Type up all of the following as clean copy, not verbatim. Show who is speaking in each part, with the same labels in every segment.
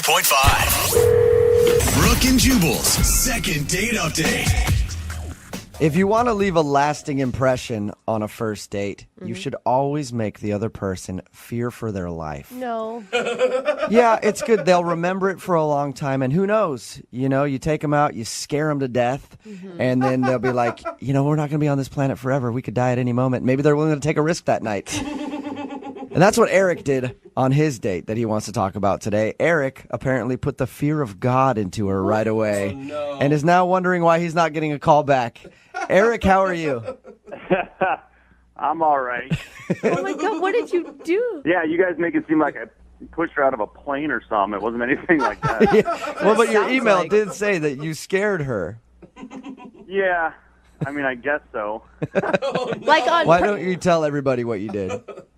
Speaker 1: 93.5. Brooke and Jubal's second date update.
Speaker 2: If you want to leave a lasting impression on a first date, you should always make the other person fear for their life.
Speaker 3: No.
Speaker 2: Yeah, it's good. They'll remember it for a long time. And who knows? You know, you take them out, you scare them to death, and then they'll be like, you know, we're not going to be on this planet forever. We could die at any moment. Maybe they're willing to take a risk that night. And that's what Eric did on his date that he wants to talk about today. Eric apparently put the fear of God into her right away and is now wondering why he's not getting a call back. Eric, how are you?
Speaker 4: I'm all right.
Speaker 3: Oh, my God. What did you do?
Speaker 4: Yeah, you guys make it seem like I pushed her out of a plane or something. It wasn't anything like that.
Speaker 2: Yeah. Well, but your
Speaker 3: Sounds
Speaker 2: email
Speaker 3: like-
Speaker 2: did say that you scared her.
Speaker 4: Yeah, I mean, I guess so.
Speaker 3: Like on
Speaker 2: Why don't you tell everybody what you did?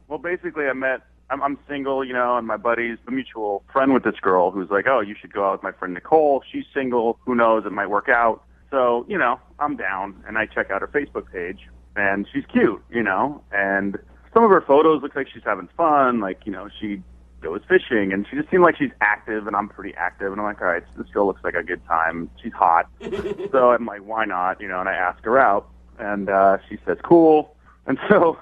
Speaker 4: Well, basically, I'm single, you know, and my buddy's a mutual friend with this girl who's like, oh, you should go out with my friend Nicole. She's single. Who knows? It might work out. So, you know, I'm down, and I check out her Facebook page, and she's cute, you know, and some of her photos look like she's having fun, like, you know, she goes fishing, and she just seemed like she's active, and I'm pretty active, and I'm like, all right, so this girl looks like a good time. She's hot. So I'm like, why not, you know, and I ask her out, and she says, cool. And so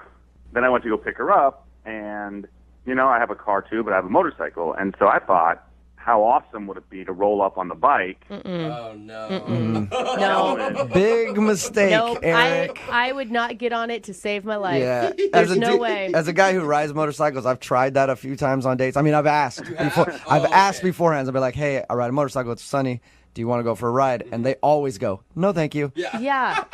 Speaker 4: then I went to go pick her up, and, you know, I have a car too, but I have a motorcycle, and so I thought, how awesome would it be to roll up on the bike?
Speaker 5: Oh, no.
Speaker 3: No.
Speaker 2: Big mistake,
Speaker 3: Nope.
Speaker 2: Eric.
Speaker 3: I would not get on it to save my life.
Speaker 2: Yeah,
Speaker 3: There's no way.
Speaker 2: As a guy who rides motorcycles, I've tried that a few times on dates. I mean, I've asked before. I've asked beforehand. I'll be like, "Hey, I ride a motorcycle. It's sunny. Do you want to go for a ride?" And they always go, "No, thank you."
Speaker 3: Yeah.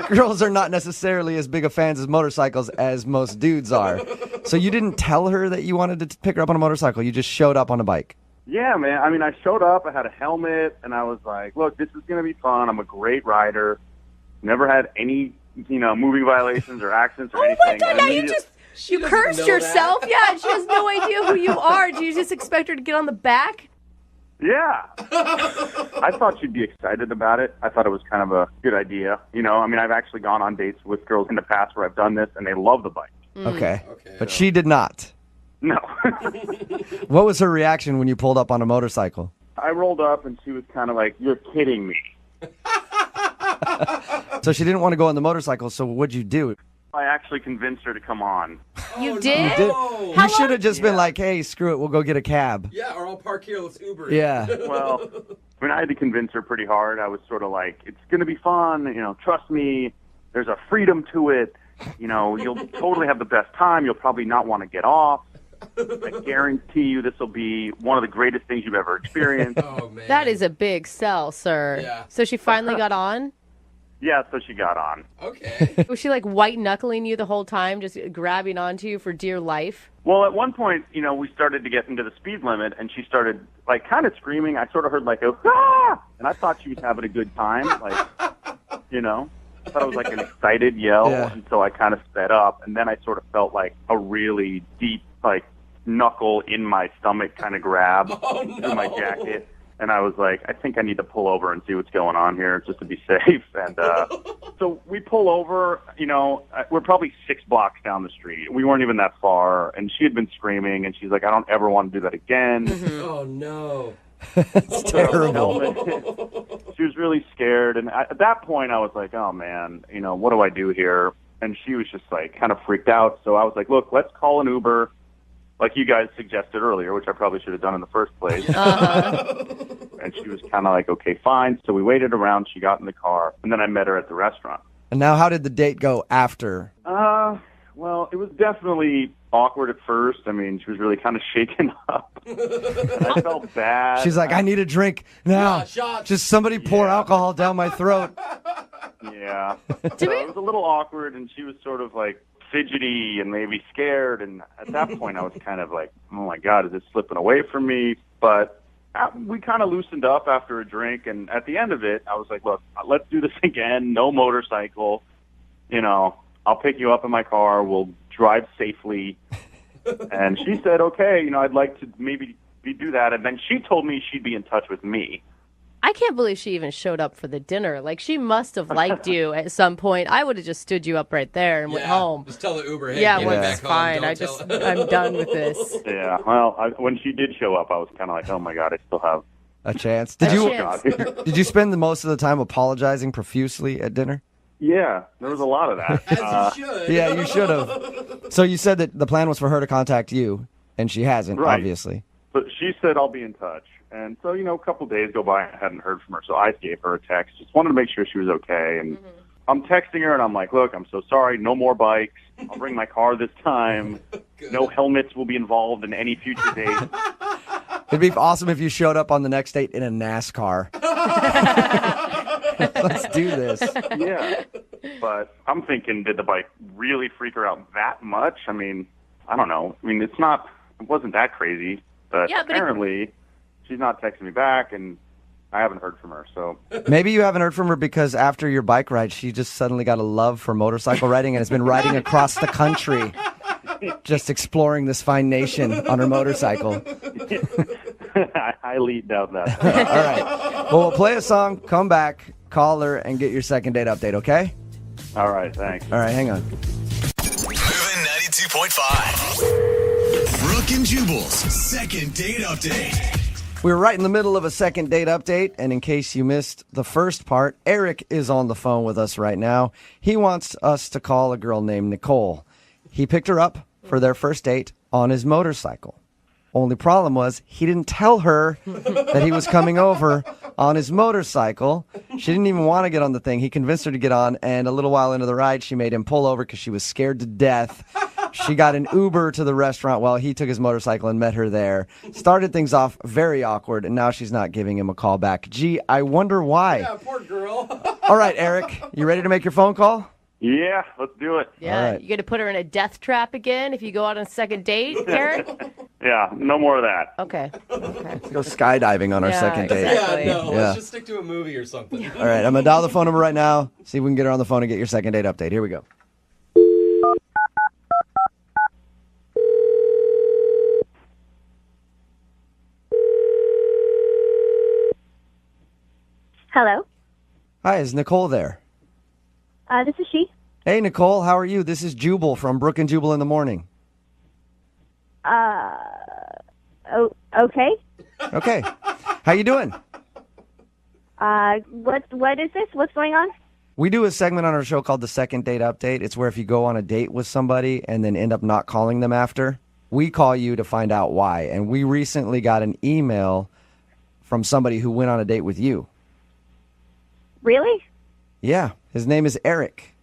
Speaker 2: Girls are not necessarily as big of fans of motorcycles as most dudes are. So you didn't tell her that you wanted to pick her up on a motorcycle. You just showed up on a bike.
Speaker 4: Yeah, man. I mean, I showed up. I had a helmet, and I was like, look, this is going to be fun. I'm a great rider. Never had any, you know, moving violations or accidents or
Speaker 3: Oh,
Speaker 4: anything.
Speaker 3: my God.
Speaker 4: And
Speaker 3: Now you
Speaker 4: immediate-
Speaker 3: just, you cursed yourself. Yeah, and she has no idea who you are. Do you just expect her to get on the back?
Speaker 4: Yeah. I thought she'd be excited about it. I thought it was kind of a good idea. You know, I mean, I've actually gone on dates with girls in the past where I've done this, and they love the bike.
Speaker 2: Okay. But she did not.
Speaker 4: No.
Speaker 2: What was her reaction when you pulled up on a motorcycle?
Speaker 4: I rolled up, and she was kind of like, you're kidding me.
Speaker 2: So she didn't want to go on the motorcycle, so what'd you do?
Speaker 4: I actually convinced her to come on.
Speaker 3: You did?
Speaker 2: Did-
Speaker 5: Oh.
Speaker 2: you should have just been like, hey, screw it, we'll go get a cab.
Speaker 5: Yeah, or I'll park here. Let's Uber.
Speaker 2: Yeah.
Speaker 4: Well, I mean, I had to convince her pretty hard. I was sort of like, it's going to be fun. You know, trust me. There's a freedom to it. You know, you'll totally have the best time. You'll probably not want to get off. I guarantee you this will be one of the greatest things you've ever experienced.
Speaker 5: Oh, man.
Speaker 3: That is a big sell, sir.
Speaker 5: Yeah.
Speaker 3: So she finally got on?
Speaker 4: Yeah, so she got on.
Speaker 5: Okay.
Speaker 3: Was she like white knuckling you the whole time, just grabbing onto you for dear life?
Speaker 4: Well, at one point, you know, we started to get into the speed limit, and she started, like, kind of screaming. I sort of heard, like, a, ah! And I thought she was having a good time, like, you know. I thought it was like an excited yell,
Speaker 2: Yeah.
Speaker 4: and so I kind of sped up, and then I sort of felt like a really deep, like, knuckle in my stomach kind of grab through my jacket. And I was like, I think I need to pull over and see what's going on here just to be safe. And so we pull over, you know, we're probably 6 blocks down the street. We weren't even that far. And she had been screaming, and she's like, I don't ever want to do that again.
Speaker 5: Oh, no.
Speaker 2: It's terrible.
Speaker 4: She was really scared. And at that point, I was like, oh, man, you know, what do I do here? And she was just like kind of freaked out. So I was like, look, let's call an Uber, like you guys suggested earlier, which I probably should have done in the first place. And she was kind of like, okay, fine. So we waited around. She got in the car, and then I met her at the restaurant.
Speaker 2: And now how did the date go after?
Speaker 4: Well, it was definitely awkward at first. I mean, she was really kind of shaken up. And I felt bad.
Speaker 2: She's like, I need a drink now.
Speaker 5: Yeah, shots.
Speaker 2: Just somebody pour alcohol down my throat.
Speaker 4: Yeah. So it was a little awkward, and she was sort of like fidgety and maybe scared. And at that point, I was kind of like, oh, my God, is this slipping away from me? But we kind of loosened up after a drink. And at the end of it, I was like, look, let's do this again. No motorcycle. You know, I'll pick you up in my car. We'll drive safely. And she said, okay, you know, I'd like to maybe do that. And then she told me she'd be in touch with me.
Speaker 3: I can't believe she even showed up for the dinner. Like, she must have liked you at some point. I would have just stood you up right there and went home.
Speaker 5: Just tell the Uber, hey,
Speaker 3: Yeah,
Speaker 5: get
Speaker 3: well,
Speaker 5: me
Speaker 3: it's
Speaker 5: back home.
Speaker 3: fine.
Speaker 5: Don't
Speaker 3: I'm done with this.
Speaker 4: Yeah, well, when she did show up, I was kind of like, oh my God, I still have
Speaker 2: A chance.
Speaker 3: A
Speaker 2: Did you
Speaker 3: chance.
Speaker 2: did you spend the most of the time apologizing profusely at dinner?
Speaker 4: Yeah, there was a lot of that.
Speaker 5: As you should.
Speaker 2: Yeah, you should have. So you said that the plan was for her to contact you, and she hasn't,
Speaker 4: Right.
Speaker 2: obviously.
Speaker 4: But she said, I'll be in touch. And so, a couple of days go by and I hadn't heard from her. So I gave her a text. Just wanted to make sure she was okay. And I'm texting her and I'm like, look, I'm so sorry. No more bikes. I'll bring my car this time. No helmets will be involved in any future date.
Speaker 2: It'd be awesome if you showed up on the next date in a NASCAR. Let's do this.
Speaker 4: Yeah. But I'm thinking, did the bike really freak her out that much? I mean, I don't know. I mean, it wasn't that crazy. But
Speaker 3: Yeah, but
Speaker 4: apparently she's not texting me back and I haven't heard from her. So
Speaker 2: Maybe you haven't heard from her because after your bike ride, she just suddenly got a love for motorcycle riding and has been riding across the country, just exploring this fine nation on her motorcycle.
Speaker 4: I highly doubt that.
Speaker 2: All right. Well, we'll play a song, come back, call her, and get your second date update, okay?
Speaker 4: All right, thanks.
Speaker 2: All right, hang on.
Speaker 1: Moving 92.5. Brooke and Jubal's second date update.
Speaker 2: We're right in the middle of a second date update, and in case you missed the first part, Eric is on the phone with us right now. He wants us to call a girl named Nicole. He picked her up for their first date on his motorcycle. Only problem was he didn't tell her that he was coming over on his motorcycle. She didn't even want to get on the thing. He convinced her to get on, and a little while into the ride, she made him pull over because she was scared to death. She got an Uber to the restaurant while he took his motorcycle and met her there. Started things off very awkward, and now she's not giving him a call back. Gee, I wonder why.
Speaker 5: Yeah, poor girl.
Speaker 2: All right, Eric, you ready to make your phone call?
Speaker 4: Yeah, let's do it.
Speaker 3: Yeah,
Speaker 2: All right.
Speaker 3: you going to put her in a death trap again if you go out on a second date, Eric?
Speaker 4: Yeah, no more of that.
Speaker 3: Okay.
Speaker 2: Let's go skydiving on our
Speaker 3: Yeah,
Speaker 2: second date.
Speaker 3: exactly.
Speaker 5: Yeah, no,
Speaker 2: Yeah.
Speaker 5: let's just stick to a movie or something.
Speaker 2: All right, I'm going to dial the phone number right now, see if we can get her on the phone and get your second date update. Here we go.
Speaker 6: Hello.
Speaker 2: Hi, is Nicole there?
Speaker 6: This is she.
Speaker 2: Hey, Nicole, how are you? This is Jubal from Brooke and Jubal in the Morning.
Speaker 6: Oh, okay.
Speaker 2: Okay. How you doing?
Speaker 6: What is this? What's going on?
Speaker 2: We do a segment on our show called the Second Date Update. It's where if you go on a date with somebody and then end up not calling them after, we call you to find out why. And we recently got an email from somebody who went on a date with you.
Speaker 6: Really?
Speaker 2: Yeah, his name is Eric.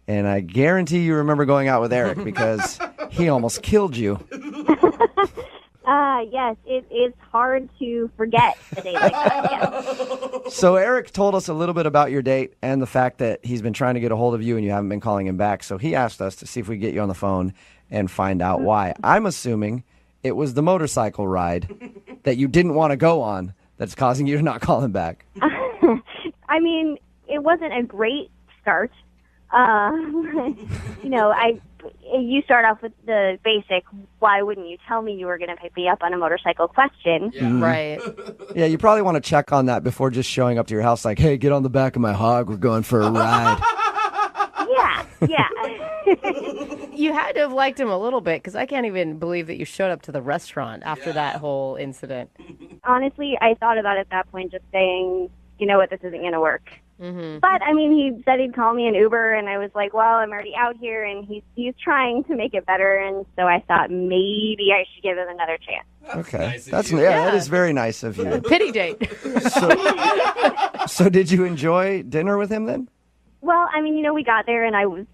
Speaker 2: And I guarantee you remember going out with Eric because he almost killed you.
Speaker 6: Yes. It is hard to forget a day like that. Yes.
Speaker 2: So Eric told us a little bit about your date and the fact that he's been trying to get a hold of you and you haven't been calling him back. So he asked us to see if we could get you on the phone and find out why. I'm assuming it was the motorcycle ride that you didn't want to go on that's causing you to not call him back.
Speaker 6: I mean, it wasn't a great start. You start off with the basic, why wouldn't you tell me you were going to pick me up on a motorcycle question?
Speaker 5: Yeah.
Speaker 3: Right.
Speaker 2: Yeah, you probably want to check on that before just showing up to your house like, hey, get on the back of my hog. We're going for a ride.
Speaker 6: Yeah.
Speaker 3: You had to have liked him a little bit because I can't even believe that you showed up to the restaurant after that whole incident.
Speaker 6: Honestly, I thought about at that point just saying, you know what, this isn't going to work.
Speaker 3: Mm-hmm.
Speaker 6: But, I mean, he said he'd call me an Uber, and I was like, well, I'm already out here, and he's trying to make it better, and so I thought maybe I should give him another chance.
Speaker 2: Okay.
Speaker 5: nice of
Speaker 2: That's
Speaker 5: you.
Speaker 2: that is very nice of you.
Speaker 3: Pity date.
Speaker 2: So did you enjoy dinner with him then?
Speaker 6: Well, I mean, we got there, and I was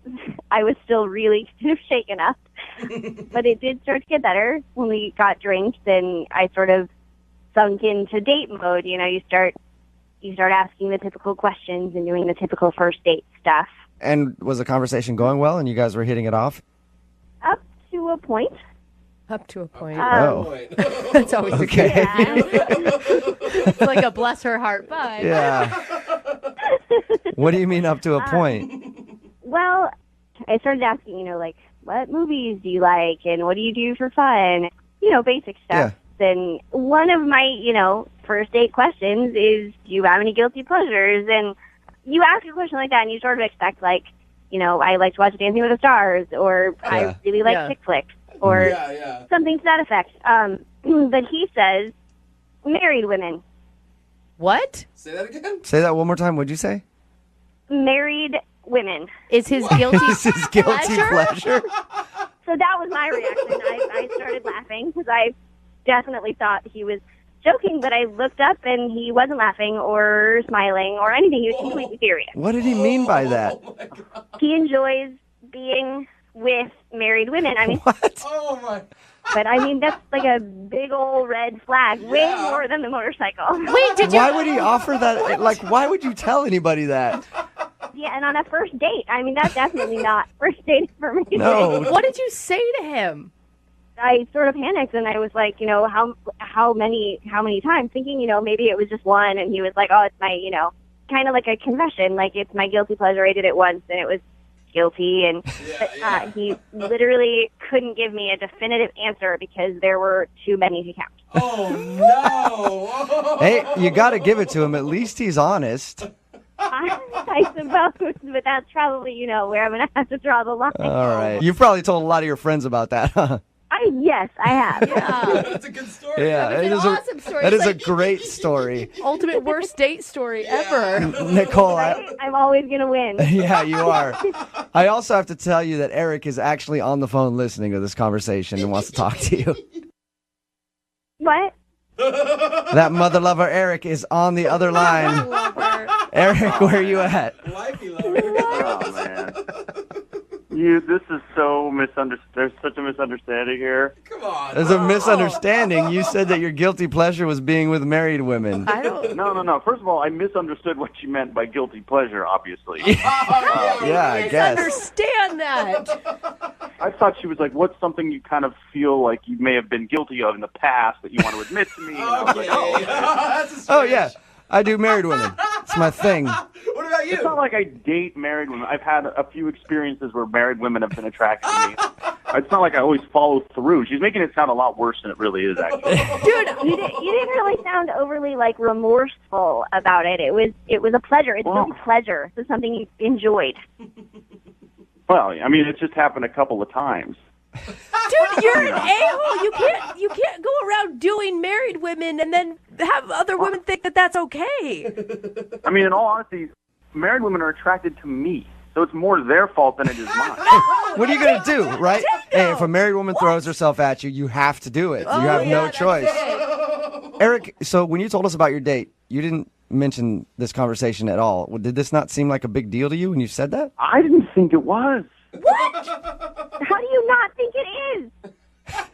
Speaker 6: still really kind of shaken up. But it did start to get better when we got drinks, and I sort of sunk into date mode. You start asking the typical questions and doing the typical first date stuff.
Speaker 2: And was the conversation going well and you guys were hitting it off?
Speaker 6: Up to a point.
Speaker 3: Up to a point.
Speaker 2: Oh.
Speaker 3: That's always the
Speaker 2: Okay.
Speaker 3: case. It's like a bless her heart vibe.
Speaker 2: Yeah. What do you mean up to a point?
Speaker 6: Well, I started asking, what movies do you like and what do you do for fun? Basic stuff. And one of my, first date questions is, do you have any guilty pleasures? And you ask a question like that, and you sort of expect, like, you know, I like to watch Dancing with the Stars, or I really like chick flicks, or something to that effect. But he says married women.
Speaker 3: What?
Speaker 5: Say that again?
Speaker 2: Say that one more time. What'd you say?
Speaker 6: Married women.
Speaker 3: Is his guilty
Speaker 2: Is his guilty pleasure?
Speaker 6: So that was my reaction. I started laughing because I definitely thought he was joking, but I looked up and he wasn't laughing or smiling or anything. He was completely serious.
Speaker 2: What did he mean by that?
Speaker 6: He enjoys being with married women. I mean,
Speaker 2: What?
Speaker 5: Oh, my.
Speaker 6: but I mean, that's like a big old red flag, way more than the motorcycle.
Speaker 3: Wait, did you?
Speaker 2: Why would he offer that? Like, why would you tell anybody that?
Speaker 6: Yeah, and on a first date. I mean, that's definitely not first date for me.
Speaker 2: No.
Speaker 3: What did you say to him?
Speaker 6: I sort of panicked, and I was like, you know, how many times, thinking, you know, maybe it was just one, and he was like, oh, it's my, you know, kind of like a confession, like it's my guilty pleasure. I did it once, and it was guilty, and he literally couldn't give me a definitive answer because there were too many to count.
Speaker 5: Oh, no.
Speaker 2: Hey, you got to give it to him. At least he's honest.
Speaker 6: I suppose, but that's probably, you know, where I'm going to have to draw the line.
Speaker 2: All right. You've probably told a lot of your friends about that, huh?
Speaker 6: Yes, I have.
Speaker 3: Yeah.
Speaker 5: That's a good story.
Speaker 2: Yeah,
Speaker 3: That's
Speaker 2: it
Speaker 3: an
Speaker 2: is
Speaker 3: awesome story.
Speaker 2: That
Speaker 3: It's
Speaker 2: is a
Speaker 3: like-
Speaker 2: great story.
Speaker 3: Ultimate worst date story ever.
Speaker 2: Nicole,
Speaker 6: I'm always going to win.
Speaker 2: yeah, you are. I also have to tell you that Eric is actually on the phone listening to this conversation and wants to talk to you.
Speaker 6: What?
Speaker 2: That mother lover Eric is on the other line. Eric, where are you at?
Speaker 5: Wifey lover.
Speaker 4: Oh, man. This is so misunderstood. There's such a misunderstanding here.
Speaker 5: Come on.
Speaker 2: There's a misunderstanding. You said that your guilty pleasure was being with married women.
Speaker 3: I don't.
Speaker 4: No. First of all, I misunderstood what you meant by guilty pleasure, obviously.
Speaker 2: Yeah, I guess.
Speaker 3: Understand that.
Speaker 4: I thought she was like, what's something you kind of feel like you may have been guilty of in the past that you want to admit to me? And I was like, oh,
Speaker 5: That's a
Speaker 2: Oh, yeah. I do married women. It's my thing.
Speaker 5: What about
Speaker 4: It's
Speaker 5: you?
Speaker 4: not like I date married women. I've had a few experiences where married women have been attracted to me. It's not like I always follow through. She's making it sound a lot worse than it really is, actually.
Speaker 3: Dude,
Speaker 6: You didn't really sound overly, like, remorseful about it. It was a pleasure. It's
Speaker 4: Well-
Speaker 6: really pleasure. It's something you enjoyed.
Speaker 4: Well, I mean, it just happened a couple of times.
Speaker 3: dude, you're an a-hole. You can't go around doing married women and then have other women think that that's okay.
Speaker 4: I mean, in all honesty, married women are attracted to me. So it's more their fault than it is mine.
Speaker 2: What are you going to do, right? Hey, if a married woman throws herself at you, you have to do it. You have no choice. Eric, so when you told us about your date, you didn't mention this conversation at all. Did this not seem like a big deal to you when you said that?
Speaker 4: I didn't think it was.
Speaker 6: How do you not think it is?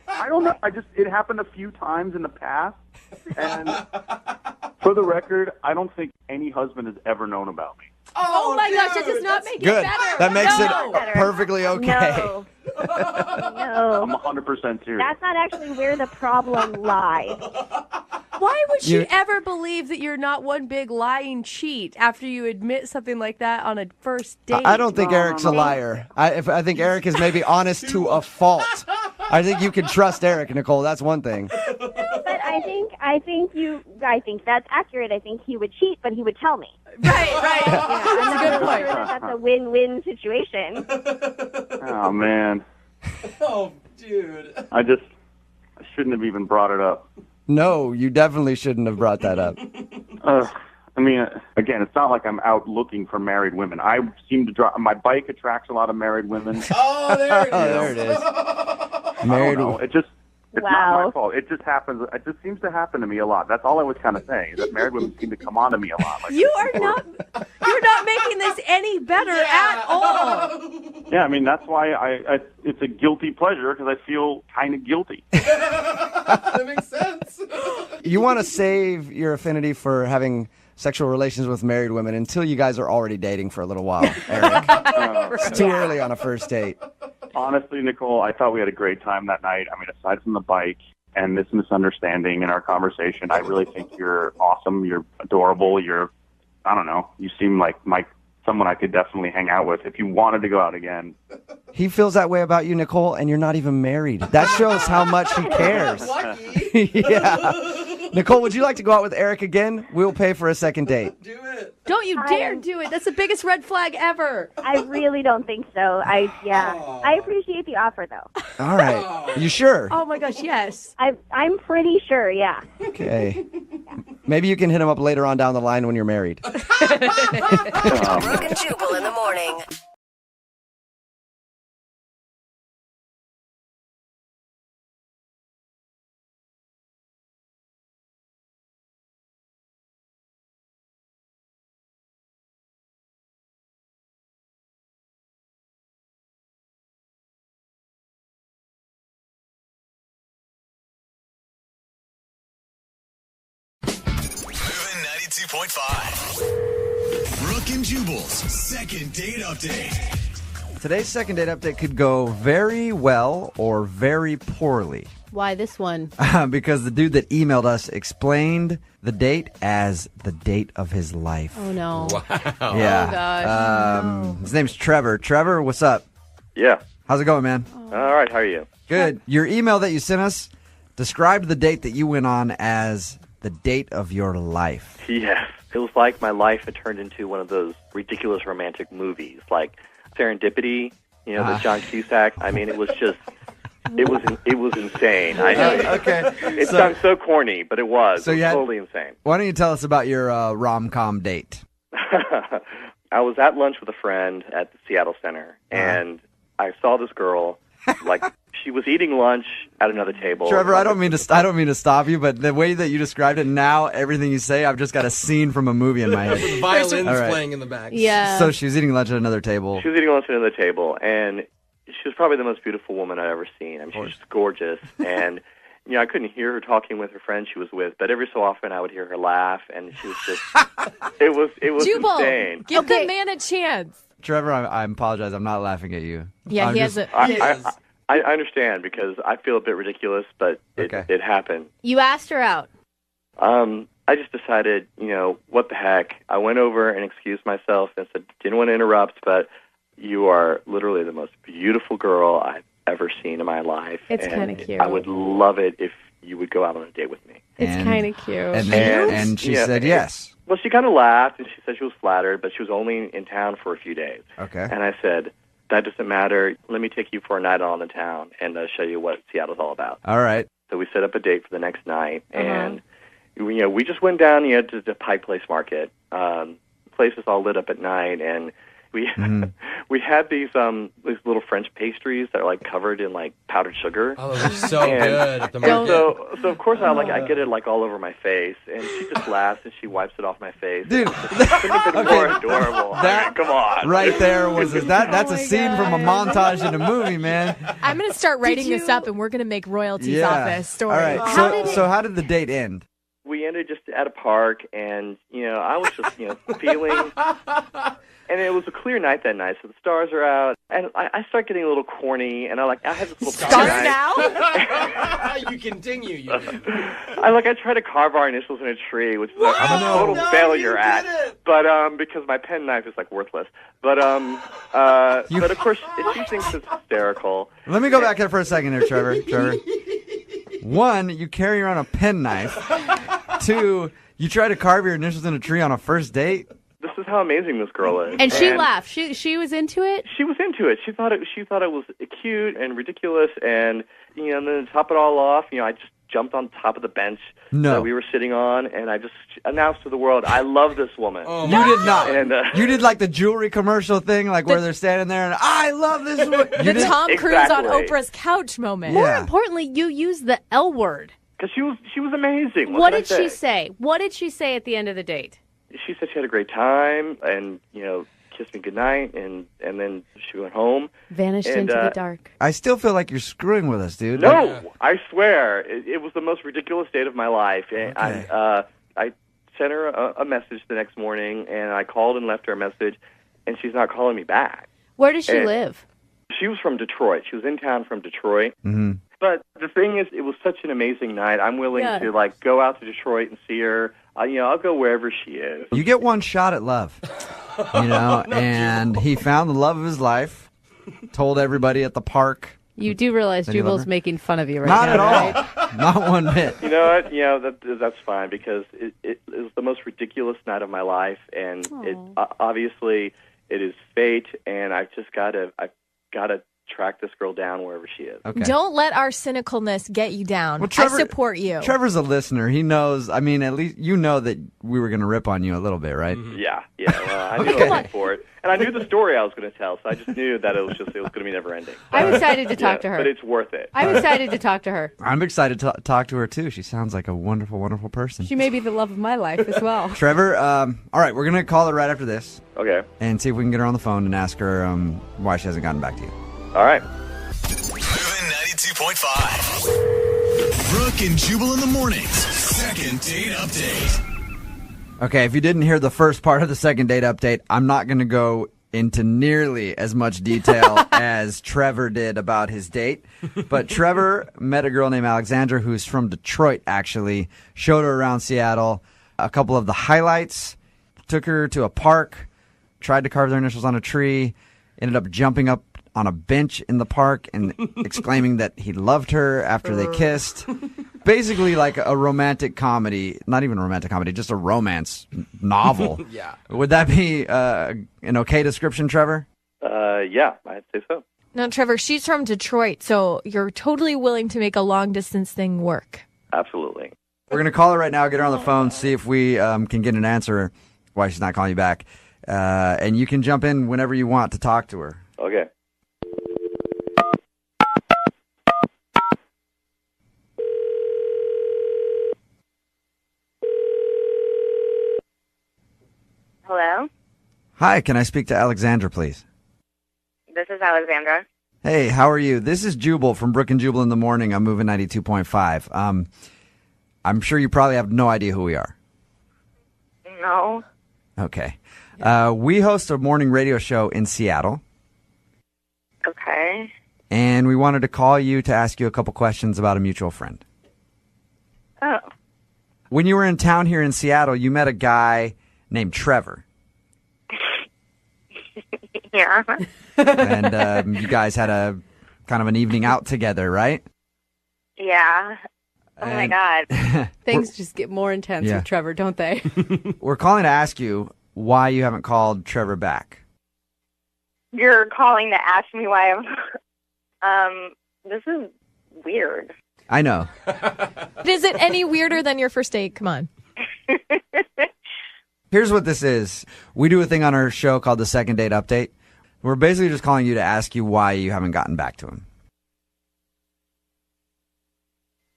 Speaker 4: I don't know. It happened a few times in the past. And for the record, I don't think any husband has ever known about me.
Speaker 3: Oh my gosh, that
Speaker 5: dude,
Speaker 3: does not make it
Speaker 2: Good.
Speaker 3: better.
Speaker 2: That makes
Speaker 3: No.
Speaker 2: it perfectly okay.
Speaker 6: No.
Speaker 4: I'm
Speaker 6: No.
Speaker 4: 100% serious.
Speaker 6: That's not actually where the problem lies.
Speaker 3: Why would she
Speaker 2: You-
Speaker 3: ever believe that you're not one big lying cheat after you admit something like that on a first date?
Speaker 2: I don't think Eric's a liar. I think Eric is maybe honest to a fault. I think you can trust Eric, Nicole. That's one thing.
Speaker 6: But I think that's accurate. I think he would cheat, but he would tell me.
Speaker 3: Right.
Speaker 6: Yeah, I'm not
Speaker 3: good
Speaker 6: really
Speaker 3: point.
Speaker 6: sure that that's a win-win situation.
Speaker 4: Oh, man.
Speaker 5: Oh, dude.
Speaker 4: I shouldn't have even brought it up.
Speaker 2: No, you definitely shouldn't have brought that up.
Speaker 4: I mean, again, it's not like I'm out looking for married women. I seem to drive. My bike attracts a lot of married women.
Speaker 5: Oh, there it is.
Speaker 2: Oh, there it is.
Speaker 4: I
Speaker 2: Married
Speaker 4: don't know. It's not
Speaker 6: Wow.
Speaker 4: my fault. It just happens. It just seems to happen to me a lot. That's all I was kind of saying. Is that married women seem to come on to me a lot. Like,
Speaker 3: You're not making this any better at all.
Speaker 4: Yeah, I mean that's why it's a guilty pleasure because I feel kind of guilty.
Speaker 5: That makes sense.
Speaker 2: You want to save your affinity for having sexual relations with married women until you guys are already dating for a little while, Eric. It's too early on a first date.
Speaker 4: Honestly, Nicole, I thought we had a great time that night. I mean, aside from the bike and this misunderstanding in our conversation, I really think you're awesome. You're adorable. I don't know. You seem like someone I could definitely hang out with if you wanted to go out again.
Speaker 2: He feels that way about you, Nicole, and you're not even married. That shows how much he cares.
Speaker 5: Lucky.
Speaker 2: Yeah. Nicole, would you like to go out with Eric again? We'll pay for a second date.
Speaker 5: Do it.
Speaker 3: Don't you dare do it. That's the biggest red flag ever.
Speaker 6: I really don't think so. I appreciate the offer though.
Speaker 2: All right. You sure?
Speaker 3: Oh my gosh, yes.
Speaker 6: I'm pretty sure. Yeah.
Speaker 2: Okay. Maybe you can hit him up later on down the line when you're married.
Speaker 7: Brooke and Jubal in the morning.
Speaker 1: Moving 92.5. Brooke and Jubal's second date update.
Speaker 2: Today's second date update could go very well or very poorly.
Speaker 3: Why this one?
Speaker 2: Because the dude that emailed us explained the date as the date of his life.
Speaker 3: Oh no.
Speaker 5: Wow.
Speaker 2: Yeah.
Speaker 3: Oh gosh.
Speaker 2: His name's Trevor. Trevor, what's up?
Speaker 8: Yeah.
Speaker 2: How's it going, man?
Speaker 8: All right. How are you?
Speaker 2: Good. Your email that you sent us described the date that you went on as the date of your life.
Speaker 8: Yes. It was like my life had turned into one of those ridiculous romantic movies, like Serendipity. You know, the John Cusack. I mean, it was just. It was insane. I know.
Speaker 2: Okay.
Speaker 8: It sounds so corny, but it was.
Speaker 2: So
Speaker 8: it was
Speaker 2: you had-
Speaker 8: totally insane.
Speaker 2: Why don't you tell us about your rom-com date?
Speaker 8: I was at lunch with a friend at the Seattle Center, and I saw this girl, like she was eating lunch at another table.
Speaker 2: Trevor, I don't mean to stop you, but the way that you described it now, everything you say, I've just got a scene from a movie in my head.
Speaker 5: The violins
Speaker 2: All right.
Speaker 5: playing in the back.
Speaker 3: Yeah.
Speaker 2: So she was eating lunch at another table.
Speaker 8: She was eating lunch at another table, and she was probably the most beautiful woman I've ever seen. I mean, she was just gorgeous, and you know, I couldn't hear her talking with her friend she was with, but every so often I would hear her laugh, and she was just, it was
Speaker 3: Jubal,
Speaker 8: insane.
Speaker 3: give the man a chance.
Speaker 2: Trevor, I apologize. I'm not laughing at you.
Speaker 3: Yeah,
Speaker 2: I'm
Speaker 3: he
Speaker 2: just-
Speaker 3: has a.
Speaker 8: I understand because I feel a bit ridiculous, but
Speaker 2: Okay.
Speaker 8: it happened.
Speaker 3: You asked her out.
Speaker 8: I just decided, you know, what the heck. I went over and excused myself and said, didn't want to interrupt, but you are literally the most beautiful girl I've ever seen in my life.
Speaker 3: It's
Speaker 8: and
Speaker 3: kinda cute.
Speaker 8: I would love it if you would go out on a date with me.
Speaker 3: It's
Speaker 2: And-
Speaker 3: kind of cute.
Speaker 2: And she
Speaker 8: Yeah,
Speaker 2: said yes.
Speaker 8: Well, she kind of laughed, and she said she was flattered, but she was only in town for a few days.
Speaker 2: Okay.
Speaker 8: And I said, that doesn't matter. Let me take you for a night on the town and show you what Seattle's all about.
Speaker 2: All right.
Speaker 8: So we set up a date for the next night, and you know, we just went down to the Pike Place Market. The place is all lit up at night, and we we had these little French pastries that are like covered in like powdered sugar.
Speaker 5: Oh, those are so
Speaker 8: And-
Speaker 5: good at the
Speaker 8: And
Speaker 5: market.
Speaker 8: so of course I get it like all over my face, and she just laughs and she wipes it off my face.
Speaker 2: Dude,
Speaker 8: Couldn't have been more adorable. I mean, come on,
Speaker 2: right there was that's
Speaker 3: Oh
Speaker 2: a
Speaker 3: my
Speaker 2: scene from a montage in a movie, man.
Speaker 9: I'm going to start writing this
Speaker 3: you-
Speaker 9: up, and we're going to make royalties
Speaker 2: Yeah.
Speaker 9: off this story.
Speaker 2: All right. How did the date end?
Speaker 8: We ended just at a park, and you know, I was just feeling. And it was a clear night that night, so the stars are out, and I start getting a little corny, and I had this little
Speaker 9: Start
Speaker 8: night.
Speaker 9: now?
Speaker 5: You continue. You.
Speaker 8: I try to carve our initials in a tree, which I'm a total failure at. But because my pen knife is like worthless. But but of course she thinks it's hysterical.
Speaker 2: Let me go back there for a second there, Trevor. One, you carry around a penknife. Two, you try to carve your initials in a tree on a first date.
Speaker 8: This is how amazing this girl is.
Speaker 3: And she laughed. She was into it.
Speaker 8: She was into it. She thought it was cute and ridiculous, and and then to top it all off, I just jumped on top of the bench that we were sitting on, and I just announced to the world, I love this woman.
Speaker 5: Oh,
Speaker 2: You did not.
Speaker 8: And,
Speaker 2: you did like the jewelry commercial thing, like where they're standing there and I love this woman. You
Speaker 9: The
Speaker 2: did?
Speaker 9: Tom Cruise on
Speaker 8: Exactly.
Speaker 9: Oprah's couch moment.
Speaker 3: More
Speaker 2: Yeah.
Speaker 3: importantly, you used the L word.
Speaker 8: Because she was amazing.
Speaker 3: What
Speaker 8: can I
Speaker 3: did she say? What did she say at the end of the date?
Speaker 8: She said she had a great time, and kissed me goodnight, and then she went home.
Speaker 3: Vanished
Speaker 8: And,
Speaker 3: into the dark.
Speaker 2: I still feel like you're screwing with us, dude.
Speaker 8: No, I swear, it was the most ridiculous date of my life. And
Speaker 2: Okay.
Speaker 8: I sent her a message the next morning, and I called and left her a message, and she's not calling me back.
Speaker 3: Where does she
Speaker 8: and-
Speaker 3: live?
Speaker 8: She was from Detroit. She was in town from Detroit.
Speaker 2: Mhm.
Speaker 8: But the thing is, it was such an amazing night. I'm willing to go out to Detroit and see her. I'll go wherever she is.
Speaker 2: You get one shot at love, and he found the love of his life, told everybody at the park
Speaker 10: You do realize
Speaker 2: Then you love
Speaker 10: Jubal's
Speaker 2: her?
Speaker 10: making fun of you right
Speaker 2: Not
Speaker 10: now,
Speaker 2: at all.
Speaker 10: right?
Speaker 2: Not one bit.
Speaker 8: You know what? That's fine because it was the most ridiculous night of my life, and obviously it is fate, and I've got to track this girl down wherever she is.
Speaker 2: Okay.
Speaker 9: Don't let our cynicalness get you down.
Speaker 2: Well, Trevor-
Speaker 9: I support you.
Speaker 2: Trevor's a listener. He knows. I mean, at least you know that we were going to rip on you a little bit, right?
Speaker 8: Yeah. Well, I knew I was in for it, and I knew the story I was going to tell, so I just knew that it was going to be never ending.
Speaker 10: I'm excited to talk to her.
Speaker 8: But it's worth it.
Speaker 10: I'm excited to talk to her.
Speaker 2: I'm excited to talk to her too. She sounds like a wonderful, wonderful person.
Speaker 10: She may be the love of my life as well.
Speaker 2: Trevor, all right, we're going to call her right after this
Speaker 8: Okay.
Speaker 2: and see if we can get her on the phone and ask her why she hasn't gotten back to you.
Speaker 8: All right.
Speaker 1: Moving 92.5. Brooke and Jubal in the mornings. Second date update.
Speaker 2: Okay, if you didn't hear the first part of the second date update, I'm not going to go into nearly as much detail as Trevor did about his date. But Trevor met a girl named Alexandra who's from Detroit, actually. Showed her around Seattle. A couple of the highlights. Took her to a park. Tried to carve their initials on a tree. Ended up jumping up on a bench in the park and exclaiming that he loved her after they kissed. Basically like a romantic comedy. Not even a romantic comedy, just a romance novel.
Speaker 5: Yeah.
Speaker 2: Would that be an okay description, Trevor?
Speaker 8: Yeah, I'd say so.
Speaker 9: No, Trevor, she's from Detroit, so you're totally willing to make a long-distance thing work.
Speaker 8: Absolutely.
Speaker 2: We're going to call her right now, get her on the phone, see if we can get an answer why she's not calling you back. And you can jump in whenever you want to talk to her.
Speaker 8: Okay.
Speaker 6: Hello,
Speaker 2: Hi, can I speak to Alexandra, please?
Speaker 6: this is Alexandra.
Speaker 2: Hey, how are you? This is Jubal from Brooke and Jubal in the morning. I'm moving 92.5. I'm sure you probably have no idea who we are.
Speaker 6: No.
Speaker 2: Okay. We host a morning radio show in Seattle,
Speaker 6: Okay.
Speaker 2: and we wanted to call you to ask you a couple questions about a mutual friend.
Speaker 6: Oh.
Speaker 2: When you were in town here in Seattle, you met a guy named Trevor,
Speaker 6: Yeah.
Speaker 2: and you guys had a kind of an evening out together, right?
Speaker 6: Yeah. Oh my
Speaker 2: And-
Speaker 6: God.
Speaker 10: Things just get more intense
Speaker 2: Yeah.
Speaker 10: with Trevor, don't they?
Speaker 2: We're calling to ask you why you haven't called Trevor back.
Speaker 6: You're calling to ask me why I'm. This is weird.
Speaker 2: I know.
Speaker 9: Is it any weirder than your first date? Come on.
Speaker 2: Here's what this is. We do a thing on our show called the Second Date Update. We're basically just calling you to ask you why you haven't gotten back to him.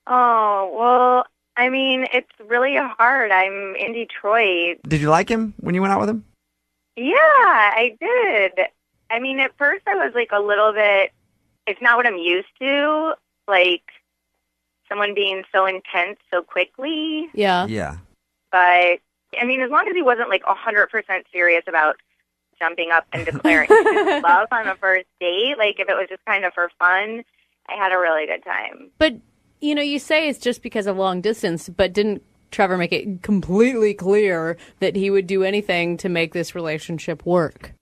Speaker 6: Oh, well, I mean, it's really hard. I'm in Detroit.
Speaker 2: Did you like him when you went out with him?
Speaker 6: Yeah, I did. I mean, at first I was like a little bit, it's not what I'm used to, like someone being so intense so quickly.
Speaker 10: Yeah.
Speaker 2: Yeah.
Speaker 6: But, I mean, as long as he wasn't like 100% serious about jumping up and declaring his love on a first date, like if it was just kind of for fun, I had a really good time.
Speaker 10: But, you say it's just because of long distance, but didn't Trevor make it completely clear that he would do anything to make this relationship work?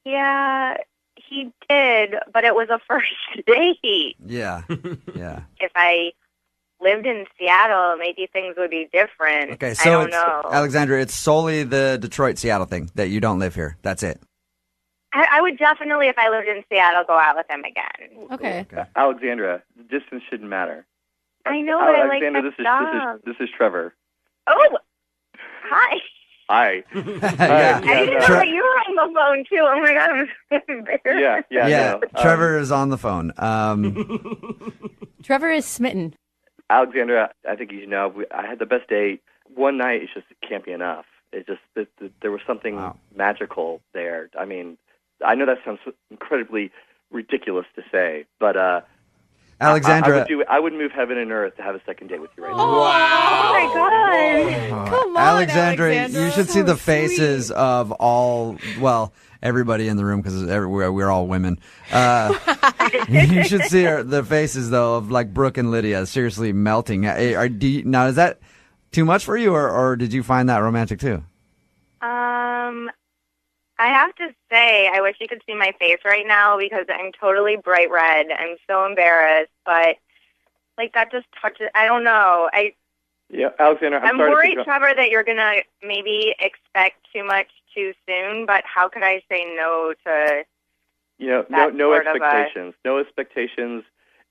Speaker 6: Yeah, he did, but it was a first date.
Speaker 2: Yeah. Yeah.
Speaker 6: If I lived in Seattle, maybe things would be different.
Speaker 2: Okay,
Speaker 6: I
Speaker 2: so
Speaker 6: don't
Speaker 2: it's,
Speaker 6: know.
Speaker 2: Alexandra, it's solely the Detroit-Seattle thing that you don't live here. That's it.
Speaker 6: I would definitely, if I lived in Seattle, go out with him again.
Speaker 10: Okay.
Speaker 8: Alexandra, distance shouldn't matter.
Speaker 6: I know, but I like
Speaker 8: Alexandra,
Speaker 6: that
Speaker 8: this is Trevor.
Speaker 6: Oh, hi.
Speaker 8: Hi.
Speaker 2: Yeah.
Speaker 6: I didn't know
Speaker 2: Tre-
Speaker 6: that you were on the phone, too. Oh, my God, I'm so embarrassed.
Speaker 2: Yeah.
Speaker 8: no.
Speaker 2: Trevor is on the phone.
Speaker 10: Trevor is smitten.
Speaker 8: Alexandra, I think you know, I had the best date. One night, it just can't be enough. It just there was something magical there. I mean, I know that sounds incredibly ridiculous to say, but
Speaker 2: Alexandra,
Speaker 8: I would move heaven and earth to have a second date with you right now.
Speaker 6: Oh, my God.
Speaker 9: Come on,
Speaker 2: Alexandra,
Speaker 9: Alexandra.
Speaker 2: you should see the faces of all, well, everybody in the room because we're all women. You should see the faces, though, of like Brooke and Lydia seriously melting. Now, is that too much for you, or did you find that romantic, too?
Speaker 11: I have to say, I wish you could see my face right now because I'm totally bright red. I'm so embarrassed, but like that just touches. I don't know.
Speaker 8: Yeah, Alexander,
Speaker 11: I'm worried, Trevor, that you're gonna maybe expect too much too soon. But how could I say no to?
Speaker 8: No expectations. No expectations.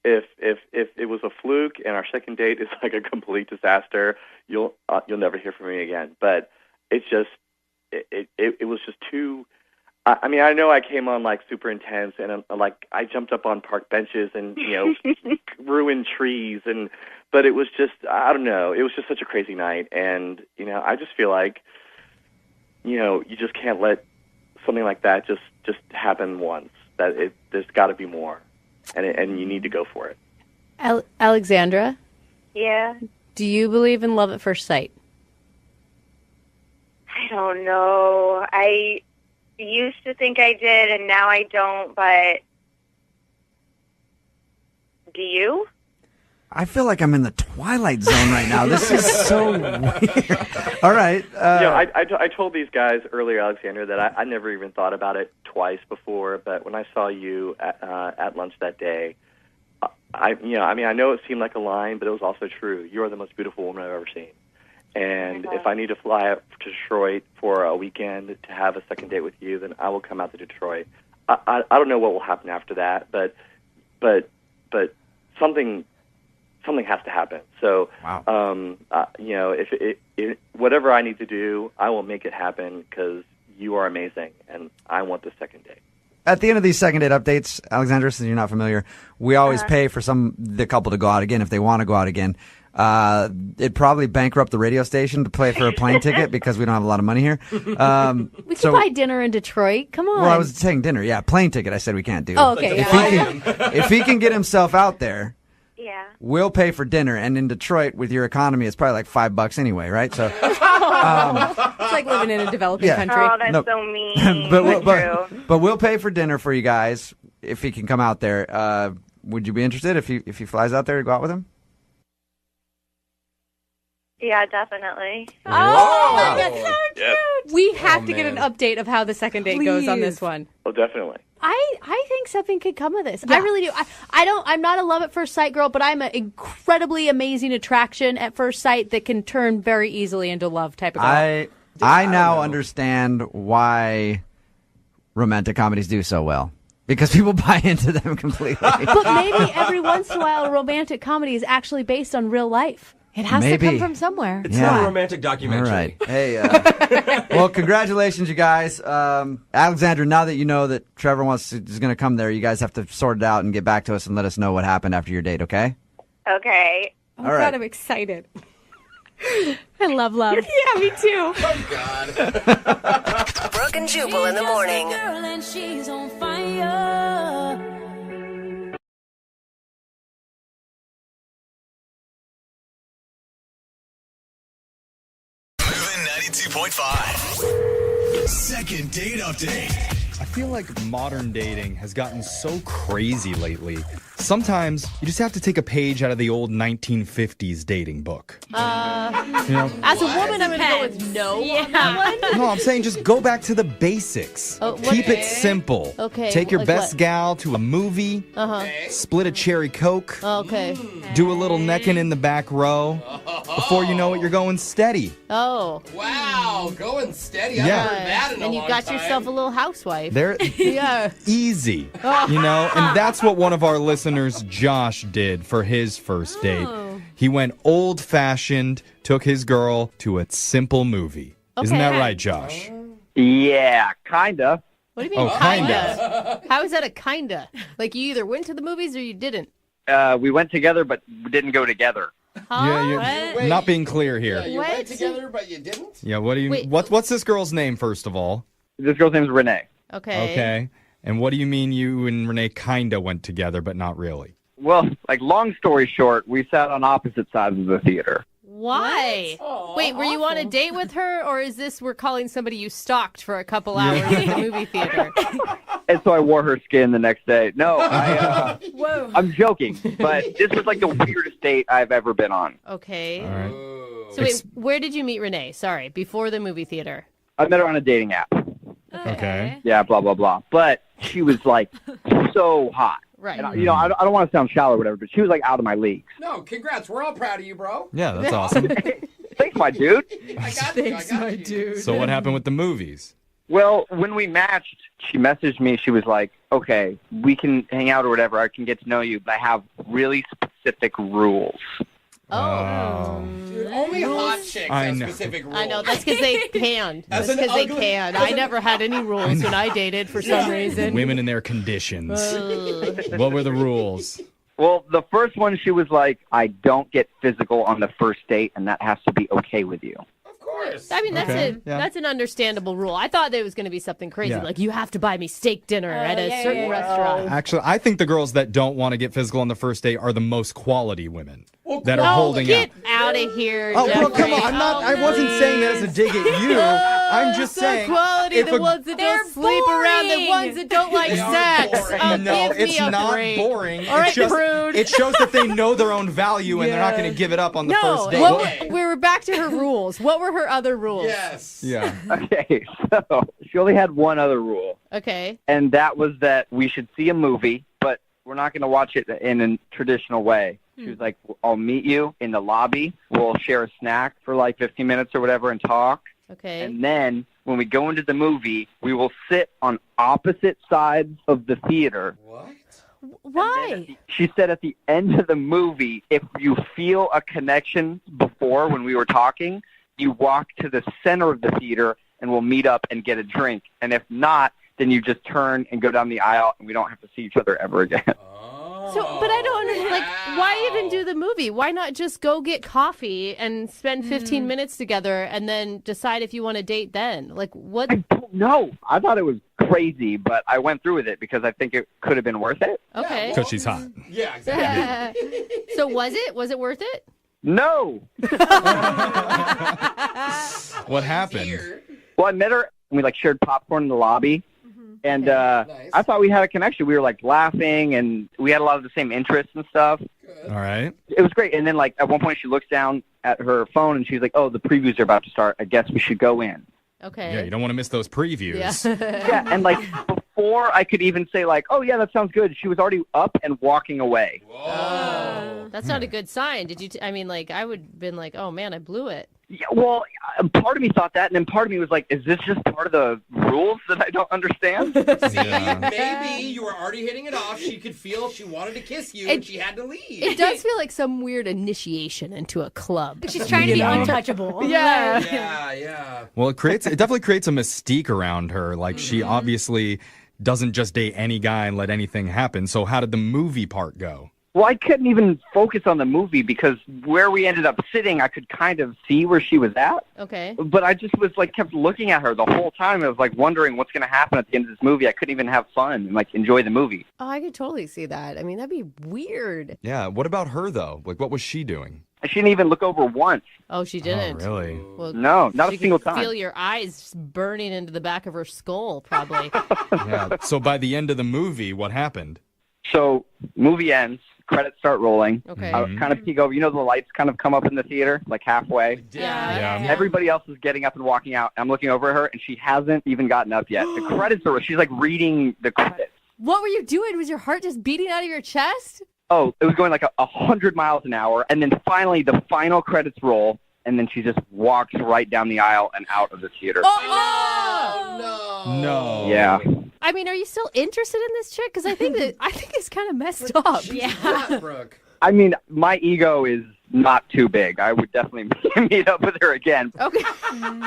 Speaker 8: If it was a fluke and our second date is like a complete disaster, you'll never hear from me again. But it's just it was just too. I mean, I know I came on like super intense, and like I jumped up on park benches and ruined trees, but it was just, I don't know, it was just such a crazy night, and I just feel like you just can't let something like that just happen once. There's got to be more, and you need to go for it.
Speaker 10: Alexandra?
Speaker 11: Yeah?
Speaker 10: Do you believe in love at first sight?
Speaker 11: I don't know. I used to think I did, and now I don't, but do you?
Speaker 2: I feel like I'm in the Twilight Zone right now. This is so weird. All right.
Speaker 8: I told these guys earlier, Alexander, that I never even thought about it twice before, but when I saw you at lunch that day, I know it seemed like a line, but it was also true. You are the most beautiful woman I've ever seen. And if I need to fly up to Detroit for a weekend to have a second date with you, then I will come out to Detroit. I don't know what will happen after that, but something has to happen. So,
Speaker 2: wow.
Speaker 8: If whatever I need to do, I will make it happen because you are amazing, and I want the second date.
Speaker 2: At the end of these second date updates, Alexandra, since you're not familiar, we always pay for the couple to go out again if they want to go out again. It'd probably bankrupt the radio station to pay for a plane ticket because we don't have a lot of money here.
Speaker 10: We could buy dinner in Detroit. Come on.
Speaker 2: Well, I was saying dinner. Yeah, plane ticket I said we can't do.
Speaker 10: Oh, okay.
Speaker 2: If he can get himself out there,
Speaker 11: yeah,
Speaker 2: we'll pay for dinner. And in Detroit, with your economy, it's probably like $5 anyway, right? So
Speaker 10: it's like living in a developing country.
Speaker 11: Oh, that's so mean.
Speaker 2: but we'll pay for dinner for you guys if he can come out there. Would you be interested if he flies out there to go out with him?
Speaker 11: Yeah, definitely.
Speaker 10: Oh, that's so cute.
Speaker 8: Yes.
Speaker 10: We have to get an update of how the second date goes on this one.
Speaker 8: Oh, definitely.
Speaker 10: I think something could come of this. Yeah. I really do. I'm not a love at first sight girl, but I'm an incredibly amazing attraction at first sight that can turn very easily into love type of girl.
Speaker 2: I now understand why romantic comedies do so well. Because people buy into them completely.
Speaker 10: But maybe every once in a while a romantic comedy is actually based on real life. It has to come from somewhere.
Speaker 5: It's not a romantic documentary.
Speaker 2: All right. Hey, well, congratulations, you guys. Alexandra, now that you know that Trevor is going to come there, you guys have to sort it out and get back to us and let us know what happened after your date, okay?
Speaker 11: Okay.
Speaker 10: Oh, all right. God, I'm excited. I love love. Yeah, me too.
Speaker 5: Oh, God.
Speaker 7: Brooke and Jubal in the morning.
Speaker 12: Girl and she's on fire.
Speaker 1: Moving 92.5. Second date update.
Speaker 13: I feel like modern dating has gotten so crazy lately. Sometimes you just have to take a page out of the old 1950s dating book.
Speaker 10: As a woman, I'm going to go with no on that one.
Speaker 13: No, I'm saying just go back to the basics. Keep it simple.
Speaker 10: Okay.
Speaker 13: Take your
Speaker 10: like
Speaker 13: best
Speaker 10: what?
Speaker 13: gal to a movie. Split a cherry Coke.
Speaker 10: Okay.
Speaker 13: Do a little necking in the back row. Before you know it, you're going steady.
Speaker 10: Oh.
Speaker 5: Wow, going steady. I
Speaker 13: Yeah.
Speaker 5: haven't heard that in a
Speaker 10: And you
Speaker 5: long
Speaker 10: got
Speaker 5: time.
Speaker 10: yourself a little housewife.
Speaker 13: They're
Speaker 10: Yeah.
Speaker 13: easy, and that's what one of our listeners, Josh, did for his first date. He went old-fashioned, took his girl to a simple movie. Isn't that right, Josh?
Speaker 14: Yeah, kinda.
Speaker 10: What do you mean,
Speaker 13: Oh,
Speaker 10: kinda? How is that a kinda? Like you either went to the movies or you didn't?
Speaker 14: We went together, but didn't go together.
Speaker 13: Yeah, you're not being clear here.
Speaker 5: Yeah, you went together, but you didn't?
Speaker 13: Yeah, what do you mean? What's this girl's name, first of all?
Speaker 14: This girl's name is Renee.
Speaker 10: Okay.
Speaker 13: Okay. And what do you mean you and Renee kinda went together, but not really?
Speaker 14: Well, like, long story short, we sat on opposite sides of the theater.
Speaker 10: Why? Wait, were you on a date with her, or is this we're calling somebody you stalked for a couple hours at the movie theater?
Speaker 14: And so I wore her skin the next day. No,
Speaker 10: Whoa.
Speaker 14: I'm joking, but this was like the weirdest date I've ever been on.
Speaker 10: Okay.
Speaker 13: All right.
Speaker 10: So wait, where did you meet Renee? Sorry, before the movie theater.
Speaker 14: I met her on a dating app.
Speaker 13: Okay.
Speaker 14: Yeah, blah, blah, blah. But she was like so hot.
Speaker 10: Right.
Speaker 14: And, I don't want to sound shallow or whatever, but she was like out of my league.
Speaker 5: No, congrats. We're all proud of you, bro.
Speaker 13: Yeah, that's awesome.
Speaker 14: Thanks, my dude.
Speaker 5: Thanks, my dude.
Speaker 13: So what happened with the movies?
Speaker 14: Well, when we matched, she messaged me. She was like, okay, we can hang out or whatever. I can get to know you, but I have really specific rules.
Speaker 5: Dude, only hot chicks have specific rules.
Speaker 15: I know, that's because they can.
Speaker 5: As
Speaker 15: That's
Speaker 5: an
Speaker 15: because they
Speaker 5: ugly-
Speaker 15: can.
Speaker 5: as
Speaker 15: I
Speaker 5: an-
Speaker 15: never had any rules when I dated for some reason.
Speaker 13: Women and their conditions. What were the rules?
Speaker 14: Well, the first one, she was like, I don't get physical on the first date, and that has to be okay with you.
Speaker 5: Of course.
Speaker 15: I mean, that's an understandable rule. I thought there was going to be something crazy,
Speaker 13: Yeah.
Speaker 15: like you have to buy me steak dinner at a certain restaurant.
Speaker 13: Actually, I think the girls that don't want to get physical on the first date are the most quality women that are
Speaker 15: Oh,
Speaker 13: holding
Speaker 15: get
Speaker 13: out.
Speaker 15: out of here,
Speaker 13: Oh, well,
Speaker 15: Jeffrey.
Speaker 13: come on. I wasn't saying that as a dig at you. I'm just
Speaker 15: So
Speaker 13: saying.
Speaker 15: quality,
Speaker 13: if
Speaker 15: the
Speaker 13: a-
Speaker 15: ones that don't sleep around, the ones that don't like sex. Oh,
Speaker 13: No,
Speaker 15: give me
Speaker 13: it's
Speaker 15: a
Speaker 13: not
Speaker 15: break.
Speaker 13: boring.
Speaker 15: All right,
Speaker 13: just,
Speaker 15: prude.
Speaker 13: it shows that they know their own value and they're not going to give it up on the first date.
Speaker 15: We were back to her rules. What were her other rules?
Speaker 5: Yes.
Speaker 13: Yeah.
Speaker 14: Okay, so she only had one other rule,
Speaker 15: Okay.
Speaker 14: and that was that we should see a movie, but we're not going to watch it in a traditional way. She was like, I'll meet you in the lobby. We'll share a snack for like 15 minutes or whatever and talk.
Speaker 15: Okay.
Speaker 14: And then when we go into the movie, we will sit on opposite sides of the theater.
Speaker 15: Why?
Speaker 14: She said at the end of the movie, if you feel a connection before when we were talking, you walk to the center of the theater and we'll meet up and get a drink. And if not, then you just turn and go down the aisle and we don't have to see each other ever again.
Speaker 15: So, but I don't understand. Like, why even do the movie? Why not just go get coffee and spend 15 minutes together and then decide if you want to date then? Like, what?
Speaker 14: No, I thought it was crazy, but I went through with it because I think it could have been worth it.
Speaker 15: Okay.
Speaker 13: Because she's hot.
Speaker 5: Yeah, exactly.
Speaker 15: So was it? Was it worth it?
Speaker 14: No.
Speaker 13: What happened?
Speaker 14: Well, I met her and we like shared popcorn in the lobby. And I thought we had a connection. We were like laughing and we had a lot of the same interests and stuff.
Speaker 13: All right.
Speaker 14: It was great. And then like at one point she looks down at her phone and she's like, oh, the previews are about to start. I guess we should go in.
Speaker 15: Okay.
Speaker 13: Yeah, you don't want to miss those previews.
Speaker 14: Yeah, and like before I could even say like, oh yeah, that sounds good, she was already up and walking away.
Speaker 15: That's not a good sign. Did you? I mean, like, I would have been like, oh man, I blew it.
Speaker 14: Yeah, well, part of me thought that, and then part of me was like, is this just part of the rules that I don't understand?
Speaker 5: Maybe you were already hitting it off. She could feel she wanted to kiss you and she had to leave.
Speaker 15: It does feel like some weird initiation into a club.
Speaker 10: She's trying to be untouchable.
Speaker 15: Yeah.
Speaker 5: Yeah.
Speaker 13: Well, it definitely creates a mystique around her. Like, she obviously doesn't just date any guy and let anything happen. So how did the movie part go?
Speaker 14: Well, I couldn't even focus on the movie because where we ended up sitting, I could kind of see where she was at.
Speaker 15: Okay.
Speaker 14: But I just was like kept looking at her the whole time. I was like wondering what's going to happen at the end of this movie. I couldn't even have fun and like enjoy the movie.
Speaker 15: Oh, I could totally see that. I mean, that'd be weird.
Speaker 13: Yeah. What about her, though? Like, what was she doing?
Speaker 14: She didn't even look over once.
Speaker 15: Oh, she didn't.
Speaker 13: Oh, really?
Speaker 15: Well,
Speaker 14: No, not
Speaker 15: she
Speaker 14: a single
Speaker 15: could
Speaker 14: time.
Speaker 15: Feel your eyes burning into the back of her skull, probably.
Speaker 13: Yeah. So by the end of the movie, what happened?
Speaker 14: So movie ends. Credits start rolling.
Speaker 15: Okay.
Speaker 14: I kind of peek over. You know the lights kind of come up in the theater, like halfway?
Speaker 15: Yeah.
Speaker 14: Everybody else is getting up and walking out. I'm looking over at her, and she hasn't even gotten up yet. The credits are... She's, like, reading the credits.
Speaker 15: What were you doing? Was your heart just beating out of your chest?
Speaker 14: Oh, it was going like 100 miles an hour, and then finally the final credits roll, and then she just walks right down the aisle and out of the theater.
Speaker 15: Oh,
Speaker 13: no.
Speaker 14: Yeah.
Speaker 15: I mean, are you still interested in this chick? Because I think it's kind of messed up.
Speaker 5: Yeah, Brooke.
Speaker 14: I mean, my ego is not too big. I would definitely meet up with her again.
Speaker 15: Okay.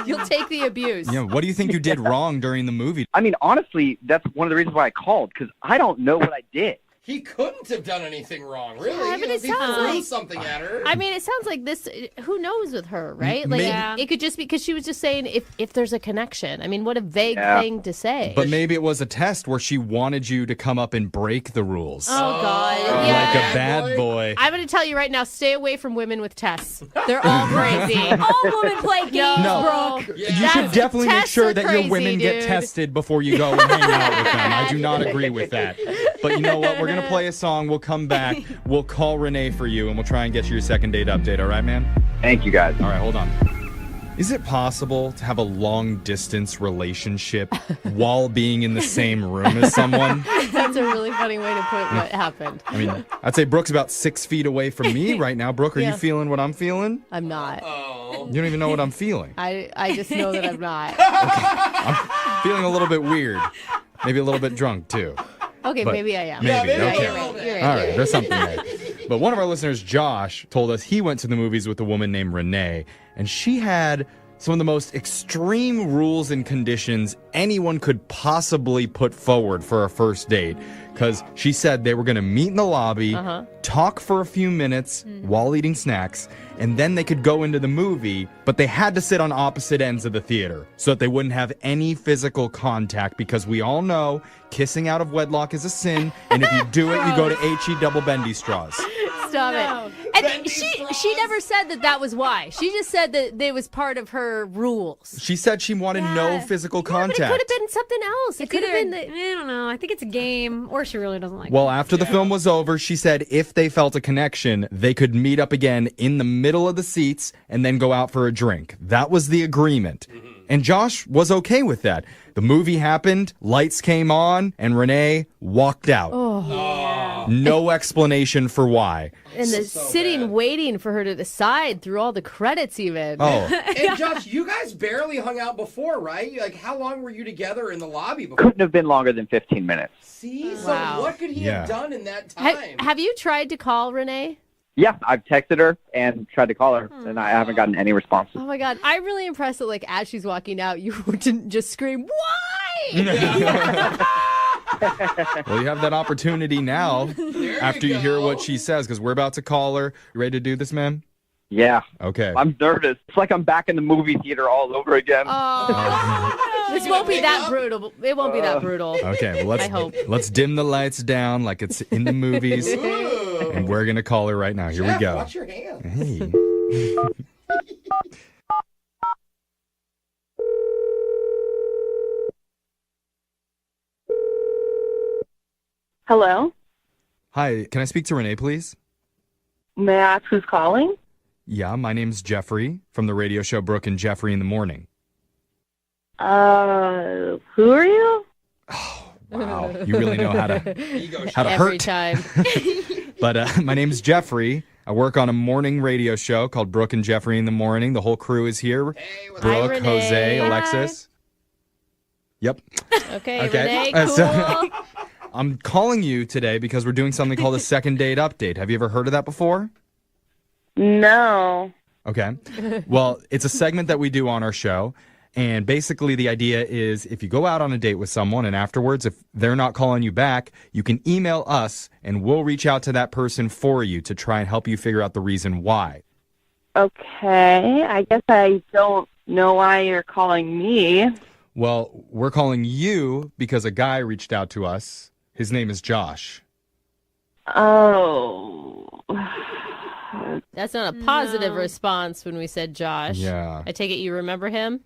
Speaker 15: You'll take the abuse.
Speaker 13: Yeah. What do you think you did wrong during the movie?
Speaker 14: I mean, honestly, that's one of the reasons why I called, because I don't know what I did.
Speaker 5: He couldn't have done anything wrong, really.
Speaker 15: Yeah, but it
Speaker 5: If he
Speaker 15: sounds
Speaker 5: threw
Speaker 15: like-
Speaker 5: something at her.
Speaker 15: I mean, it sounds like this. Who knows with her, right? Like,
Speaker 13: Maybe-
Speaker 15: it could just be because she was just saying if there's a connection. I mean, what a vague
Speaker 14: Yeah.
Speaker 15: thing to say.
Speaker 13: But maybe it was a test where she wanted you to come up and break the rules.
Speaker 15: Oh God!
Speaker 13: Like
Speaker 15: Yeah.
Speaker 13: a bad boy.
Speaker 15: I'm going to tell you right now: stay away from women with tests. They're all crazy.
Speaker 10: All women play games,
Speaker 13: No.
Speaker 10: Brooke.
Speaker 13: You should definitely make
Speaker 15: tests
Speaker 13: sure
Speaker 15: are
Speaker 13: that
Speaker 15: crazy,
Speaker 13: your women get
Speaker 15: dude.
Speaker 13: tested before you go and hang out with them. I do not agree with that. But you know what? We're going to play a song. We'll come back. We'll call Renee for you, and we'll try and get you your second date update. All right, man?
Speaker 14: Thank you, guys.
Speaker 13: All right, hold on. Is it possible to have a long-distance relationship while being in the same room as someone?
Speaker 15: That's a really funny way to put what happened.
Speaker 13: I mean, I'd say Brooke's about 6 feet away from me right now. Brooke, are you feeling what I'm feeling?
Speaker 15: I'm not.
Speaker 13: You don't even know what I'm feeling.
Speaker 15: I just know that I'm not.
Speaker 13: I'm feeling a little bit weird. Maybe a little bit drunk, too.
Speaker 15: Okay,
Speaker 13: But
Speaker 15: maybe I am.
Speaker 13: Maybe, okay.
Speaker 15: You're right.
Speaker 13: All right, there's something there. But one of our listeners, Josh, told us he went to the movies with a woman named Renee, and she had some of the most extreme rules and conditions anyone could possibly put forward for a first date. Because she said they were going to meet in the lobby, talk for a few minutes while eating snacks, and then they could go into the movie, but they had to sit on opposite ends of the theater so that they wouldn't have any physical contact, because we all know kissing out of wedlock is a sin, and if you do it, you go to H-E double bendy straws.
Speaker 15: Stop it. And she never said that was why. She just said that it was part of her rules.
Speaker 13: She said she wanted no physical contact.
Speaker 15: But it could have been something else.
Speaker 16: It could have been, I don't know. I think it's a game, or she really doesn't like
Speaker 13: Well, after the film was over, she said if they felt a connection, they could meet up again in the middle of the seats and then go out for a drink. That was the agreement. And Josh was okay with that. The movie happened, lights came on, and Renee walked out. No explanation for why.
Speaker 15: And the sitting waiting for her to decide through all the credits even.
Speaker 13: Oh.
Speaker 5: And Josh, you guys barely hung out before, right? Like, how long were you together in the lobby before?
Speaker 14: Couldn't have been longer than 15 minutes.
Speaker 5: See? So what could he have done in that time?
Speaker 15: Have you tried to call Renee?
Speaker 14: Yeah, I've texted her and tried to call her, and I haven't gotten any responses.
Speaker 15: Oh my God. I'm really impressed that, like, as she's walking out, you didn't just scream, why?
Speaker 13: Well, you have that opportunity now after you hear what she says, because we're about to call her. You ready to do this, man?
Speaker 14: Yeah.
Speaker 13: Okay.
Speaker 14: I'm nervous. It's like I'm back in the movie theater all over again.
Speaker 15: This won't be that brutal. It won't be that brutal.
Speaker 13: Okay, well,
Speaker 15: I hope.
Speaker 13: let's dim the lights down like it's in the movies. And we're going to call her right now. Here we go.
Speaker 5: Watch your hands.
Speaker 13: Hey.
Speaker 17: Hello?
Speaker 13: Hi, can I speak to Renee, please?
Speaker 17: May I ask who's calling?
Speaker 13: Yeah, my name's Jeffrey from the radio show Brooke and Jeffrey in the Morning.
Speaker 17: Who are you?
Speaker 13: Wow, you really know how to
Speaker 15: Every
Speaker 13: hurt.
Speaker 15: time.
Speaker 13: But my name's Jeffrey. I work on a morning radio show called Brooke and Jeffrey in the Morning. The whole crew is here. Brooke,
Speaker 15: Renee.
Speaker 13: Jose,
Speaker 15: Hi.
Speaker 13: Alexis. Yep.
Speaker 15: Okay, Renee, cool.
Speaker 13: So, I'm calling you today because we're doing something called a second date update. Have you ever heard of that before?
Speaker 17: No.
Speaker 13: Okay. Well, it's a segment that we do on our show. And basically the idea is if you go out on a date with someone and afterwards, if they're not calling you back, you can email us and we'll reach out to that person for you to try and help you figure out the reason why.
Speaker 17: Okay. I guess I don't know why you're calling me.
Speaker 13: Well, we're calling you because a guy reached out to us. His name is Josh.
Speaker 17: Oh.
Speaker 15: That's not a positive response when we said Josh.
Speaker 13: Yeah.
Speaker 15: I take it you remember him?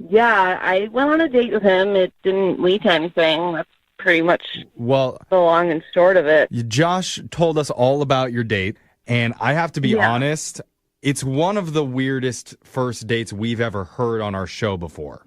Speaker 17: Yeah, I went on a date with him. It didn't lead to anything. That's pretty much the long and short of it.
Speaker 13: Josh told us all about your date, and I have to be honest, it's one of the weirdest first dates we've ever heard on our show before.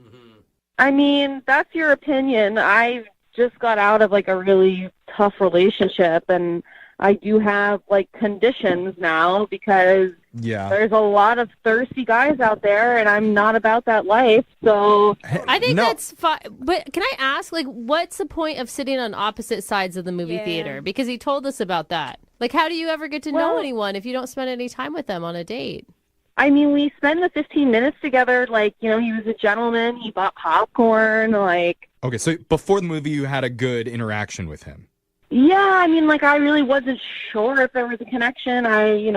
Speaker 17: I mean, that's your opinion. I just got out of, like, a really tough relationship, and I do have, like, conditions now because there's a lot of thirsty guys out there, and I'm not about that life, so...
Speaker 15: I think that's fine. But can I ask, like, what's the point of sitting on opposite sides of the movie theater? Because he told us about that. Like, how do you ever get to know anyone if you don't spend any time with them on a date?
Speaker 17: I mean, we spent the 15 minutes together. Like, you know, he was a gentleman. He bought popcorn, like...
Speaker 13: Okay, so before the movie, you had a good interaction with him.
Speaker 17: Yeah, I mean, like, I really wasn't sure if there was a connection.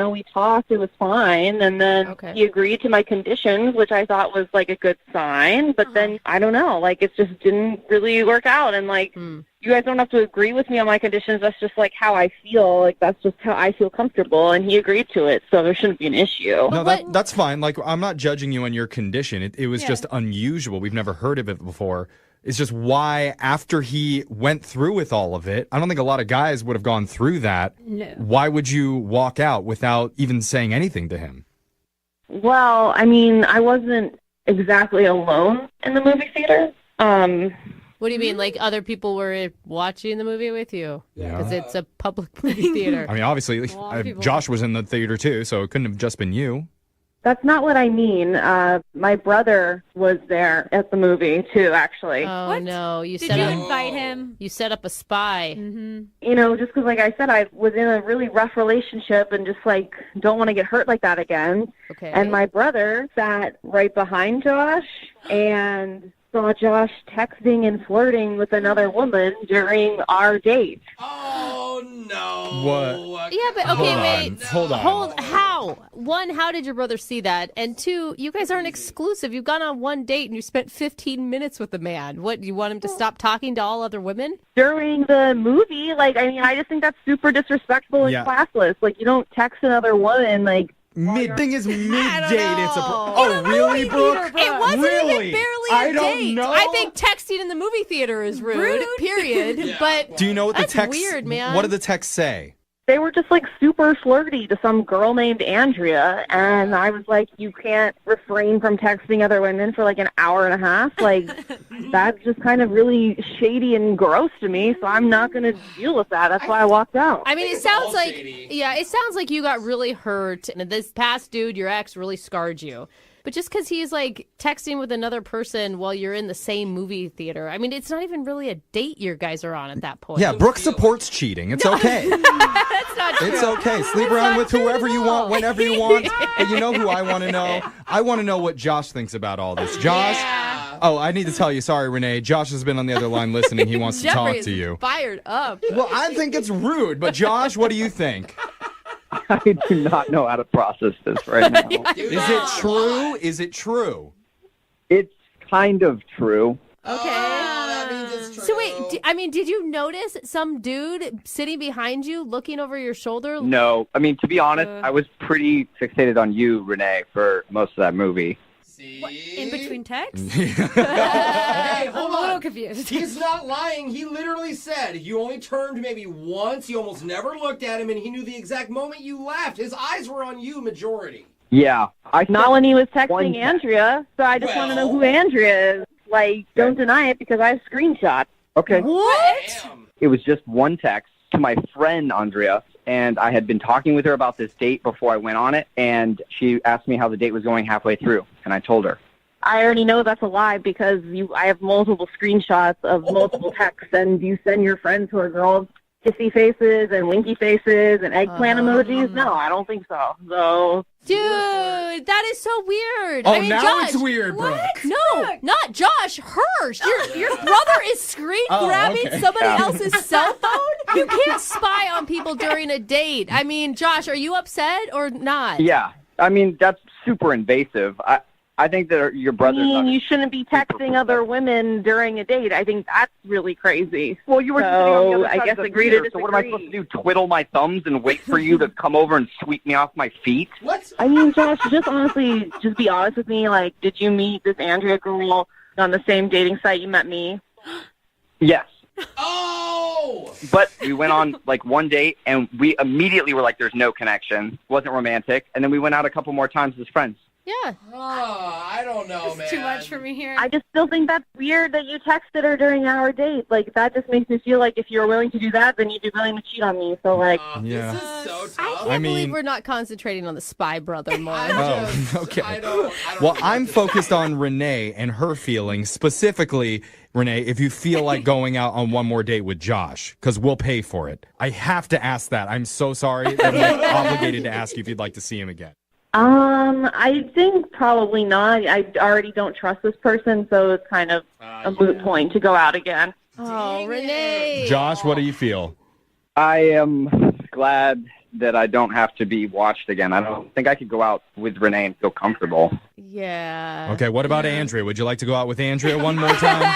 Speaker 17: We talked, it was fine, and then he agreed to my conditions, which I thought was, like, a good sign, but then, I don't know, like, it just didn't really work out, and, like, you guys don't have to agree with me on my conditions, that's just, like, how I feel, like, that's just how I feel comfortable, and he agreed to it, so there shouldn't be an issue.
Speaker 13: No, that's fine, like, I'm not judging you on your condition, it was just unusual, we've never heard of it before. It's just why, after he went through with all of it, I don't think a lot of guys would have gone through that.
Speaker 16: No.
Speaker 13: Why would you walk out without even saying anything to him?
Speaker 17: Well, I mean, I wasn't exactly alone in the movie theater.
Speaker 15: What do you mean? Like other people were watching the movie with you? Because it's a public movie theater.
Speaker 13: I mean, obviously, Josh was in the theater too, so it couldn't have just been you.
Speaker 17: That's not what I mean. My brother was there at the movie too, actually.
Speaker 15: Oh no!
Speaker 16: Did you invite him?
Speaker 15: You set up a spy.
Speaker 16: Mm-hmm.
Speaker 17: You know, just because, like I said, I was in a really rough relationship and just like don't want to get hurt like that again.
Speaker 15: Okay.
Speaker 17: And my brother sat right behind Josh and saw Josh texting and flirting with another woman during our date.
Speaker 5: Oh no!
Speaker 13: What?
Speaker 15: Yeah, but okay, wait.
Speaker 13: Hold on.
Speaker 15: How? One, how did your brother see that? And two, you guys aren't exclusive. You've gone on one date and you spent 15 minutes with a man. What, you want him to stop talking to all other women?
Speaker 17: During the movie, like, I mean, I just think that's super disrespectful and classless. Like, you don't text another woman, like,
Speaker 13: Thing is, mid-date, it's a... Oh, really, Brooke?
Speaker 15: It wasn't
Speaker 13: Really?
Speaker 15: even barely
Speaker 13: I
Speaker 15: a
Speaker 13: don't
Speaker 15: date.
Speaker 13: know.
Speaker 15: I think texting in the movie theater is rude. Period. But
Speaker 13: Do you know what the
Speaker 15: that's
Speaker 13: text...
Speaker 15: weird, man.
Speaker 13: What did the text say?
Speaker 17: they were just like super flirty to some girl named Andrea, and I was like, you can't refrain from texting other women for like an hour and a half. Like, that's just kind of really shady and gross to me, so I'm not going to deal with that. That's why I walked out.
Speaker 15: I mean, it sounds like, it sounds like you got really hurt, and this past dude, your ex, really scarred you. But just because he's like texting with another person while you're in the same movie theater, I mean, it's not even really a date you guys are on at that point.
Speaker 13: Yeah, Brooke supports cheating. It's okay.
Speaker 15: That's not true.
Speaker 13: It's okay. Sleep around with whoever you want, whenever you want. And you know who I want to know? I want to know what Josh thinks about all this. Josh? Yeah. Oh, I need to tell you. Sorry, Renee. Josh has been on the other line listening. He wants to talk to you.
Speaker 15: Fired up.
Speaker 13: Well, I think it's rude. But Josh, what do you think?
Speaker 14: I do not know how to process this right now.
Speaker 13: Is it true? Is it true?
Speaker 14: It's kind of true.
Speaker 15: Okay.
Speaker 5: that means it's true.
Speaker 15: So wait, did you notice some dude sitting behind you looking over your shoulder?
Speaker 14: No. I mean, to be honest, I was pretty fixated on you, Renee, for most of that movie.
Speaker 16: What, in between texts?
Speaker 5: Hey, hold
Speaker 16: I'm a little
Speaker 5: on.
Speaker 16: confused.
Speaker 5: He's not lying. He literally said you only turned maybe once. You almost never looked at him, and he knew the exact moment you left. His eyes were on you, majority.
Speaker 14: Yeah.
Speaker 17: Not when he was texting Andrea, so I just want to know who Andrea is. Like, don't deny it because I have screenshots.
Speaker 14: Okay.
Speaker 15: What?
Speaker 14: It was just one text to my friend, Andrea, and I had been talking with her about this date before I went on it, and she asked me how the date was going halfway through, and I told her.
Speaker 17: I already know that's a lie because I have multiple screenshots of multiple texts, and you send your friends who are girls kissy faces and winky faces and eggplant emojis. No, I don't think so. So,
Speaker 15: dude, that is so weird.
Speaker 13: Oh,
Speaker 15: I mean,
Speaker 13: now
Speaker 15: Josh,
Speaker 13: it's weird, Brooke.
Speaker 15: No, not Josh. Hers. Your brother is screen grabbing somebody else's cell phone. You can't spy on people during a date. I mean, Josh, are you upset or not?
Speaker 14: Yeah. I mean, that's super invasive. I think that your brother's...
Speaker 17: I mean, you shouldn't be texting other women during a date. I think that's really crazy.
Speaker 14: Well, you were sitting on the other side
Speaker 17: I guess
Speaker 14: of the
Speaker 17: agree
Speaker 14: theater,
Speaker 17: to
Speaker 14: so
Speaker 17: disagree.
Speaker 14: what am I supposed to do, twiddle my thumbs and wait for you to come over and sweep me off my feet?
Speaker 5: What?
Speaker 17: I mean, Josh, just honestly, just be honest with me. Like, did you meet this Andrea girl on the same dating site you met me?
Speaker 14: Yes.
Speaker 5: Oh!
Speaker 14: But we went on, like, one date, and we immediately were like, there's no connection. Wasn't romantic. And then we went out a couple more times as friends.
Speaker 15: Yeah.
Speaker 5: Oh, I don't know, man.
Speaker 16: Too much for me here.
Speaker 17: I just still think that's weird that you texted her during our date. Like, that just makes me feel like if you're willing to do that, then you'd be willing to cheat on me. So, like...
Speaker 13: Yeah.
Speaker 5: This is so tough.
Speaker 15: I can't believe we're not concentrating on the spy brother more.
Speaker 13: Oh, okay.
Speaker 5: I don't
Speaker 13: Well, I'm focused on Renee and her feelings. Specifically, Renee, if you feel like going out on one more date with Josh, because we'll pay for it. I have to ask that. I'm so sorry that I'm obligated to ask you if you'd like to see him again.
Speaker 17: I think probably not. I already don't trust this person, so it's kind of a moot point to go out again.
Speaker 15: Oh, Renee.
Speaker 13: Josh, what do you feel?
Speaker 14: I am glad that I don't have to be watched again. I don't think I could go out with Renee and feel comfortable.
Speaker 15: Yeah.
Speaker 13: Okay, what about Andrea? Would you like to go out with Andrea one more time?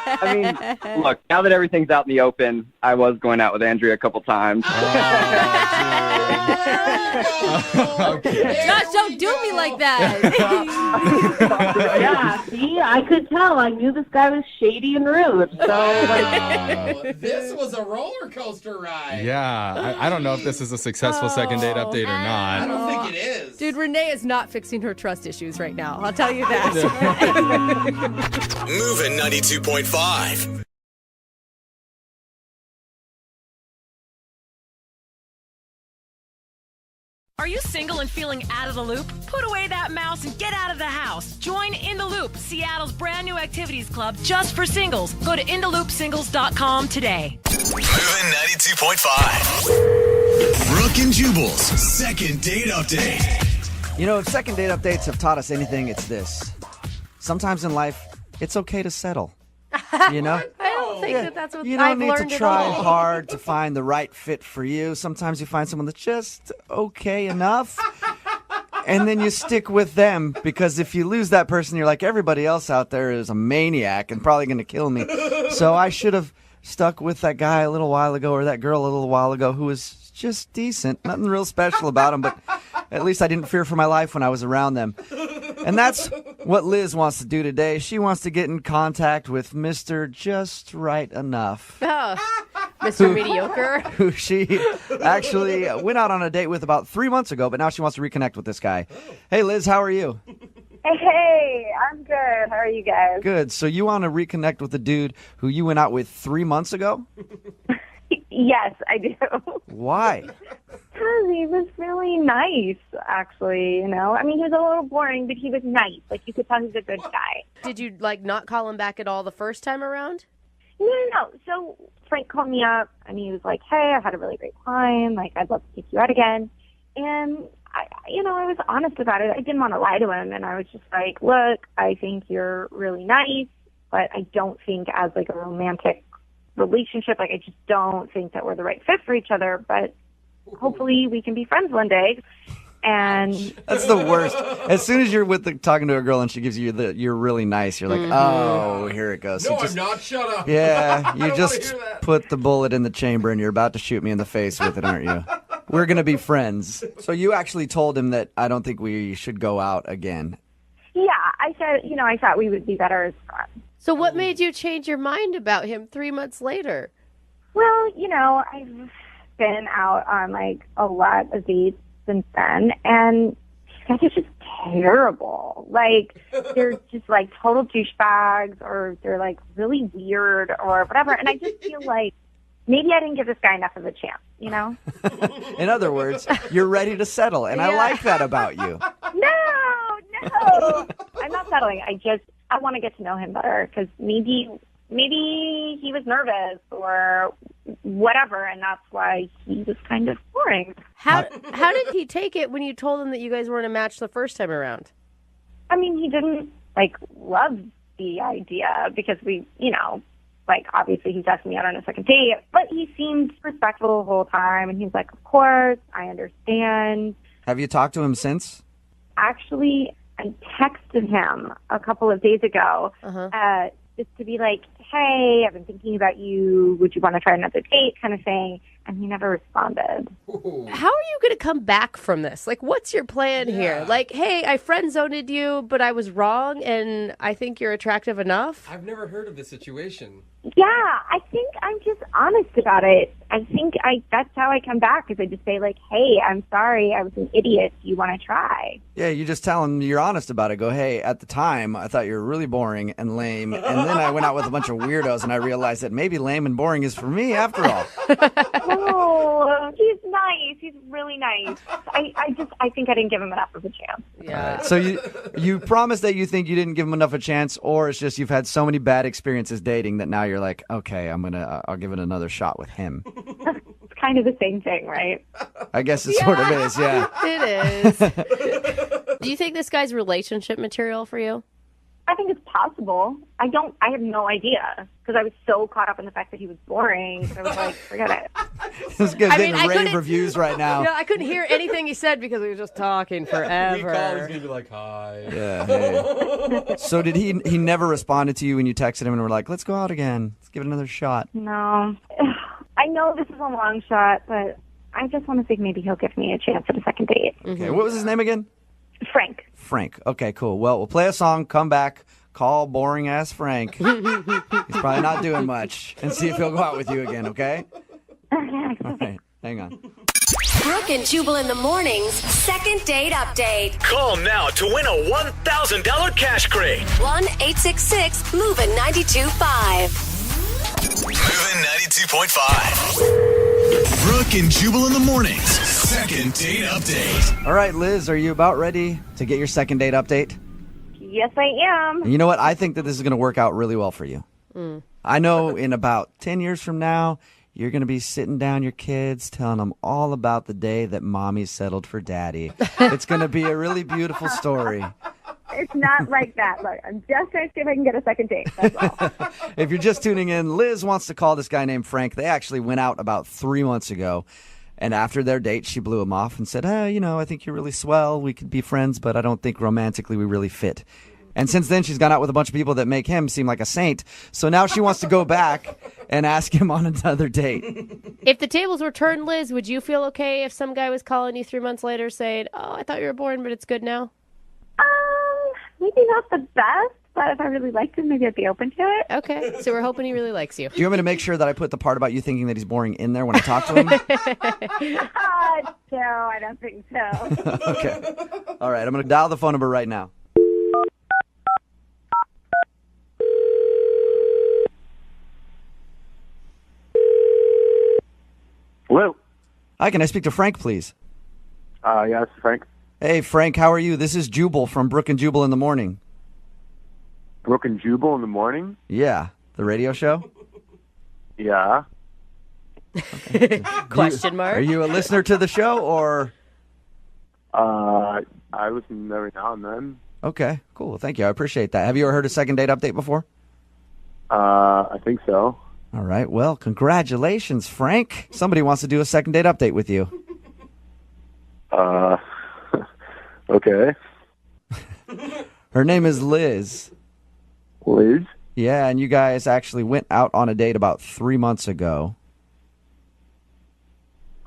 Speaker 14: I mean, look, now that everything's out in the open, I was going out with Andrea a couple times.
Speaker 13: Okay.
Speaker 15: Josh, don't do me like that.
Speaker 17: Yeah, see, I could tell. I knew this guy was shady and rude. So,
Speaker 5: This was a roller coaster ride.
Speaker 13: Yeah, I don't know if this is a successful second date update or
Speaker 5: I
Speaker 13: not.
Speaker 5: don't think it is.
Speaker 15: Dude, Renee is not fixing her trust issues right now. I'll tell you that.
Speaker 1: Moving 92.5.
Speaker 18: Are you single and feeling out of the loop? Put away that mouse and get out of the house. Join In the Loop, Seattle's brand new activities club just for singles. Go to intheloopsingles.com today.
Speaker 1: Moving 92.5. Brooke and Jubal's second date update.
Speaker 2: You know, if second date updates have taught us anything, it's this. Sometimes in life, it's okay to settle. You know?
Speaker 3: I don't think that's what
Speaker 2: You
Speaker 3: I've
Speaker 2: don't need
Speaker 3: learned
Speaker 2: to
Speaker 3: at
Speaker 2: try
Speaker 3: all.
Speaker 2: hard to find the right fit for you. Sometimes you find someone that's just okay enough, and then you stick with them, because if you lose that person, you're like, everybody else out there is a maniac and probably going to kill me. So I should have stuck with that guy a little while ago, or that girl a little while ago, who was just decent. Nothing real special about them, but at least I didn't fear for my life when I was around them. And that's what Liz wants to do today. She wants to get in contact with Mr. Just Right Enough,
Speaker 3: Oh, Mr. Mediocre.
Speaker 2: who she actually went out on a date with about 3 months ago, but now she wants to reconnect with this guy. Hey, Liz, how are you?
Speaker 6: Hey, I'm good. How are you guys?
Speaker 2: Good. So you want to reconnect with the dude who you went out with 3 months ago?
Speaker 6: Yes, I do.
Speaker 2: Why?
Speaker 6: Because he was really nice, actually, you know. I mean, he was a little boring, but he was nice. Like, you could tell he's a good guy.
Speaker 3: Did you, not call him back at all the first time around?
Speaker 6: No. So Frank called me up, and he was like, hey, I had a really great time. Like, I'd love to take you out again. And, I was honest about it. I didn't want to lie to him, and I was just like, look, I think you're really nice, but I don't think as, like, a romantic relationship, like, I just don't think that we're the right fit for each other, but hopefully we can be friends one day. And
Speaker 2: that's the worst. As soon as you're talking to a girl and she gives you you're really nice, you're like, oh, here it goes.
Speaker 5: No,
Speaker 2: You
Speaker 5: I'm not. Shut up.
Speaker 2: Yeah, you
Speaker 5: I don't
Speaker 2: just
Speaker 5: wanna hear that.
Speaker 2: put the bullet in the chamber and you're about to shoot me in the face with it, aren't you? We're going to be friends. So you actually told him that I don't think we should go out again.
Speaker 6: yeah, I said, I thought we would be better as friends.
Speaker 3: So what made you change your mind about him 3 months later?
Speaker 6: Well, I've been out on, like, a lot of dates since then, and these guys are just terrible. Like, they're just, like, total douchebags, or they're, like, really weird or whatever, and I just feel like maybe I didn't give this guy enough of a chance,
Speaker 2: In other words, you're ready to settle, and I like that about you.
Speaker 6: No, I'm not settling. I want to get to know him better, because maybe he was nervous or whatever, and that's why he was kind of boring.
Speaker 3: How did he take it when you told him that you guys weren't a match the first time around?
Speaker 6: I mean, he didn't, love the idea, because we, obviously he's asking me out on a second date, but he seemed respectful the whole time, and he's like, of course, I understand.
Speaker 2: Have you talked to him since?
Speaker 6: Actually, I texted him a couple of days ago, just to be like, hey, I've been thinking about you. Would you want to try another date, kind of thing? And he never responded.
Speaker 3: How are you going to come back from this? Like, what's your plan here? Like, hey, I friend-zoned you, but I was wrong, and I think you're attractive enough?
Speaker 5: I've never heard of this situation.
Speaker 6: Yeah, I think I'm just honest about it. I think that's how I come back, is I just say, like, hey, I'm sorry, I was an idiot. Do you want to try?
Speaker 2: Yeah, you just tell him you're honest about it. Go, hey, at the time, I thought you were really boring and lame, and then I went out with a bunch of weirdos, and I realized that maybe lame and boring is for me after all.
Speaker 6: Oh, he's nice. He's really nice. I think I didn't give him enough of a chance.
Speaker 3: Yeah.
Speaker 2: Right. So you promise that you think you didn't give him enough of a chance, or it's just you've had so many bad experiences dating that now you're like, okay, I'll give it another shot with him.
Speaker 6: It's kind of the same thing, right?
Speaker 2: I guess it sort of is, yeah.
Speaker 3: It is. Do you think this guy's relationship material for you?
Speaker 6: I think it's possible. I have no idea because I was so caught up in the fact that he was boring. I was like, forget it.
Speaker 2: This guy's getting rave reviews right now.
Speaker 3: Yeah, I couldn't hear anything he said because he was just talking forever.
Speaker 5: He called, he's going to be like, hi.
Speaker 2: Yeah. Hey. So did he never responded to you when you texted him and were like, let's go out again. Let's give it another shot.
Speaker 6: No. I know this is a long shot, but I just want to think maybe he'll give me a chance at a second date.
Speaker 2: Okay. What was his name again?
Speaker 6: Frank.
Speaker 2: Frank. Okay, cool. Well, we'll play a song, come back, call boring-ass Frank. He's probably not doing much, and see if he'll go out with you again, okay?
Speaker 6: Okay.
Speaker 2: All right. Hang on.
Speaker 7: Brooke and Jubal in the mornings. Second date update.
Speaker 1: Call now to win a $1,000 cash crate.
Speaker 7: 1-866-MOVIN' 92.5.
Speaker 1: Moving 92.5. Brooke and Jubal in the mornings. Second date update.
Speaker 2: All right, Liz, are you about ready to get your second date update?
Speaker 6: Yes, I am.
Speaker 2: And you know what? I think that this is going to work out really well for you. I know in about 10 years from now, you're going to be sitting down your kids, telling them all about the day that mommy settled for daddy. It's going to be a really beautiful story.
Speaker 6: It's not like that. Look, I'm just trying to see if I can get a second date. That's all.
Speaker 2: If you're just tuning in, Liz wants to call this guy named Frank. They actually went out about 3 months ago. And after their date, she blew him off and said, hey, I think you're really swell. We could be friends, but I don't think romantically we really fit. And since then, she's gone out with a bunch of people that make him seem like a saint. So now she wants to go back and ask him on another date.
Speaker 3: If the tables were turned, Liz, would you feel okay if some guy was calling you 3 months later saying, oh, I thought you were boring, but it's good now?
Speaker 6: Maybe not the best, but if I really liked him, maybe I'd be open to it.
Speaker 3: Okay, so we're hoping he really likes you.
Speaker 2: Do you want me to make sure that I put the part about you thinking that he's boring in there when I talk to him?
Speaker 6: No, I don't think so.
Speaker 2: Okay. All right, I'm going to dial the phone number right now.
Speaker 4: Hello.
Speaker 2: Hi, can I speak to Frank, please?
Speaker 4: Yeah, this is Frank.
Speaker 2: Hey, Frank, how are you? This is Jubal from Brooke and Jubal in the morning.
Speaker 4: Brooke and Jubal in the morning?
Speaker 2: Yeah, the radio show?
Speaker 4: Yeah.
Speaker 3: Question mark.
Speaker 2: Are you a listener to the show, or?
Speaker 4: I listen every now and then.
Speaker 2: Okay, cool. Thank you. I appreciate that. Have you ever heard a second date update before?
Speaker 4: I think so.
Speaker 2: All right. Well, congratulations, Frank. Somebody wants to do a second date update with you.
Speaker 4: Okay.
Speaker 2: Her name is Liz.
Speaker 4: Liz?
Speaker 2: Yeah, and you guys actually went out on a date about 3 months ago.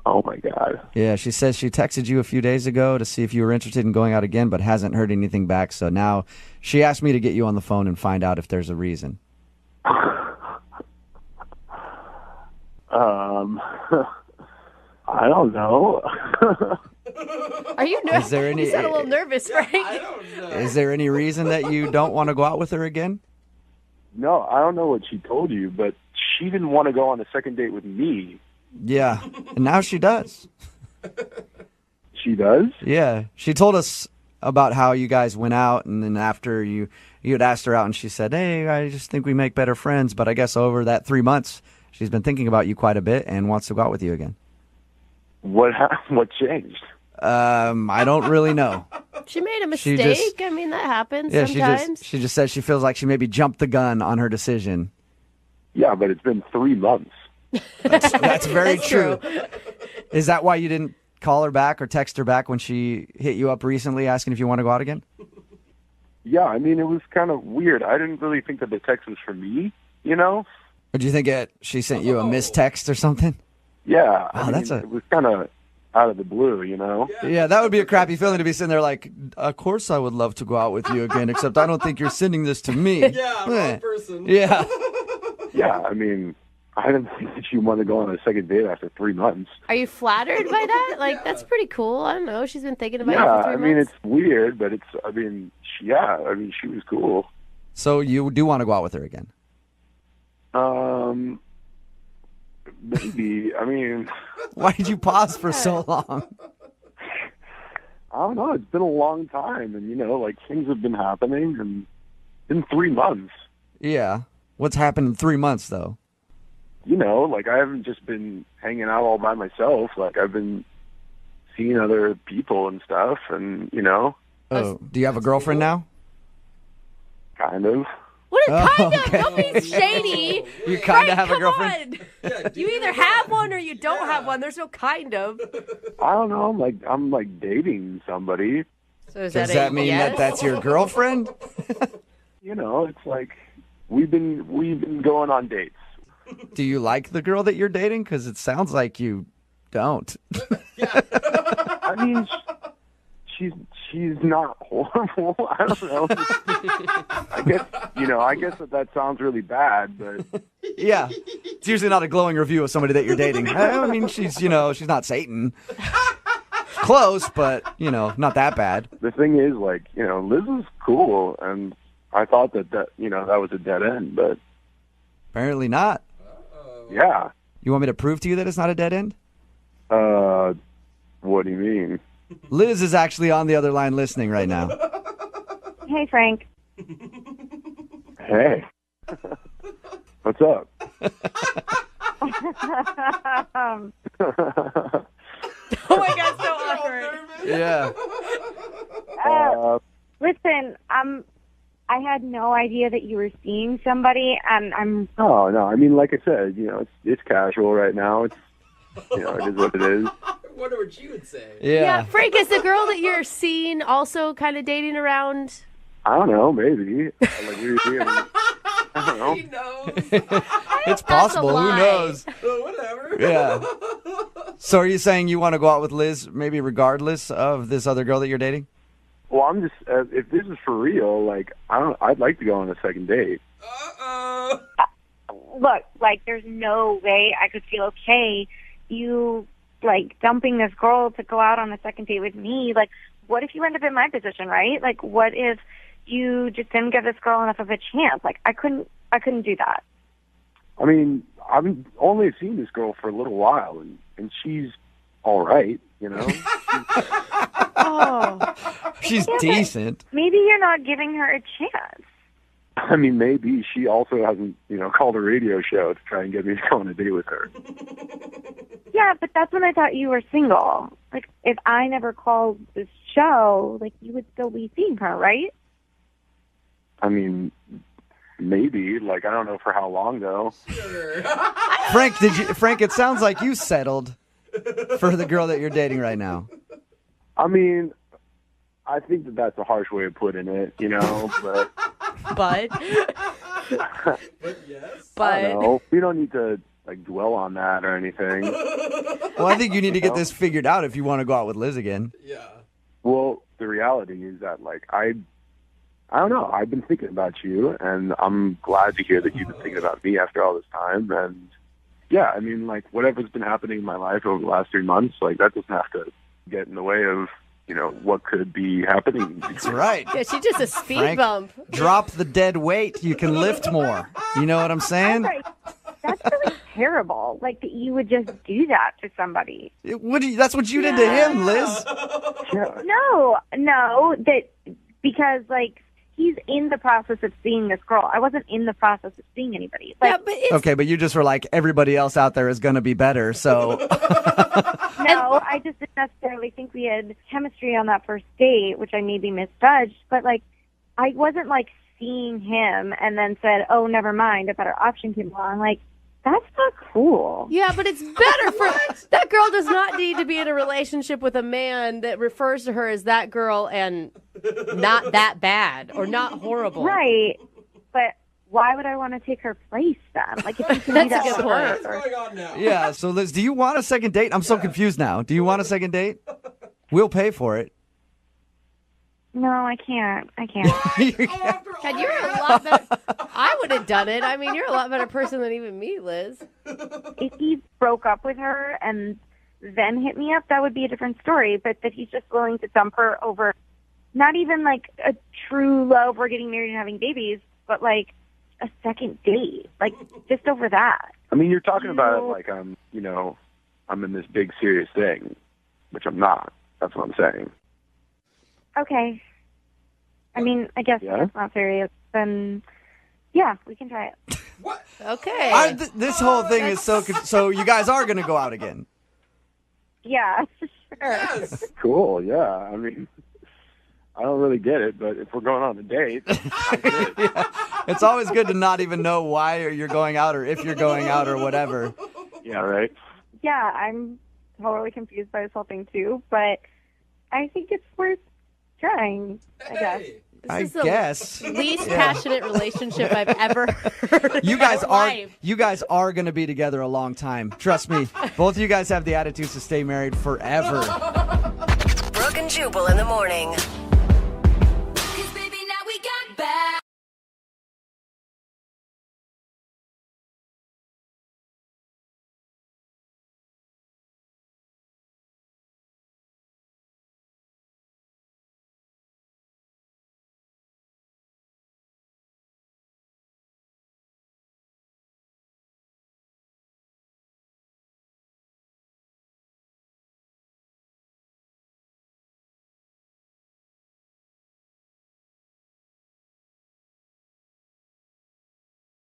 Speaker 4: Oh, my God.
Speaker 2: Yeah, she says she texted you a few days ago to see if you were interested in going out again, but hasn't heard anything back. So now she asked me to get you on the phone and find out if there's a reason.
Speaker 4: I don't know.
Speaker 3: Are you nervous?
Speaker 2: Is there any?
Speaker 3: You sound a little nervous, Frank.
Speaker 5: I don't know.
Speaker 2: Is there any reason that you don't want to go out with her again?
Speaker 4: No, I don't know what she told you, but she didn't want to go on a second date with me.
Speaker 2: Yeah, and now she does.
Speaker 4: She does?
Speaker 2: Yeah, she told us about how you guys went out, and then after you had asked her out, and she said, hey, I just think we make better friends, but I guess over that 3 months, she's been thinking about you quite a bit and wants to go out with you again.
Speaker 4: What changed?
Speaker 2: I don't really know.
Speaker 3: She made a mistake. I mean, that happens sometimes.
Speaker 2: She just said she feels like she maybe jumped the gun on her decision.
Speaker 4: Yeah, but it's been 3 months.
Speaker 2: That's very
Speaker 3: That's
Speaker 2: true.
Speaker 3: true.
Speaker 2: Is that why you didn't call her back or text her back when she hit you up recently asking if you want to go out again?
Speaker 4: Yeah, I mean, it was kind of weird. I didn't really think that the text was for me,
Speaker 2: Or do you think she sent you a missed text or something?
Speaker 4: Yeah,
Speaker 2: Oh,
Speaker 4: it was kind of out of the blue,
Speaker 2: Yeah, that would be a crappy feeling to be sitting there like, of course I would love to go out with you again, except I don't think you're sending this to me.
Speaker 5: Yeah, wrong person.
Speaker 2: Yeah.
Speaker 4: Yeah, I mean, I didn't think that you wanted to go on a second date after 3 months.
Speaker 3: Are you flattered by that? Like, that's pretty cool. I don't know. She's been thinking about
Speaker 4: Yeah,
Speaker 3: you for 3
Speaker 4: I mean,
Speaker 3: months.
Speaker 4: it's weird, but she was cool.
Speaker 2: So you do want to go out with her again?
Speaker 4: Maybe. I mean,
Speaker 2: Why did you pause for so long?
Speaker 4: I don't know. It's been a long time, and things have been happening, and it's been 3 months.
Speaker 2: Yeah. What's happened in 3 months, though?
Speaker 4: I haven't just been hanging out all by myself. Like, I've been seeing other people and stuff, and
Speaker 2: Oh, do you have a girlfriend now?
Speaker 19: Kind of.
Speaker 3: What is kind
Speaker 2: okay.
Speaker 3: of? Don't be shady.
Speaker 2: You kind of
Speaker 3: Frank,
Speaker 2: have a
Speaker 3: come
Speaker 2: girlfriend?
Speaker 3: on. You either have one or you don't have one. There's no kind of.
Speaker 19: I don't know. I'm like dating somebody.
Speaker 3: So is
Speaker 2: Does
Speaker 3: that,
Speaker 2: that mean that that's your girlfriend?
Speaker 19: You know, it's like we've been going on dates.
Speaker 2: Do you like the girl that you're dating? Because it sounds like you don't.
Speaker 19: I mean, she's not horrible. I don't know. I guess that sounds really bad, but
Speaker 2: Yeah. It's usually not a glowing review of somebody that you're dating. I mean, she's not Satan. Close, but, not that bad.
Speaker 19: the thing is, like, Liz is cool, and I thought that that was a dead end, but
Speaker 2: Apparently not.
Speaker 19: yeah.
Speaker 2: You want me to prove to you that it's not a dead end?
Speaker 19: What do you mean?
Speaker 2: Liz is actually on the other line listening right now.
Speaker 6: Hey, Frank.
Speaker 19: Hey. What's up?
Speaker 3: Oh my God, so awkward.
Speaker 2: Yeah.
Speaker 6: Listen, I had no idea that you were seeing somebody, and I'm.
Speaker 19: Oh no, I mean, like I said, it's casual right now. It's it is what it is.
Speaker 5: I wonder what you would say.
Speaker 3: Yeah, Frank, is the girl that you're seeing also kind of dating around?
Speaker 19: I don't know, maybe. Like, what do you think? I don't know.
Speaker 5: He knows.
Speaker 2: It's possible. Who
Speaker 3: lie.
Speaker 2: knows?
Speaker 5: Whatever.
Speaker 2: Yeah. So are you saying you want to go out with Liz maybe regardless of this other girl that you're dating?
Speaker 19: Well, I'm just if this is for real, like I'd like to go on a second date.
Speaker 6: Look, like, there's no way I could feel okay you, like, dumping this girl to go out on a second date with me. Like, what if you end up in my position, right? Like, what if you just didn't give this girl enough of a chance? Like, I couldn't do that.
Speaker 19: I mean, I've only seen this girl for a little while, and she's all right,
Speaker 6: Oh.
Speaker 2: She's
Speaker 6: Yeah, but
Speaker 2: decent.
Speaker 6: maybe you're not giving her a chance.
Speaker 19: I mean, maybe she also hasn't, called a radio show to try and get me to go on a date with her.
Speaker 6: Yeah, but that's when I thought you were single. Like, if I never called this show, like, you would still be seeing her, right?
Speaker 19: I mean, maybe. Like, I don't know for how long, though.
Speaker 2: Frank, it sounds like you settled for the girl that you're dating right now.
Speaker 19: I mean, I think that that's a harsh way of putting it, but...
Speaker 3: But
Speaker 19: I don't know. We don't need to, like, dwell on that or anything.
Speaker 2: Well, I think you need to get this figured out if you want to go out with Liz again.
Speaker 5: Yeah.
Speaker 19: Well, the reality is that, like, I don't know. I've been thinking about you, and I'm glad to hear that you've been thinking about me after all this time. And, yeah, I mean, like, whatever's been happening in my life over the last 3 months, like, that doesn't have to get in the way of, what could be happening.
Speaker 2: That's right.
Speaker 3: yeah, she's just a speed
Speaker 2: Frank,
Speaker 3: bump.
Speaker 2: Drop the dead weight. You can lift more. You know what I'm saying?
Speaker 6: That's really terrible. Like, that you would just do that to somebody.
Speaker 2: That's what you did to him, Liz.
Speaker 6: No, because, like, he's in the process of seeing this girl. I wasn't in the process of seeing anybody. Like,
Speaker 3: Yeah, but it's
Speaker 2: Okay, but you just were like, everybody else out there is going to be better, so...
Speaker 6: no, I just didn't necessarily think we had chemistry on that first date, which I maybe misjudged. But, like, I wasn't, like, seeing him and then said, oh, never mind, a better option came along. Like, that's not cool.
Speaker 3: Yeah, but it's better for that girl does not need to be in a relationship with a man that refers to her as that girl and not that bad or not horrible.
Speaker 6: Right. But why would I want to take her place then? Like, if you can do
Speaker 3: That's
Speaker 6: that
Speaker 3: a good
Speaker 6: for
Speaker 3: point.
Speaker 6: her.
Speaker 5: What's going on now?
Speaker 2: Yeah, so Liz, do you want a second date? I'm so confused now. Do you want a second date? We'll pay for it.
Speaker 6: No, I can't.
Speaker 3: God, you're a lot better. I would have done it. I mean, you're a lot better person than even me, Liz.
Speaker 6: If he broke up with her and then hit me up, that would be a different story. But that he's just willing to dump her over not even like a true love, we're getting married and having babies, but like a second date, like just over that.
Speaker 19: I mean, you're talking about it like I'm in this big serious thing, which I'm not. That's what I'm saying.
Speaker 6: Okay. I mean, I guess that's not serious. Then, yeah, we can try it.
Speaker 3: Okay.
Speaker 2: This whole thing is so you guys are going to go out again.
Speaker 6: Yeah, sure.
Speaker 19: Cool, yeah. I mean, I don't really get it, but if we're going on a date,
Speaker 2: It's always good to not even know why you're going out or if you're going out or whatever.
Speaker 19: Yeah, right.
Speaker 6: Yeah, I'm totally confused by this whole thing too, but I think it's worth trying, I guess.
Speaker 2: I guess.
Speaker 3: Least passionate relationship I've ever heard.
Speaker 2: You guys are going to be together a long time. Trust me. Both of you guys have the attitudes to stay married forever.
Speaker 7: Brooke and Jubal in the morning.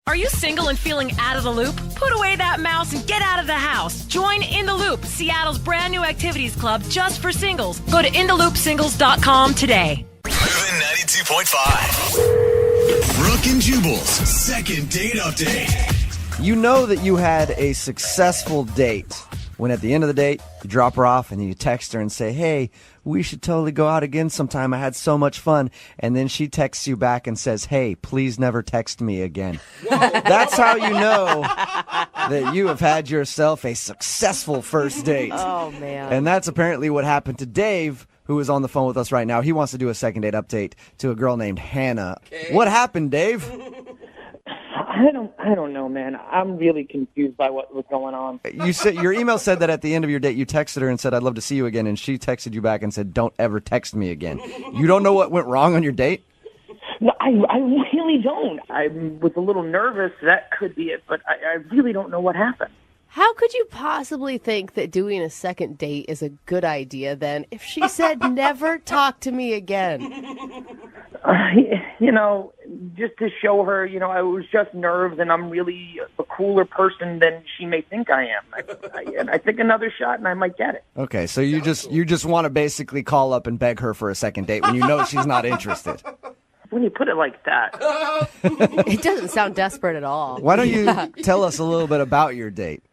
Speaker 18: Are you single and feeling out of the loop? Put away that mouse and get out of the house. Join In the Loop, Seattle's brand new activities club just for singles. Go to intheloopsingles.com today.
Speaker 1: Moving 92.5. Brooke and Jubal's second date update.
Speaker 2: You know that you had a successful date when at the end of the date, you drop her off and you text her and say, hey, we should totally go out again sometime. I had so much fun. And then she texts you back and says, hey, please never text me again. That's how you know that you have had yourself a successful first date.
Speaker 3: Oh, man.
Speaker 2: And that's apparently what happened to Dave, who is on the phone with us right now. He wants to do a second date update to a girl named Hannah. Okay. What happened, Dave?
Speaker 20: I don't know, man. I'm really confused by what was going on.
Speaker 2: You said your email said that at the end of your date you texted her and said, I'd love to see you again, and she texted you back and said, don't ever text me again. You don't know what went wrong on your date?
Speaker 20: No, I really don't. I was a little nervous. That could be it, but I really don't know what happened.
Speaker 3: How could you possibly think that doing a second date is a good idea then if she said never talk to me again?
Speaker 20: Just to show her, I was just nerves and I'm really a cooler person than she may think I am. I think another shot and I might get it.
Speaker 2: Okay, so you just want to basically call up and beg her for a second date when you know she's not interested.
Speaker 20: When you put it like that.
Speaker 3: It doesn't sound desperate at all.
Speaker 2: Why don't you tell us a little bit about your date?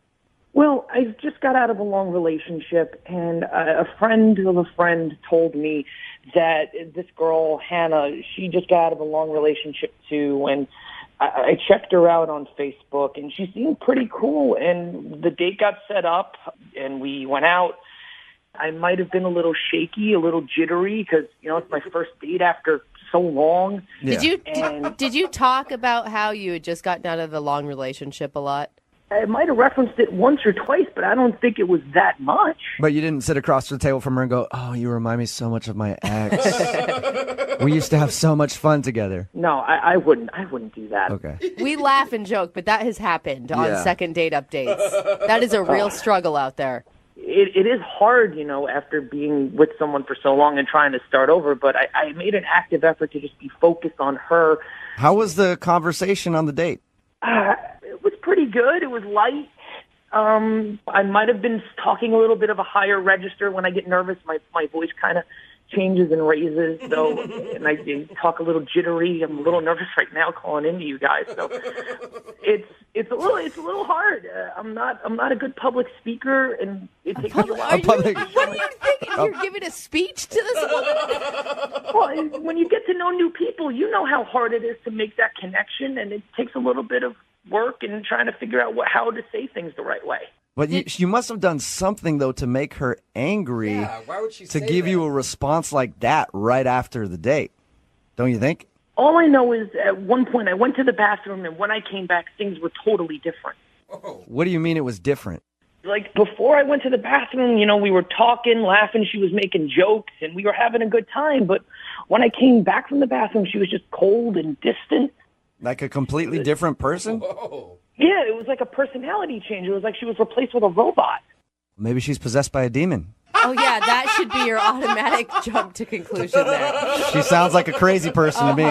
Speaker 20: Well, I just got out of a long relationship, and a friend of a friend told me that this girl, Hannah, she just got out of a long relationship too, and I checked her out on Facebook, and she seemed pretty cool, and the date got set up, and we went out. I might have been a little shaky, a little jittery, because, it's my first date after so long.
Speaker 2: Yeah.
Speaker 3: Did you talk about how you had just gotten out of the long relationship a lot?
Speaker 20: I might have referenced it once or twice, but I don't think it was that much.
Speaker 2: But you didn't sit across the table from her and go, oh, you remind me so much of my ex. We used to have so much fun together.
Speaker 20: No, I wouldn't do that.
Speaker 2: Okay.
Speaker 3: We laugh and joke, but that has happened on second date updates. That is a real struggle out there.
Speaker 20: It is hard, after being with someone for so long and trying to start over, but I made an active effort to just be focused on her.
Speaker 2: How was the conversation on the date?
Speaker 20: It was pretty good. It was light. I might have been talking a little bit of a higher register. When I get nervous, my voice kind of changes and raises. So, and I talk a little jittery. I'm a little nervous right now calling into you guys. So, it's a little hard. I'm not a good public speaker, and it takes me a while.
Speaker 3: What are you thinking? You're giving a speech to this woman?
Speaker 20: Well, when you get to know new people, you know how hard it is to make that connection, and it takes a little bit of work and trying to figure out how to say things the right way.
Speaker 2: But you must have done something, though, to make her angry.
Speaker 5: Yeah, why would she
Speaker 2: to give you a response like that right after the date? Don't you think?
Speaker 20: All I know is at one point I went to the bathroom, and when I came back, things were totally different.
Speaker 5: Oh.
Speaker 2: What do you mean it was different?
Speaker 20: Like, before I went to the bathroom, we were talking, laughing, she was making jokes, and we were having a good time. But when I came back from the bathroom, she was just cold and distant.
Speaker 2: Like a completely different person?
Speaker 5: Whoa.
Speaker 20: Yeah, it was like a personality change. It was like she was replaced with a robot.
Speaker 2: Maybe she's possessed by a demon.
Speaker 3: Oh, yeah, that should be your automatic jump to conclusion there.
Speaker 2: She sounds like a crazy person to me.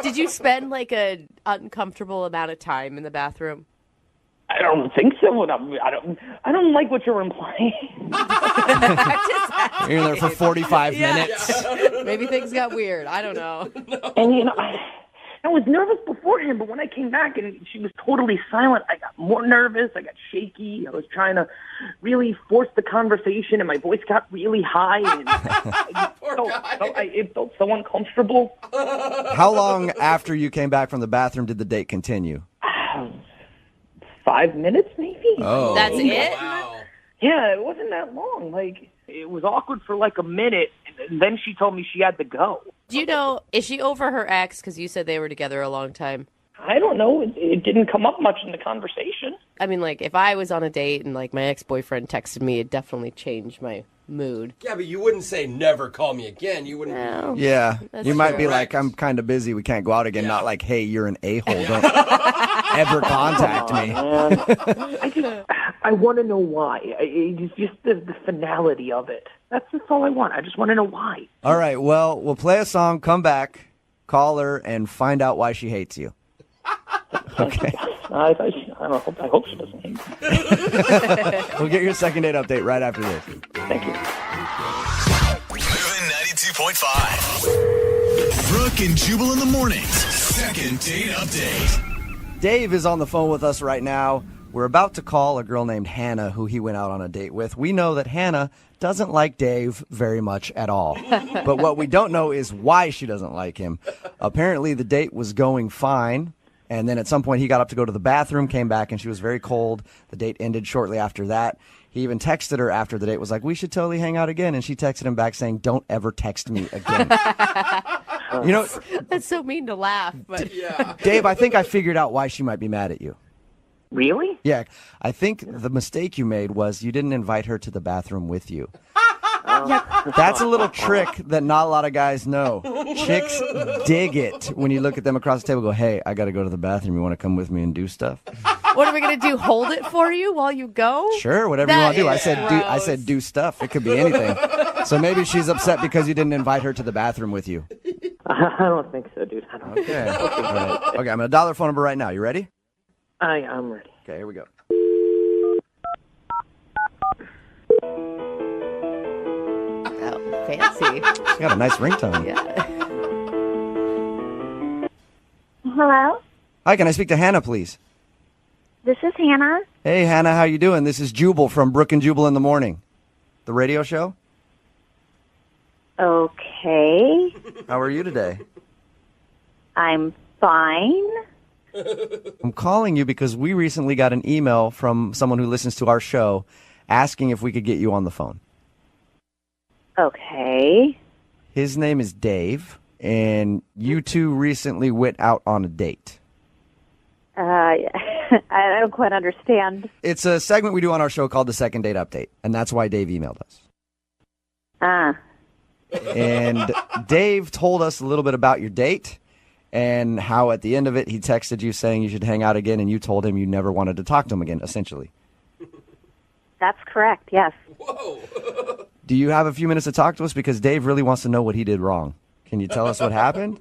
Speaker 3: Did you spend like an uncomfortable amount of time in the bathroom?
Speaker 20: I don't think so. I don't like what you're implying.
Speaker 3: Just
Speaker 2: You're in there for 45
Speaker 3: Yeah.
Speaker 2: minutes.
Speaker 3: Maybe things got weird. I don't know.
Speaker 20: And, I was nervous beforehand, but when I came back and she was totally silent, I got more nervous. I got shaky. I was trying to really force the conversation, and my voice got really high. And it felt so uncomfortable.
Speaker 2: How long after you came back from the bathroom did the date continue?
Speaker 20: 5 minutes, maybe.
Speaker 2: Oh.
Speaker 3: That's it?
Speaker 20: Yeah, it wasn't that long. Like, it was awkward for like a minute, and then she told me she had to go.
Speaker 3: Do you know, is she over her ex? Because you said they were together a long time.
Speaker 20: I don't know. It didn't come up much in the conversation.
Speaker 3: I mean, like, if I was on a date and, like, my ex-boyfriend texted me, it definitely changed my mood.
Speaker 5: Yeah, but you wouldn't say never call me again. You wouldn't.
Speaker 3: No.
Speaker 2: Yeah.
Speaker 3: That's
Speaker 2: You might
Speaker 3: true.
Speaker 2: be like, I'm kind of busy. We can't go out again. Not like, hey, you're an a-hole. Don't ever contact me.
Speaker 20: I want to know why. It's just the finality of it. That's all I want. I just want to know why.
Speaker 2: All right. Well, we'll play a song, come back, call her, and find out why she hates you. Okay.
Speaker 20: I hope she doesn't hate me.
Speaker 2: We'll get your second date update right after this.
Speaker 20: Thank you.
Speaker 1: Moving 92.5. Brooke and Jubal in the mornings. Second date update.
Speaker 2: Dave is on the phone with us right now. We're about to call a girl named Hannah who he went out on a date with. We know that Hannah doesn't like Dave very much at all. But what we don't know is why she doesn't like him. Apparently the date was going fine. And then at some point he got up to go to the bathroom, came back, and she was very cold. The date ended shortly after that. He even texted her after the date, was like, we should totally hang out again. And she texted him back saying, don't ever text me again. You know,
Speaker 3: That's so mean to laugh, but
Speaker 2: Dave, I think I figured out why she might be mad at you.
Speaker 20: Really?
Speaker 2: Yeah, I think the mistake you made was you didn't invite her to the bathroom with you. That's a little trick that not a lot of guys know. Chicks dig it when you look at them across the table and go, hey, I got to go to the bathroom. You want to come with me and do stuff?
Speaker 3: what are we going to do? Hold it for you while you go?
Speaker 2: Sure, whatever you want to do. I said do stuff. It could be anything. So maybe she's upset because you didn't invite her to the bathroom with you.
Speaker 20: I don't think so, dude. I don't think
Speaker 2: Okay.
Speaker 20: so.
Speaker 2: All right. Okay, I'm going to dial her phone number right now. You ready?
Speaker 20: I'm ready.
Speaker 2: Okay, here we go.
Speaker 3: Oh, fancy.
Speaker 2: She's got a nice ringtone.
Speaker 3: Yeah.
Speaker 6: Hello,
Speaker 2: Hi, can I speak to Hannah, please?
Speaker 6: this is Hannah.
Speaker 2: Hey, Hannah, how you doing? This is Jubal from Brooke and Jubal in the Morning, the radio show.
Speaker 6: Okay,
Speaker 2: How are you today?
Speaker 6: I'm fine.
Speaker 2: I'm calling you because we recently got an email from someone who listens to our show asking if we could get you on the phone.
Speaker 6: Okay.
Speaker 2: His name is Dave, and you two recently went out on a date.
Speaker 6: I don't quite understand.
Speaker 2: It's a segment we do on our show called the Second Date Update, and that's why Dave emailed us. And Dave told us a little bit about your date and how at the end of it he texted you saying you should hang out again, and you told him you never wanted to talk to him again, essentially.
Speaker 6: That's correct, yes.
Speaker 2: Do you have a few minutes to talk to us? Because Dave really wants to know what he did wrong. Can you tell us what happened?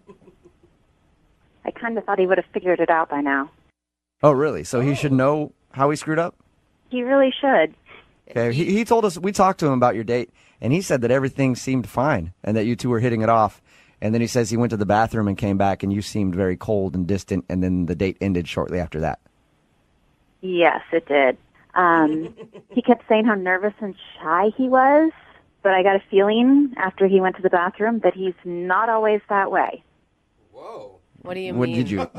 Speaker 6: I kind of thought he would have figured it out by now.
Speaker 2: Oh, really? So he should know how he screwed up?
Speaker 6: He really should.
Speaker 2: Okay, he told us, we talked to him about your date, and he said that everything seemed fine and that you two were hitting it off. And then he says he went to the bathroom and came back, and you seemed very cold and distant, and then the date ended shortly after that.
Speaker 6: Yes, it did. He kept saying how nervous and shy he was, but I got a feeling after he went to the bathroom that he's not always that way.
Speaker 3: What do you
Speaker 2: What
Speaker 3: mean?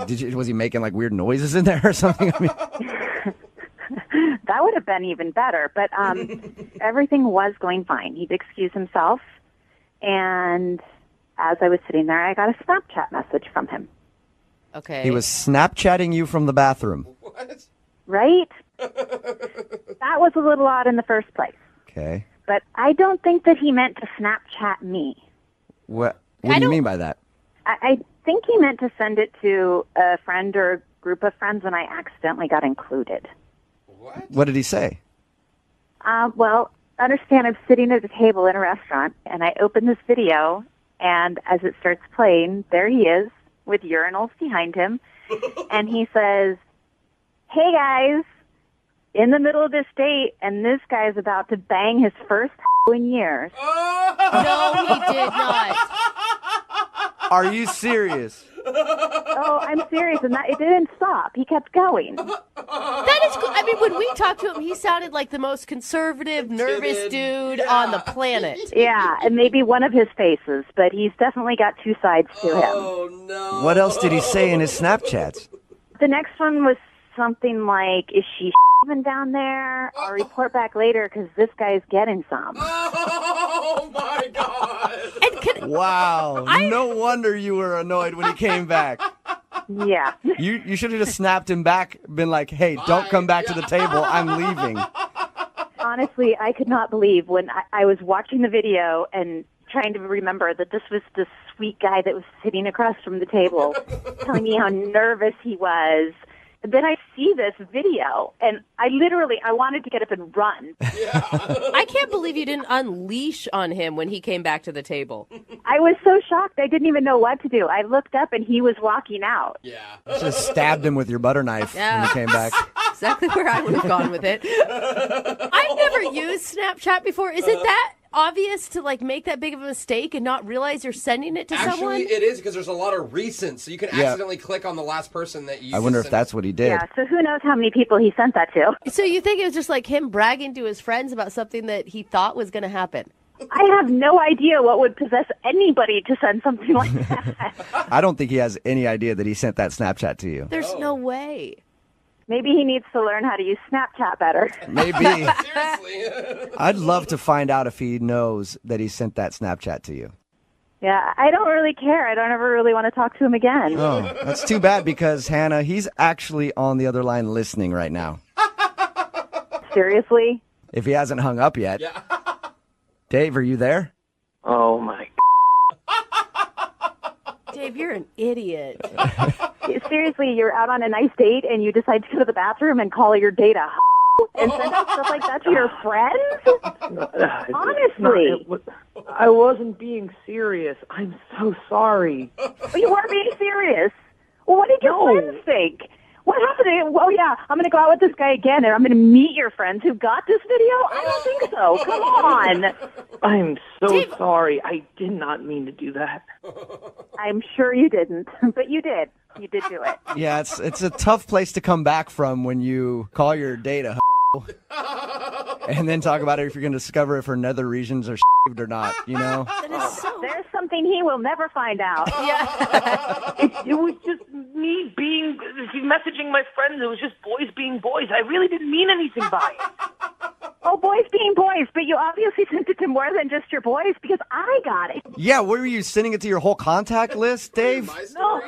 Speaker 2: did you? Was he making like weird noises in there or something? I mean,
Speaker 6: That would have been even better, but everything was going fine. He'd excuse himself, and as I was sitting there, I got a Snapchat message from him.
Speaker 3: Okay.
Speaker 2: he was Snapchatting you from the bathroom.
Speaker 6: Right? That was a little odd in the first place,
Speaker 2: Okay.
Speaker 6: but I don't think that he meant to Snapchat me.
Speaker 2: What do you mean by that?
Speaker 6: I think he meant to send it to a friend or a group of friends, and I accidentally got included.
Speaker 2: What did he say?
Speaker 6: Well, understand I'm sitting at a table in a restaurant, and I open this video, and as it starts playing, there he is with urinals behind him, and he says, "Hey guys, in the middle of this date, and this guy's about to bang his first in years.
Speaker 3: No, he did not.
Speaker 2: Are you serious?
Speaker 6: Oh, I'm serious, and it didn't stop. He kept going.
Speaker 3: That is cool. I mean, when we talked to him, he sounded like the most conservative, nervous dude on the planet.
Speaker 6: Yeah, and maybe one of his faces, but he's definitely got two sides to him.
Speaker 5: Oh, no.
Speaker 2: What else did he say in his Snapchats?
Speaker 6: The next one was something like, is she even down there? I'll report back later because this guy's getting some.
Speaker 5: Oh, my God.
Speaker 2: Wow. No wonder you were annoyed when he came back.
Speaker 6: Yeah.
Speaker 2: You should have just snapped him back, been like, hey, don't come back to the table. I'm leaving.
Speaker 6: Honestly, I could not believe when I was watching the video and trying to remember that this was the sweet guy that was sitting across from the table telling me how nervous he was. And then I see this video, and I wanted to get up and run.
Speaker 3: I can't believe you didn't unleash on him when he came back to the table.
Speaker 6: I was so shocked. I didn't even know what to do. I looked up, and he was walking out.
Speaker 5: Yeah.
Speaker 2: Just stabbed him with your butter knife when he came back.
Speaker 3: Exactly where I would have gone with it. I've never used Snapchat before. Is it that obvious to make that big of a mistake and not realize you're sending it to someone?
Speaker 5: Actually, it is because there's a lot of recents, so you can accidentally click on the last person that you.
Speaker 2: I wonder if that's what he did.
Speaker 6: Yeah, so who knows how many people he sent that to.
Speaker 3: So you think it was just like him bragging to his friends about something that he thought was going to happen?
Speaker 6: I have no idea what would possess anybody to send something like that.
Speaker 2: I don't think he has any idea that he sent that Snapchat to you.
Speaker 3: There's no way.
Speaker 6: Maybe he needs to learn how to use Snapchat better.
Speaker 2: Maybe.
Speaker 5: Seriously.
Speaker 2: I'd love to find out if he knows that he sent that Snapchat to you.
Speaker 6: Yeah, I don't really care. I don't ever really want to talk to him again.
Speaker 2: Oh, that's too bad because, Hannah, he's actually on the other line listening right now.
Speaker 6: Seriously?
Speaker 2: If he hasn't hung up yet.
Speaker 5: Yeah.
Speaker 2: Dave, are you there?
Speaker 14: Oh, my
Speaker 3: Dave, you're an idiot.
Speaker 6: Seriously, you're out on a nice date and you decide to go to the bathroom and call your date a and send out stuff like that to your friends? Honestly.
Speaker 20: I wasn't being serious. I'm so sorry.
Speaker 6: But you weren't being serious. Well, what did your friends think? What happened? Oh, yeah, I'm going to go out with this guy again, and I'm going to meet your friends who got this video? I don't think so. Come on.
Speaker 20: I'm so sorry. I did not mean to do that.
Speaker 6: I'm sure you didn't, but you did. You did do it.
Speaker 2: Yeah, it's a tough place to come back from when you call your date a and then talk about it if you're going to discover if her nether regions are or not, you know?
Speaker 6: There's something he will never find out.
Speaker 3: Yeah.
Speaker 20: It was just me messaging my friends. It was just boys being boys. I really didn't mean anything by it.
Speaker 6: Oh, boys being boys, but you obviously sent it to more than just your boys because I got it.
Speaker 2: Yeah, were you sending it to your whole contact list, Dave?
Speaker 20: No,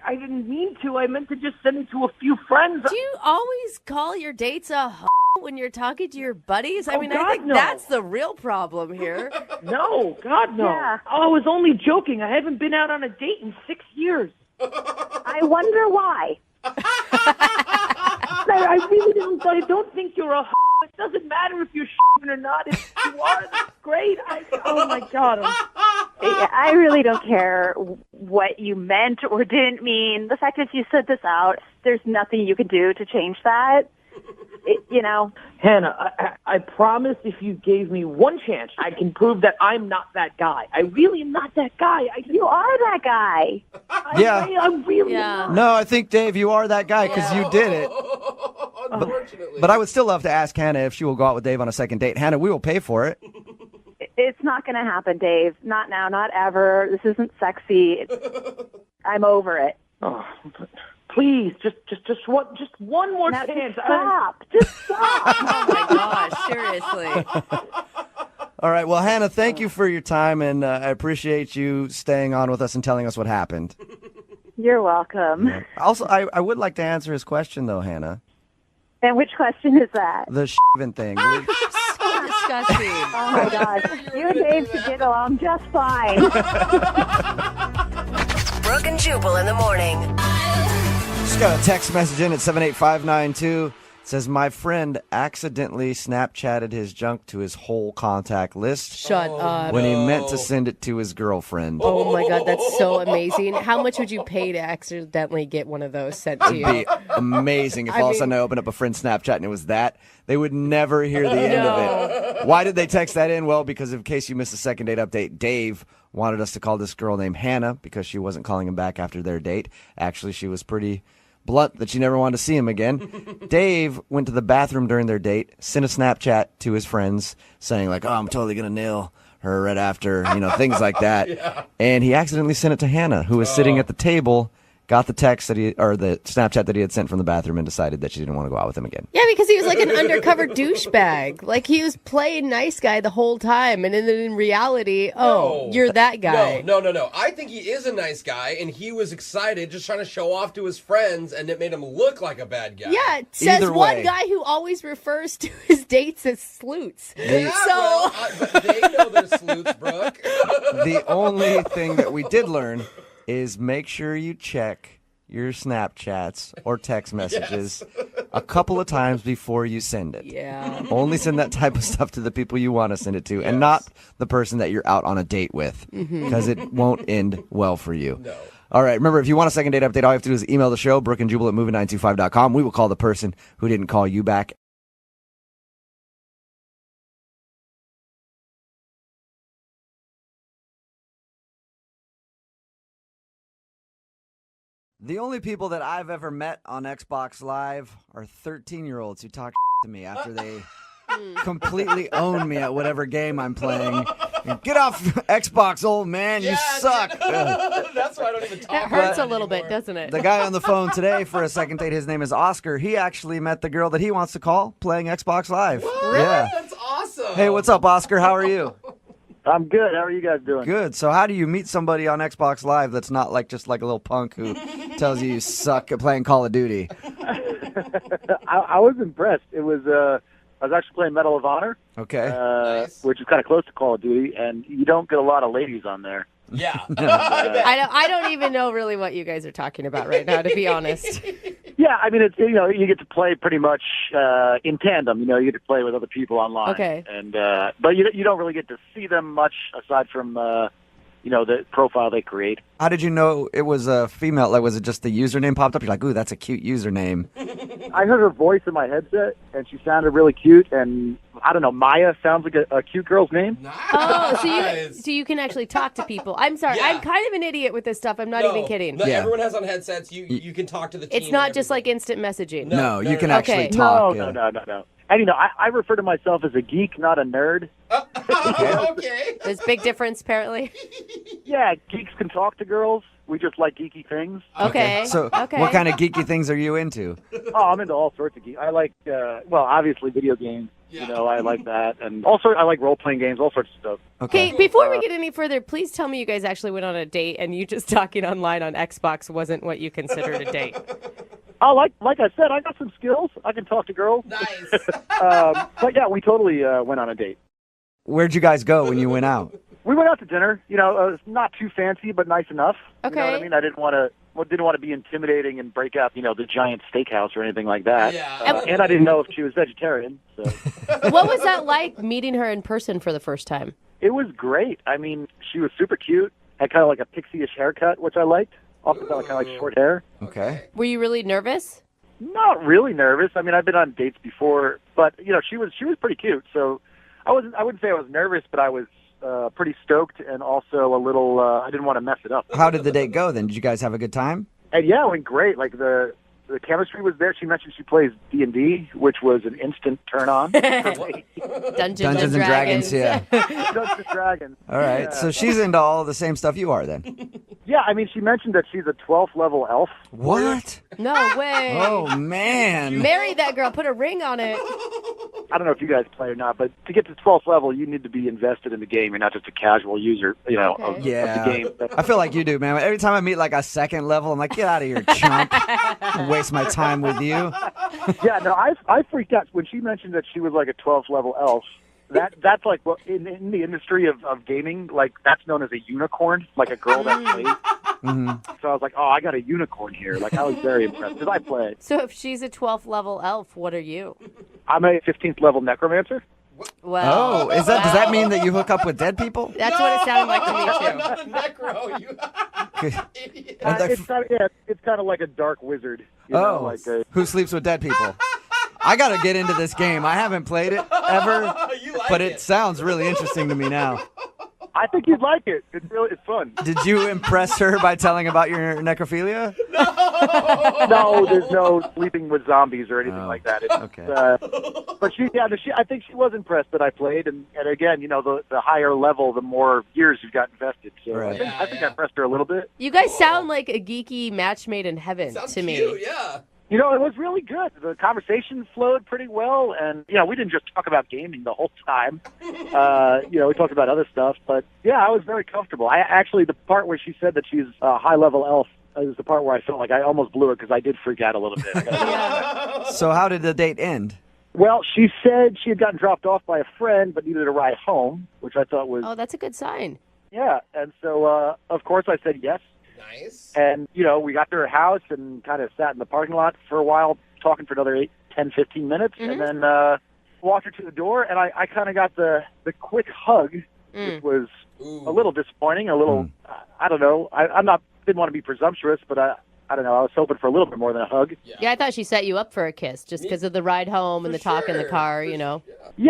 Speaker 20: I didn't mean to. I meant to just send it to a few friends.
Speaker 3: Do you always call your dates a when you're talking to your buddies? I mean,
Speaker 20: God,
Speaker 3: I think
Speaker 20: no.
Speaker 3: that's the real problem here.
Speaker 20: No, God, no.
Speaker 6: Yeah.
Speaker 20: Oh, I was only joking. I haven't been out on a date in 6 years.
Speaker 6: I wonder why.
Speaker 20: I really don't. I don't think you're a. It doesn't matter if you're or not. If you are, that's great. Oh my God.
Speaker 6: I really don't care what you meant or didn't mean. The fact is, you said this out. There's nothing you can do to change that. You know.
Speaker 20: Hannah, I promise if you gave me one chance, I can prove that I'm not that guy. I really am not that guy.
Speaker 6: You are that guy.
Speaker 20: I'm really not.
Speaker 2: No, I think, Dave, you are that guy because you did it.
Speaker 5: Unfortunately.
Speaker 2: But I would still love to ask Hannah if she will go out with Dave on a second date. Hannah, we will pay for it.
Speaker 6: It's not going to happen, Dave. Not now, not ever. This isn't sexy. I'm over it.
Speaker 20: Oh, please, just one more chance.
Speaker 6: Stop. Just stop.
Speaker 3: Oh, my gosh. Seriously.
Speaker 2: All right. Well, Hannah, thank you for your time, and I appreciate you staying on with us and telling us what happened.
Speaker 6: You're welcome.
Speaker 2: Also, I would like to answer his question, though, Hannah.
Speaker 6: And which question is that?
Speaker 2: The thing.
Speaker 3: So disgusting.
Speaker 6: Oh, my gosh. You and Dave should get along just fine.
Speaker 7: Brooke and Jubal in the morning.
Speaker 2: Just got a text message in at 78592. It Says, my friend accidentally Snapchatted his junk to his whole contact list.
Speaker 3: Shut up.
Speaker 2: When he meant to send it to his girlfriend.
Speaker 3: Oh my God, that's so amazing. How much would you pay to accidentally get one of those sent to you?
Speaker 2: It'd be amazing if all of a sudden I opened up a friend's Snapchat and it was that. They would never hear the end of it. Why did they text that in? Well, because in case you missed the second date update, Dave wanted us to call this girl named Hannah because she wasn't calling him back after their date. Actually, she was pretty blunt that she never wanted to see him again. Dave went to the bathroom during their date, sent a Snapchat to his friends saying like, oh, I'm totally going to nail her right after, things like that. Yeah. And he accidentally sent it to Hannah, who was sitting at the table, got the text or the Snapchat that he had sent from the bathroom and decided that she didn't want to go out with him again.
Speaker 3: Yeah, because he was like an undercover douchebag. Like he was playing nice guy the whole time. And then in reality, you're that guy.
Speaker 5: No. I think he is a nice guy and he was excited just trying to show off to his friends and it made him look like a bad guy.
Speaker 3: Yeah, it says one guy who always refers to his dates as sleuths.
Speaker 5: Yeah, but they know they're sleuths, Brooke.
Speaker 2: The only thing that we did learn is make sure you check your Snapchats or text messages a couple of times before you send it.
Speaker 3: Yeah.
Speaker 2: Only send that type of stuff to the people you want to send it to and not the person that you're out on a date with because it won't end well for you.
Speaker 5: No.
Speaker 2: All right, remember, if you want a second date update, all you have to do is email the show, Brooke and Jubal at movie925.com. We will call the person who didn't call you back.
Speaker 3: Oh.
Speaker 2: The only people that I've ever met on Xbox Live are 13-year-olds who talk to me after they completely own me at whatever game I'm playing. Get off Xbox, old man. You suck.
Speaker 5: That's why I don't even talk.
Speaker 3: That hurts a little bit, doesn't it?
Speaker 2: The guy on the phone today for a second date, his name is Oscar. He actually met the girl that he wants to call playing Xbox Live.
Speaker 5: What?
Speaker 2: Yeah.
Speaker 5: That's awesome.
Speaker 2: Hey, what's up, Oscar? How are you?
Speaker 21: I'm good. How are you guys doing?
Speaker 2: Good. So how do you meet somebody on Xbox Live that's not like just like a little punk who tells you suck at playing Call of Duty?
Speaker 21: I was impressed. It was I was actually playing Medal of Honor.
Speaker 2: Okay.
Speaker 21: Nice. Which is kind of close to Call of Duty, and you don't get a lot of ladies on there.
Speaker 5: Yeah.
Speaker 3: I don't even know really what you guys are talking about right now, to be honest.
Speaker 21: Yeah, I mean, it's you get to play pretty much in tandem. You get to play with other people online.
Speaker 3: Okay.
Speaker 21: And but you don't really get to see them much aside from the profile they create.
Speaker 2: How did you know it was a female? Like, was it just the username popped up? You're like, ooh, that's a cute username.
Speaker 21: I heard her voice in my headset, and she sounded really cute. And I don't know, Maya sounds like a cute girl's name.
Speaker 3: Oh, so you can actually talk to people. I'm sorry,
Speaker 5: Yeah.
Speaker 3: I'm kind of an idiot with this stuff. I'm not even kidding.
Speaker 5: No, everyone has on headsets. You can talk to the team.
Speaker 3: It's not just like instant messaging.
Speaker 2: No, you can actually talk.
Speaker 21: No. And I refer to myself as a geek, not a nerd.
Speaker 5: Okay.
Speaker 3: There's a big difference, apparently.
Speaker 21: Yeah, geeks can talk to girls. We just like geeky things.
Speaker 3: Okay.
Speaker 2: So what kind of geeky things are you into?
Speaker 21: Oh, I'm into all sorts of geek. I like, obviously video games. Yeah. I like that. And also, I like role-playing games, all sorts of stuff.
Speaker 3: Okay, before we get any further, please tell me you guys actually went on a date and you just talking online on Xbox wasn't what you considered a date.
Speaker 21: Oh, like I said, I got some skills. I can talk to girls.
Speaker 5: Nice.
Speaker 21: But yeah, we totally went on a date.
Speaker 2: Where'd you guys go when you went out?
Speaker 21: We went out to dinner. It's not too fancy, but nice enough.
Speaker 3: Okay.
Speaker 21: You know what I mean? I didn't want to be intimidating and break out, the giant steakhouse or anything like that.
Speaker 5: Yeah.
Speaker 21: And I didn't know if she was vegetarian. So.
Speaker 3: What was that like meeting her in person for the first time?
Speaker 21: It was great. I mean, she was super cute. Had kind of like a pixie-ish haircut, which I liked. Also kind of like short hair.
Speaker 2: Okay.
Speaker 3: Were you really nervous?
Speaker 21: Not really nervous. I mean, I've been on dates before, but she was pretty cute. So I wouldn't say I was nervous, but I was pretty stoked and also a little. I didn't want to mess it up.
Speaker 2: How did the date go then? Did you guys have a good time?
Speaker 21: And yeah, it went great. Like the chemistry was there. She mentioned she plays D&D, which was an instant turn on.
Speaker 3: Dungeons and
Speaker 2: Dragons, yeah.
Speaker 21: Dungeons and Dragons.
Speaker 2: All right,
Speaker 21: Yeah.
Speaker 2: so she's into all the same stuff you are then.
Speaker 21: Yeah, I mean, she mentioned that she's a 12th level elf.
Speaker 2: What?
Speaker 3: No way.
Speaker 2: Oh, man.
Speaker 3: Marry that girl. Put a ring on it.
Speaker 21: I don't know if you guys play or not, but to get to 12th level, you need to be invested in the game. You're not just a casual user, of the game.
Speaker 2: I feel like you do, man. Every time I meet like a second level, I'm like, get out of here, chump. I waste my time with you.
Speaker 21: Yeah, no, I freaked out when she mentioned that she was like a 12th level elf. That's like in the industry of gaming, like that's known as a unicorn, like a girl that plays. So I was like, oh, I got a unicorn here. Like, I was very impressed because I play.
Speaker 3: So if she's a 12th level elf, what are you?
Speaker 21: I'm a 15th level necromancer.
Speaker 3: Well,
Speaker 2: does that mean that you hook up with dead people?
Speaker 3: That's what it sounded like to me too.
Speaker 5: Necro, you
Speaker 21: It's kind of like a dark wizard. You know, like
Speaker 2: who sleeps with dead people? I got to get into this game. I haven't played it ever, but it sounds really interesting to me now.
Speaker 21: I think you'd like it. It's fun.
Speaker 2: Did you impress her by telling about your necrophilia?
Speaker 21: No, there's no sleeping with zombies or anything like that.
Speaker 2: Okay.
Speaker 21: But I think she was impressed that I played, and again, the higher level, the more years you've got invested. So
Speaker 2: Right.
Speaker 21: I think I impressed her a little bit.
Speaker 3: You guys sound like a geeky match made in heaven to me.
Speaker 5: Cute, yeah.
Speaker 21: It was really good. The conversation flowed pretty well, and we didn't just talk about gaming the whole time. We talked about other stuff, but yeah, I was very comfortable. The part where she said that she's a high-level elf is the part where I felt like I almost blew it because I did freak out a little bit.
Speaker 2: So how did the date end?
Speaker 21: Well, she said she had gotten dropped off by a friend but needed a ride home, which I thought was...
Speaker 3: Oh, that's a good sign.
Speaker 21: Yeah, and so, of course, I said yes.
Speaker 5: Nice.
Speaker 21: And, we got to her house and kind of sat in the parking lot for a while, talking for another 10, 15 minutes, and then walked her to the door, and I kind of got the quick hug, which was a little disappointing, a little, I don't know, didn't want to be presumptuous, but I don't know, I was hoping for a little bit more than a hug.
Speaker 3: Yeah, I thought she set you up for a kiss just because of the ride home and the talk in the car,
Speaker 21: Yeah,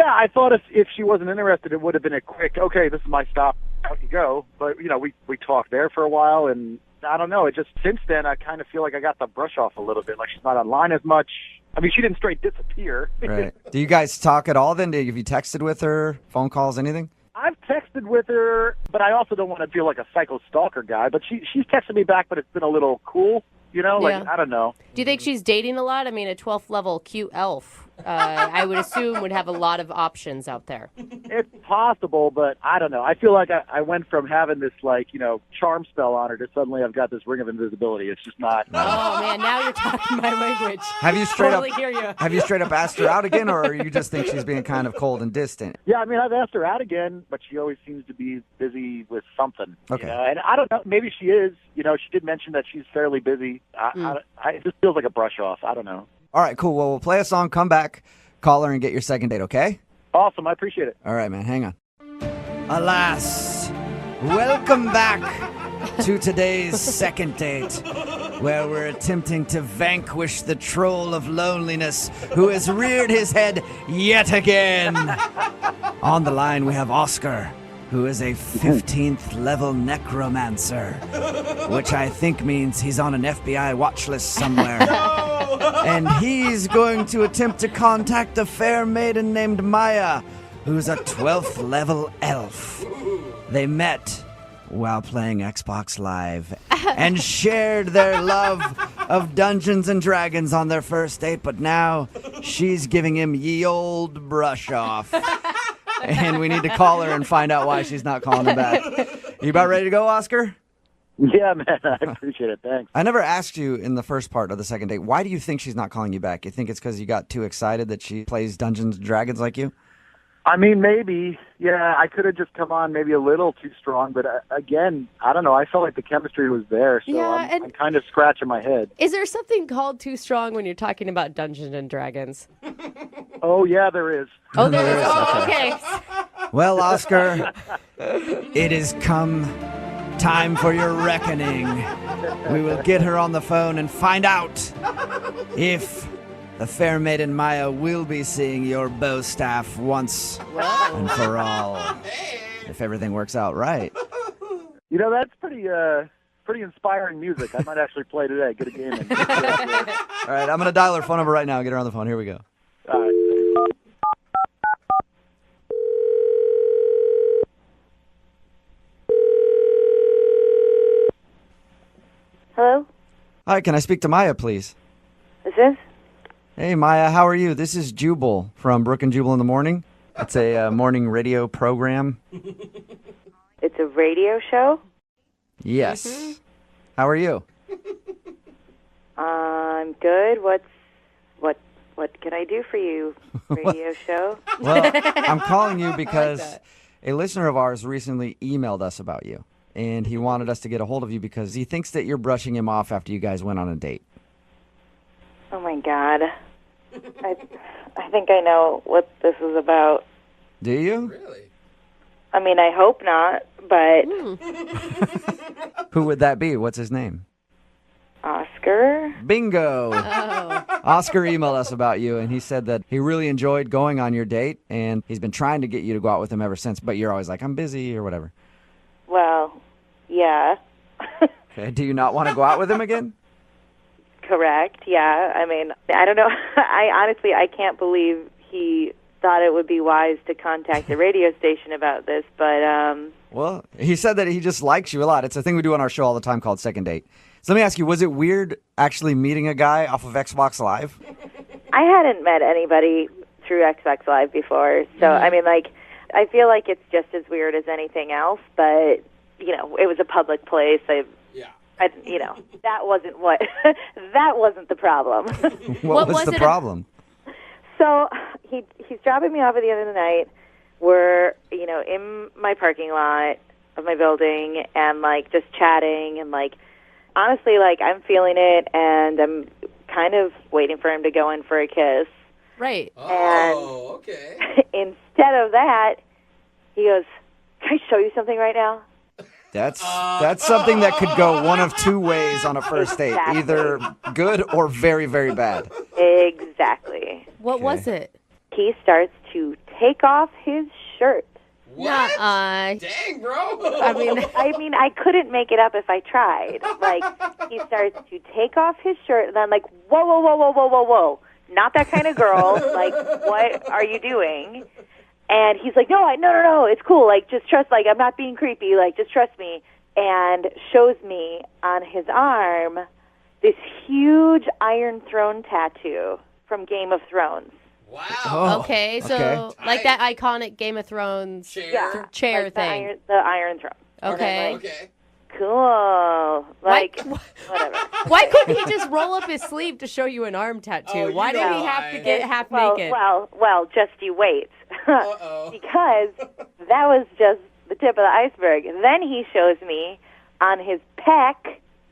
Speaker 21: I thought if she wasn't interested, it would have been a quick, okay, this is my stop, out you go. But, we talked there for a while, and I don't know, since then, I kind of feel like I got the brush off a little bit, like she's not online as much. I mean, she didn't straight disappear.
Speaker 2: Right. Do you guys talk at all then? Have you texted with her, phone calls, anything?
Speaker 21: I've texted with her, but I also don't want to feel like a psycho stalker guy. But she's texted me back, but it's been a little cool, I don't know.
Speaker 3: Do you think she's dating a lot? I mean, a 12th level cute elf, I would assume would have a lot of options out there.
Speaker 21: It's possible, but I don't know. I feel like I went from having this, charm spell on her to suddenly I've got this ring of invisibility. It's just not.
Speaker 3: Oh, man, now you're talking my language.
Speaker 2: Have you straight
Speaker 3: totally hear you.
Speaker 2: Have you straight up asked her out again, or you just think she's being kind of cold and distant?
Speaker 21: Yeah, I mean, I've asked her out again, but she always seems to be busy with something.
Speaker 2: Okay.
Speaker 21: And I don't know. Maybe she is. She did mention that she's fairly busy. It just feels like a brush off. I don't know.
Speaker 2: All right, cool. Well, we'll play a song, come back, call her, and get your second date, okay?
Speaker 21: Awesome. I appreciate it.
Speaker 2: All right, man. Hang on. Alas, welcome back to today's second date, where we're attempting to vanquish the troll of loneliness who has reared his head yet again. On the line, we have Oscar, who is a 15th level necromancer, which I think means he's on an FBI watch list somewhere. And he's going to attempt to contact a fair maiden named Maya, who's a 12th level elf. They met while playing Xbox Live and shared their love of Dungeons and Dragons on their first date, but now she's giving him ye old brush off. And we need to call her and find out why she's not calling him back. You about ready to go, Oscar?
Speaker 21: Yeah, man. I appreciate it. Thanks.
Speaker 2: I never asked you in the first part of the second date, why do you think she's not calling you back? You think it's because you got too excited that she plays Dungeons and Dragons like you?
Speaker 21: I mean, maybe. Yeah, I could have just come on maybe a little too strong. But again, I don't know. I felt like the chemistry was there. So I'm kind of scratching my head.
Speaker 3: Is there something called too strong when you're talking about Dungeons and Dragons?
Speaker 21: Oh, yeah, there is.
Speaker 3: Oh, there is. Oh, okay.
Speaker 2: Well, Oscar, it has come time for your reckoning. We will get her on the phone and find out if the fair maiden Maya will be seeing your bow staff once and for all. If everything works out right.
Speaker 21: That's pretty inspiring music. I might actually play today. Get a game in.
Speaker 2: All right, I'm going to dial her phone number right now. Get her on the phone. Here we go.
Speaker 21: All right.
Speaker 9: Hello?
Speaker 2: Hi, can I speak to Maya, please?
Speaker 9: Is this?
Speaker 2: Hey, Maya, how are you? This is Jubal from Brooke and Jubal in the Morning. It's a morning radio program.
Speaker 9: It's a radio show?
Speaker 2: Yes. Mm-hmm. How are you?
Speaker 9: I'm good. What can I do for you, radio show?
Speaker 2: Well, I'm calling you because a listener of ours recently emailed us about you. and he wanted us to get a hold of you because he thinks that you're brushing him off after you guys went on a date.
Speaker 9: Oh my God. I think I know what this is about.
Speaker 2: Do you?
Speaker 5: Really?
Speaker 9: I mean, I hope not, but
Speaker 2: Who would that be? What's his name?
Speaker 9: Oscar?
Speaker 2: Bingo. Oscar emailed us about you, and he said that he really enjoyed going on your date, and he's been trying to get you to go out with him ever since, but you're always like, I'm busy or whatever.
Speaker 9: Well, yeah.
Speaker 2: Okay. Do you not want to go out with him again?
Speaker 9: Correct, yeah. I mean, I don't know. I can't believe he thought it would be wise to contact the radio station about this, but
Speaker 2: Well, he said that he just likes you a lot. It's a thing we do on our show all the time called Second Date. So let me ask you, was it weird actually meeting a guy off of Xbox Live?
Speaker 9: I hadn't met anybody through Xbox Live before, so I mean, like, I feel like it's just as weird as anything else, but, you know, it was a public place. You know, that wasn't that wasn't the problem.
Speaker 2: What was the problem?
Speaker 9: So he's dropping me off at the end of the night. We're, you know, in my parking lot of my building and, like, just chatting and, like, honestly, like, I'm feeling it and I'm kind of waiting for him to go in for a kiss.
Speaker 3: Right.
Speaker 5: Oh, okay.
Speaker 9: Instead of that, he goes, "Can I show you something right now?"
Speaker 2: That's something that could go one of two ways on a first date,
Speaker 9: Exactly.
Speaker 2: either good or very, very bad.
Speaker 9: Exactly.
Speaker 3: What was it?
Speaker 9: He starts to take off his shirt.
Speaker 5: What?
Speaker 3: Dang,
Speaker 5: bro.
Speaker 9: I mean, I couldn't make it up if I tried. Like, he starts to take off his shirt, and I'm like, whoa, whoa, whoa, whoa, whoa, whoa, whoa. Not that kind of girl. Like, what are you doing? And he's like, no, it's cool. Like, just trust, like, I'm not being creepy. Like, just trust me. And shows me on his arm this huge Iron Throne tattoo from Game of Thrones.
Speaker 5: Wow.
Speaker 2: Oh,
Speaker 3: Okay, so like that iconic Game of Thrones chair
Speaker 9: like
Speaker 3: thing.
Speaker 9: The Iron Throne.
Speaker 3: Okay.
Speaker 5: Okay.
Speaker 9: Cool. Like, whatever.
Speaker 3: Why couldn't he just roll up his sleeve to show you an arm tattoo? Why did he have to get half naked?
Speaker 9: Well, just you wait.
Speaker 5: Uh-oh.
Speaker 9: Because that was just the tip of the iceberg. Then he shows me on his pec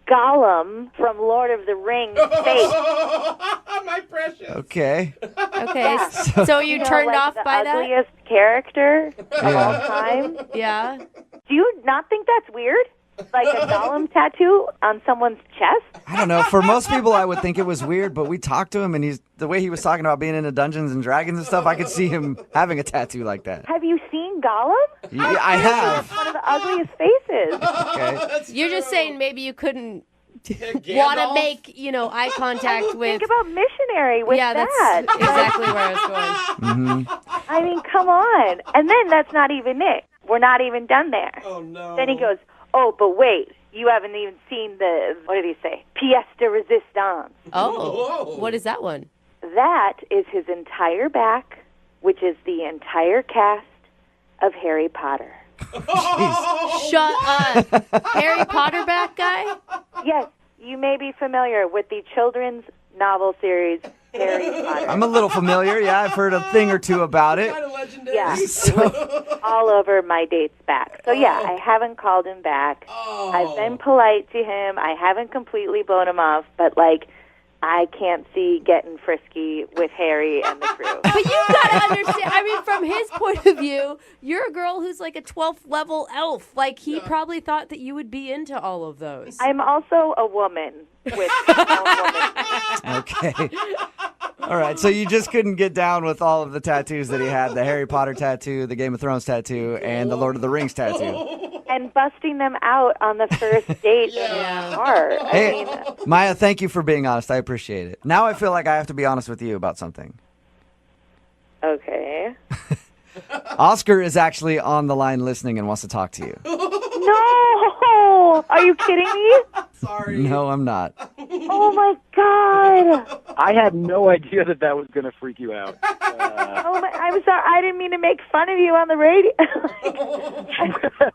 Speaker 9: Gollum from Lord of the Rings face.
Speaker 5: My precious.
Speaker 2: Okay.
Speaker 3: Okay, so you turned
Speaker 9: like
Speaker 3: off
Speaker 9: the
Speaker 3: by that?
Speaker 9: ugliest character of all time.
Speaker 3: Yeah.
Speaker 9: Do you not think that's weird? Like a Gollum tattoo on someone's chest?
Speaker 2: I don't know. For most people, I would think it was weird, but we talked to him, and the way he was talking about being into Dungeons and Dragons and stuff, I could see him having a tattoo like that.
Speaker 9: Have you seen Gollum?
Speaker 2: Yeah, I have.
Speaker 9: One of the ugliest faces.
Speaker 2: Okay.
Speaker 3: You're just saying maybe you couldn't want to make, eye contact with...
Speaker 9: Think about missionary with
Speaker 3: yeah,
Speaker 9: that.
Speaker 3: that's exactly where I was going.
Speaker 2: Mm-hmm.
Speaker 9: I mean, come on. And then that's not even it. We're not even done there.
Speaker 5: Oh, no.
Speaker 9: Then he goes, oh, but wait. You haven't even seen what did he say? Pièce de résistance.
Speaker 3: Oh,
Speaker 5: Whoa.
Speaker 3: what is that one?
Speaker 9: That is his entire back, which is the entire cast of Harry Potter.
Speaker 3: Shut up. Harry Potter back guy?
Speaker 9: Yes, you may be familiar with the children's novel series Harry Potter.
Speaker 2: I'm a little familiar. Yeah, I've heard a thing or two about it.
Speaker 5: Kind of legendary.
Speaker 9: Yeah, it was all over my date's back. So yeah, I haven't called him back.
Speaker 5: Oh.
Speaker 9: I've been polite to him. I haven't completely blown him off, but I can't see getting frisky with Harry and the crew.
Speaker 3: But you gotta understand, I mean, from his point of view, you're a girl who's like a 12th level elf. Like, he probably thought that you would be into all of those.
Speaker 9: I'm also a woman with a woman.
Speaker 2: Okay. All right, so you just couldn't get down with all of the tattoos that he had, the Harry Potter tattoo, the Game of Thrones tattoo, and the Lord of the Rings tattoo.
Speaker 9: And busting them out on the first date in the car.
Speaker 2: Hey, Maya, thank you for being honest. I appreciate it. Now I feel like I have to be honest with you about something.
Speaker 9: Okay.
Speaker 2: Oscar is actually on the line listening and wants to talk to you.
Speaker 9: No! Are you kidding me?
Speaker 5: Sorry.
Speaker 2: No, I'm not.
Speaker 9: Oh, my God.
Speaker 21: I had no idea that was going to freak you out.
Speaker 9: Oh my, I'm sorry. I didn't mean to make fun of you on the radio.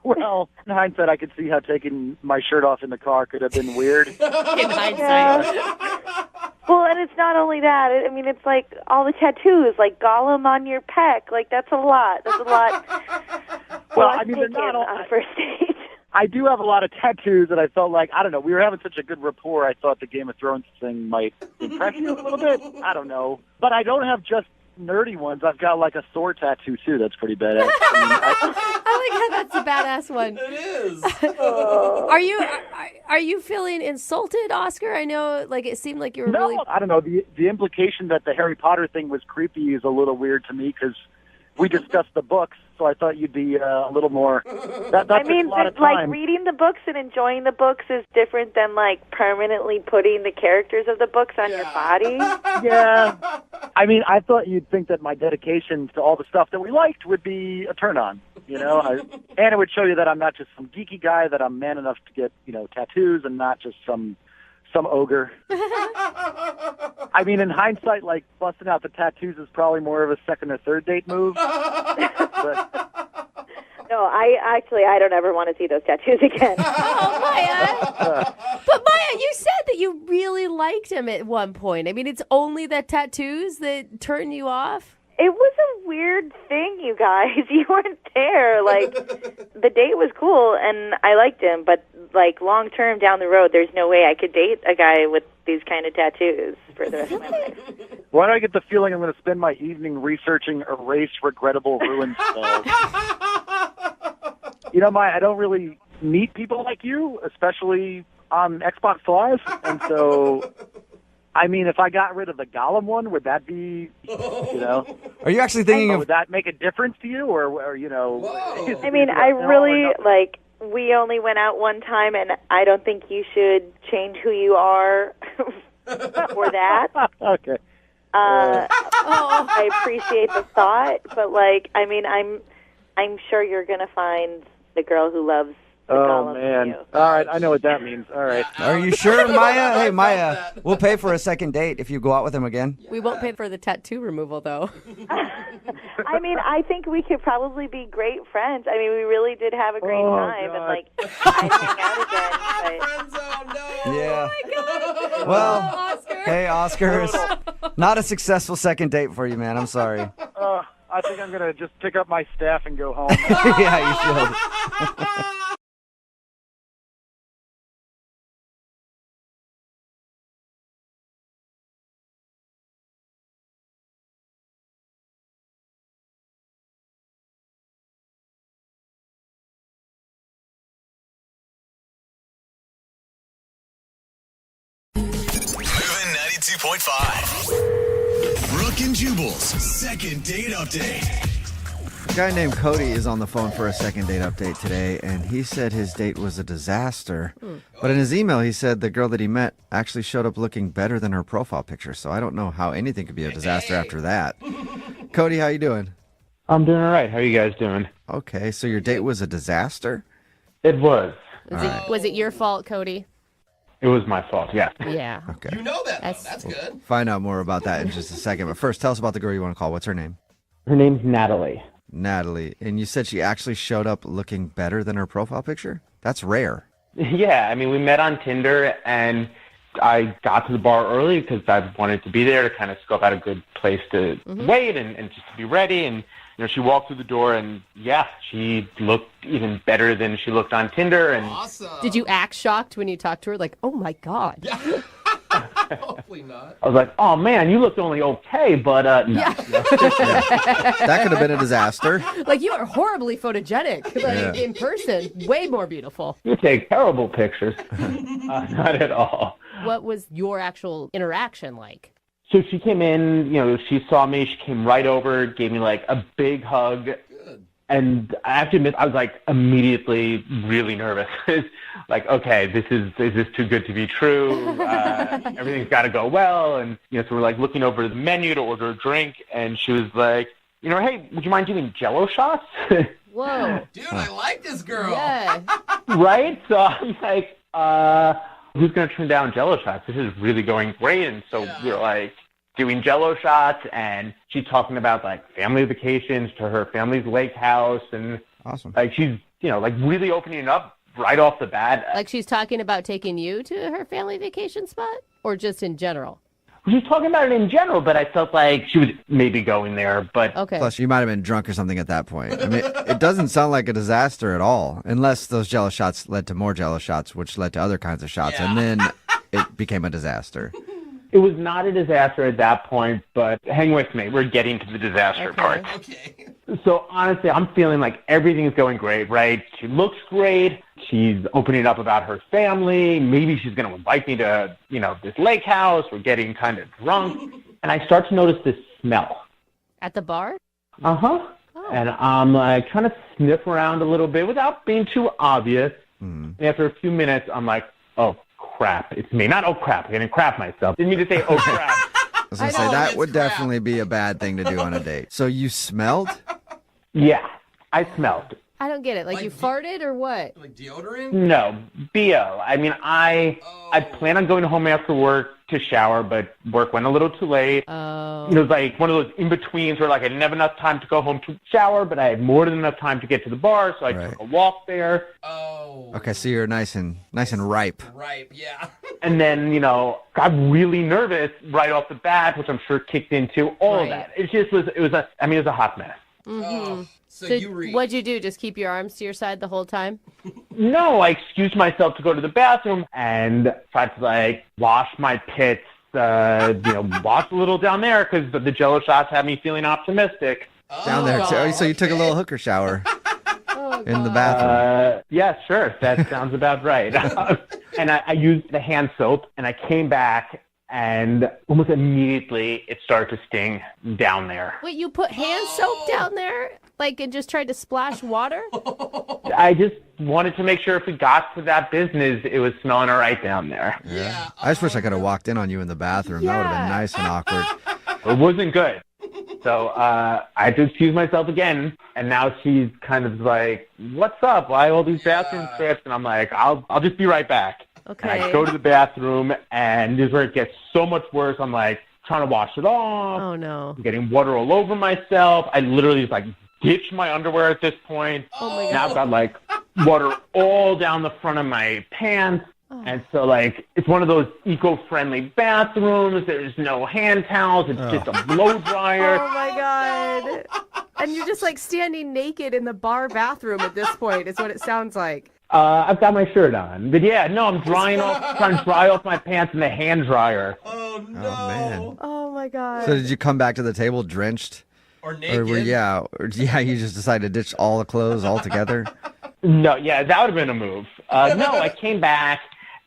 Speaker 21: Well, in hindsight, I could see how taking my shirt off in the car could have been weird.
Speaker 3: In hindsight.
Speaker 9: Well, and it's not only that. I mean, it's like all the tattoos, like Gollum on your pec. Like, that's a lot. That's a lot.
Speaker 21: Well, I mean, they're not all...
Speaker 9: on a first date.
Speaker 21: I do have a lot of tattoos, and I felt like, I don't know, we were having such a good rapport, I thought the Game of Thrones thing might impress you a little bit. I don't know. But I don't have just nerdy ones. I've got like a sword tattoo, too. That's pretty badass.
Speaker 3: I like how that's a badass one.
Speaker 5: It is.
Speaker 3: Are you feeling insulted, Oscar? I know, like, it seemed like you were
Speaker 21: No,
Speaker 3: really...
Speaker 21: I don't know. The implication that the Harry Potter thing was creepy is a little weird to me because we discussed the books, so I thought you'd be a little more... That
Speaker 9: I mean,
Speaker 21: took a lot of
Speaker 9: like
Speaker 21: time.
Speaker 9: reading the books and enjoying the books is different than like permanently putting the characters of the books on your body.
Speaker 21: Yeah. I mean, I thought you'd think that my dedication to all the stuff that we liked would be a turn on, you know? And it would show you that I'm not just some geeky guy, that I'm man enough to get, tattoos and not just some ogre. I mean, in hindsight, like, busting out the tattoos is probably more of a second or third date move. But,
Speaker 9: No, I don't ever want to see those tattoos again.
Speaker 3: Oh, Maya. But Maya, you said that you really liked him at one point. I mean, it's only the tattoos that turn you off?
Speaker 9: It was a weird thing, you guys. You weren't there. Like, the date was cool, and I liked him, but, like, long term down the road, there's no way I could date a guy with these kind of tattoos for the rest of my life.
Speaker 21: why do I get the feeling I'm going to spend my evening researching erase regrettable ruin spells? Maya, I don't really meet people like you, especially on Xbox Live, and so... I mean, if I got rid of the Gollum one, would that be,
Speaker 2: Are you actually thinking of...
Speaker 21: Would that make a difference to you, or
Speaker 9: I mean, I really, like, we only went out one time, and I don't think you should change who you are for that.
Speaker 21: Okay.
Speaker 9: I appreciate the thought, but, like, I mean, I'm sure you're going to find the girl who loves the Gollum
Speaker 21: man.
Speaker 9: you.
Speaker 21: All right, I know what that means. All right.
Speaker 2: Are you sure, Maya? Hey, Maya, we'll pay for a second date if you go out with him again.
Speaker 3: We won't pay for the tattoo removal, though.
Speaker 9: I mean, I think we could probably be great friends. I mean, we really did have a great time,
Speaker 21: God.
Speaker 9: and, like, I'd hang out again, but...
Speaker 2: Yeah.
Speaker 3: Oh, my God.
Speaker 2: Well,
Speaker 3: Oscar.
Speaker 2: hey, Oscar, it's not a successful second date for you, man. I'm sorry.
Speaker 21: I think I'm going to just pick up my staff and go home.
Speaker 2: Yeah, you should.
Speaker 1: Moving 92.5. Brooke and Jubal's second date update.
Speaker 2: A guy named Cody is on the phone for a second date update today, and he said his date was a disaster. But in his email, he said the girl that he met actually showed up looking better than her profile picture. So I don't know how anything could be a disaster after that. Cody, how you doing?
Speaker 8: I'm doing all right. How are you guys doing?
Speaker 2: Okay, so your date was a disaster?
Speaker 8: It was.
Speaker 3: Was it your fault, Cody?
Speaker 8: It was my fault, yeah.
Speaker 3: Yeah.
Speaker 2: Okay.
Speaker 5: You know that, though. That's good.
Speaker 2: Find out more about that in just a second. But first, tell us about the girl you want to call. What's her name?
Speaker 8: Her name's Natalie.
Speaker 2: Natalie. And you said she actually showed up looking better than her profile picture? That's rare.
Speaker 8: Yeah, I mean, we met on Tinder, and I got to the bar early because I wanted to be there to kind of scope out a good place to wait and just to be ready. And, she walked through the door, and, yeah, she looked even better than she looked on Tinder. And
Speaker 5: Awesome.
Speaker 3: Did you act shocked when you talked to her? Like, oh, my God.
Speaker 5: Hopefully not.
Speaker 8: I was like, oh, man, you looked only okay, but no.
Speaker 3: Yeah.
Speaker 2: That could have been a disaster.
Speaker 3: Like, you are horribly photogenic. Like, in person, way more beautiful.
Speaker 8: You take terrible pictures. Not at all.
Speaker 3: What was your actual interaction like?
Speaker 8: So she came in, she saw me, she came right over, gave me like a big hug.
Speaker 5: Good.
Speaker 8: And I have to admit, I was like immediately really nervous. Like, okay, is this too good to be true? Everything's got to go well. And, so we're like looking over the menu to order a drink. And she was like, hey, would you mind doing Jell-O shots?
Speaker 3: Whoa.
Speaker 5: Dude, I like this girl.
Speaker 3: Yeah.
Speaker 8: Right? So I'm like, who's going to turn down Jell-O shots? This is really going great. And so we're like doing Jell-O shots, and she's talking about like family vacations to her family's lake house. And
Speaker 2: awesome.
Speaker 8: Like she's, like really opening it up right off the bat.
Speaker 3: Like she's talking about taking you to her family vacation spot, or just in general?
Speaker 8: She was talking about it in general, but I felt like she was maybe going there. But
Speaker 2: Plus, you might have been drunk or something at that point. I mean, it doesn't sound like a disaster at all, unless those Jello shots led to more Jello shots, which led to other kinds of shots, and then it became a disaster.
Speaker 8: it was not a disaster at that point, but hang with me. We're getting to the disaster part.
Speaker 5: Okay.
Speaker 8: So honestly, I'm feeling like everything's going great, right? She looks great. She's opening up about her family. Maybe she's going to invite me to, this lake house. We're getting kind of drunk. And I start to notice this smell.
Speaker 3: At the bar?
Speaker 8: Uh-huh. Oh. And I'm like trying to sniff around a little bit without being too obvious. And after a few minutes, I'm like, oh, crap. It's me. Not, oh, crap. I didn't crap myself. Didn't mean to say, oh, crap.
Speaker 2: I was going to say, that would definitely be a bad thing to do on a date. So you smelled?
Speaker 8: Yeah, I smelled.
Speaker 3: I don't get it. Like you farted or what?
Speaker 5: Like deodorant?
Speaker 8: No, B.O. I mean, I plan on going home after work to shower, but work went a little too late.
Speaker 3: Oh.
Speaker 8: It was like one of those in-betweens where like I didn't have enough time to go home to shower, but I had more than enough time to get to the bar, so I took a walk there.
Speaker 5: Oh.
Speaker 2: Okay, so you're nice and ripe.
Speaker 5: Ripe, yeah.
Speaker 8: And then, got really nervous right off the bat, which I'm sure kicked into all of that. It just was, it was a hot mess.
Speaker 3: Mm-hmm. So what'd you do? Just keep your arms to your side the whole time?
Speaker 8: No, I excused myself to go to the bathroom and tried to wash my pits, wash a little down there because the Jello shots had me feeling optimistic.
Speaker 2: Down there too. So you took a little hooker shower in the bathroom.
Speaker 8: Yeah, sure. That sounds about right. And I used the hand soap and I came back and almost immediately it started to sting down there.
Speaker 3: Wait, you put hand soap down there? And just tried to splash water?
Speaker 8: I just wanted to make sure if we got to that business, it was smelling all right down there.
Speaker 2: Yeah. I just wish I could have walked in on you in the bathroom. That would have been nice and awkward.
Speaker 8: It wasn't good. So I had to excuse myself again. And now she's kind of like, what's up? Why all these bathroom trips? And I'm like, I'll just be right back.
Speaker 3: Okay.
Speaker 8: And I go to the bathroom, and this is where it gets so much worse. I'm like trying to wash it off.
Speaker 3: Oh, no.
Speaker 8: I'm getting water all over myself. I literally just ditch my underwear at this point.
Speaker 3: Oh my God.
Speaker 8: Now I've got water all down the front of my pants. Oh. And so it's one of those eco-friendly bathrooms. There's no hand towels. It's just a blow dryer.
Speaker 3: Oh my God. And you're just standing naked in the bar bathroom at this point is what it sounds like.
Speaker 8: I've got my shirt on. But yeah, no, I'm trying to dry off my pants in the hand dryer.
Speaker 5: Oh no.
Speaker 2: Oh man.
Speaker 3: Oh my God.
Speaker 2: So did you come back to the table drenched?
Speaker 5: Or naked?
Speaker 2: Or you just decided to ditch all the clothes altogether?
Speaker 8: No, yeah, that would have been a move. No, I came back,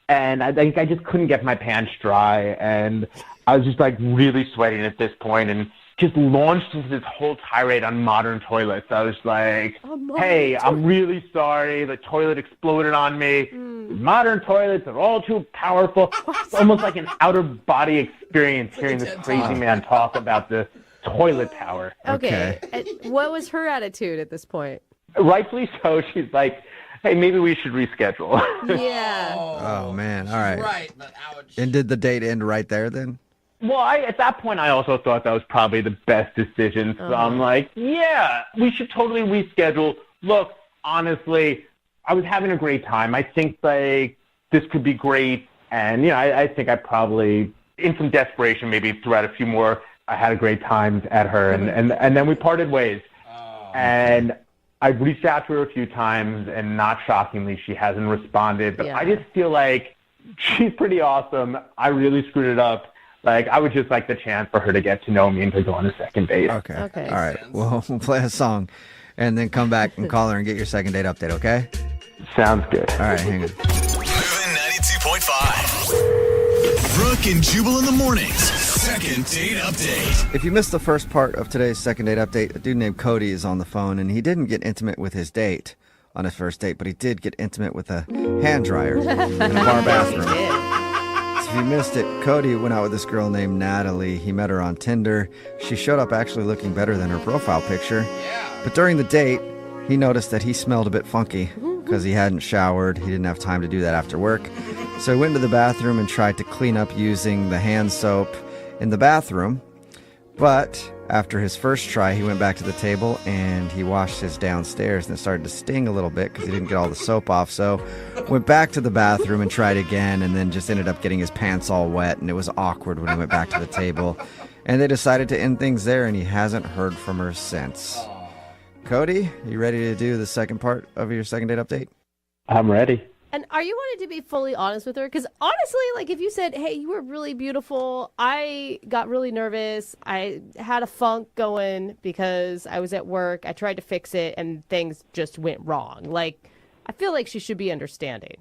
Speaker 8: and I think I just couldn't get my pants dry, and I was just really sweating at this point, and just launched into this whole tirade on modern toilets. I was like, hey, I'm really sorry. The toilet exploded on me. Modern toilets are all too powerful. It's almost like an out-of-body experience hearing this crazy man talk about the toilet power.
Speaker 3: Okay. What was her attitude at this point?
Speaker 8: Rightfully so. She's like, hey, maybe we should reschedule.
Speaker 3: Yeah.
Speaker 2: Oh man. All right.
Speaker 5: Right, but ouch.
Speaker 2: And did the date end right there then?
Speaker 8: Well, at that point, I also thought that was probably the best decision. So I'm like, yeah, we should totally reschedule. Look, honestly, I was having a great time. I think this could be great. And, I think I probably, in some desperation, maybe threw out a few more. I had a great time at her, and then we parted ways. And I reached out to her a few times, and not shockingly, she hasn't responded. But I just feel like she's pretty awesome. I really screwed it up. I would just like the chance for her to get to know me and to go on a second date.
Speaker 2: Okay. All right. Well, we'll play a song and then come back and call her and get your second date update, okay?
Speaker 8: Sounds good.
Speaker 2: All right, hang on.
Speaker 1: Moving 92.5. Brooke and Jubal in the mornings. Second date update.
Speaker 2: If you missed the first part of today's second date update, a dude named Cody is on the phone, and he didn't get intimate with his date on his first date, but he did get intimate with a hand dryer in a bar bathroom. If you missed it, Cody went out with this girl named Natalie. He met her on Tinder. She showed up actually looking better than her profile picture. But during the date, he noticed that he smelled a bit funky because he hadn't showered. He didn't have time to do that after work. So he went to the bathroom and tried to clean up using the hand soap in the bathroom. But After his first try, he went back to the table and he washed his downstairs, and it started to sting a little bit because he didn't get all the soap off. So went back to the bathroom and tried again, and then just ended up getting his pants all wet, and it was awkward when he went back to the table. And they decided to end things there, and he hasn't heard from her since. Cody, you ready to do the second part of your second date update?
Speaker 8: I'm ready.
Speaker 3: And are you wanting to be fully honest with her? Because honestly, like if you said, hey, you were really beautiful, I got really nervous, I had a funk going because I was at work, I tried to fix it, and things just went wrong. Like, I feel like she should be understanding.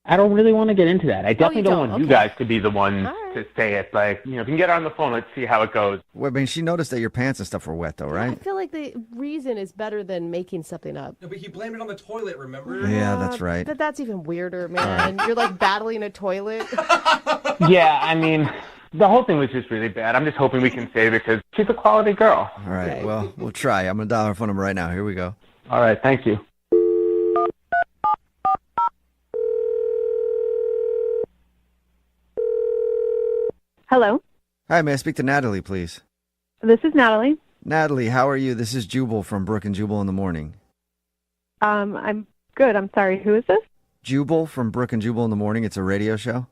Speaker 8: I don't really want to get into that. I definitely don't want you
Speaker 3: Okay.
Speaker 8: guys to be the one to say it. Like, if you can get her on the phone, let's see how it goes.
Speaker 2: Well, I mean, she noticed that your pants and stuff were wet, though,
Speaker 3: I
Speaker 2: right?
Speaker 3: feel like the reason is better than making something up.
Speaker 5: No, but he blamed it on the toilet, remember?
Speaker 2: Yeah, that's right.
Speaker 3: But that's even weirder, man. You're like battling a toilet.
Speaker 8: Yeah, I mean, the whole thing was just really bad. I'm just hoping we can save it because she's a quality girl.
Speaker 2: All right, well, we'll try. I'm going to dial her phone number right now. Here we go.
Speaker 8: All right, thank you.
Speaker 17: Hello,
Speaker 2: Hi, may I speak to Natalie, please?
Speaker 17: this is Natalie.
Speaker 2: Natalie, how are you? This is Jubal from Brooke and Jubal in the morning.
Speaker 17: I'm good. I'm sorry. Who is this?
Speaker 2: Jubal from Brooke and Jubal in the morning. It's a radio show.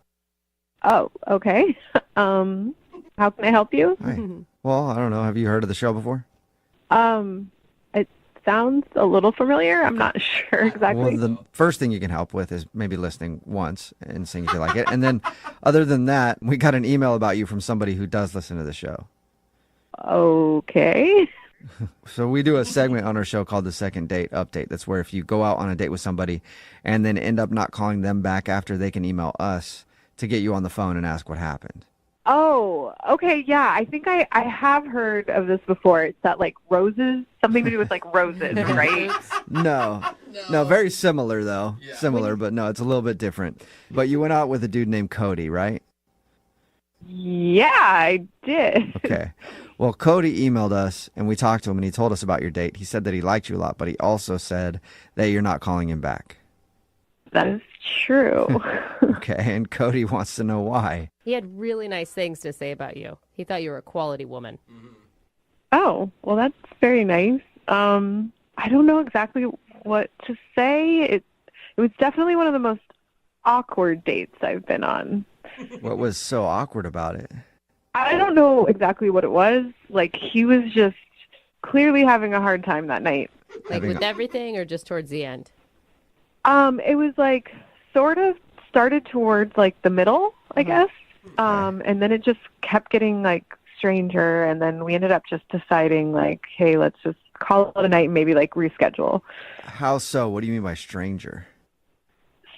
Speaker 17: Oh, okay. How can I help you?
Speaker 2: Hi. Well, I don't know. Have you heard of the show before?
Speaker 17: It sounds a little familiar. I'm not sure exactly.
Speaker 2: Well, the first thing you can help with is maybe listening once and seeing if you like it. And then other than that, we got an email about you from somebody who does listen to the show.
Speaker 17: Okay.
Speaker 2: So we do a segment on our show called the Second Date Update. That's where if you go out on a date with somebody and then end up not calling them back after, they can email us to get you on the phone and ask what happened.
Speaker 17: Oh, okay. Yeah, I think I have heard of this before. It's that like roses, something to do with like roses, right?
Speaker 2: No, very similar though. Similar, but no, it's a little bit different. But you went out with a dude named Cody, right?
Speaker 17: Yeah, I did.
Speaker 2: Okay. Well, Cody emailed us and we talked to him and he told us about your date. He said that he liked you a lot, but he also said that you're not calling him back.
Speaker 17: That is true.
Speaker 2: Okay, and Cody wants to know why.
Speaker 3: He had really nice things to say about you. He thought you were a quality woman.
Speaker 17: Oh, well, that's very nice. I don't know exactly what to say. It was definitely one of the most awkward dates I've been on.
Speaker 2: What was so awkward about it?
Speaker 17: I don't know exactly what it was. Like, he was just clearly having a hard time that night.
Speaker 3: Like with everything or just towards the end?
Speaker 17: It was like sort of started towards like the middle, I guess. And then it just kept getting like stranger. And then we ended up just deciding like, hey, let's just call it a night and maybe like reschedule.
Speaker 2: How so? What do you mean by stranger?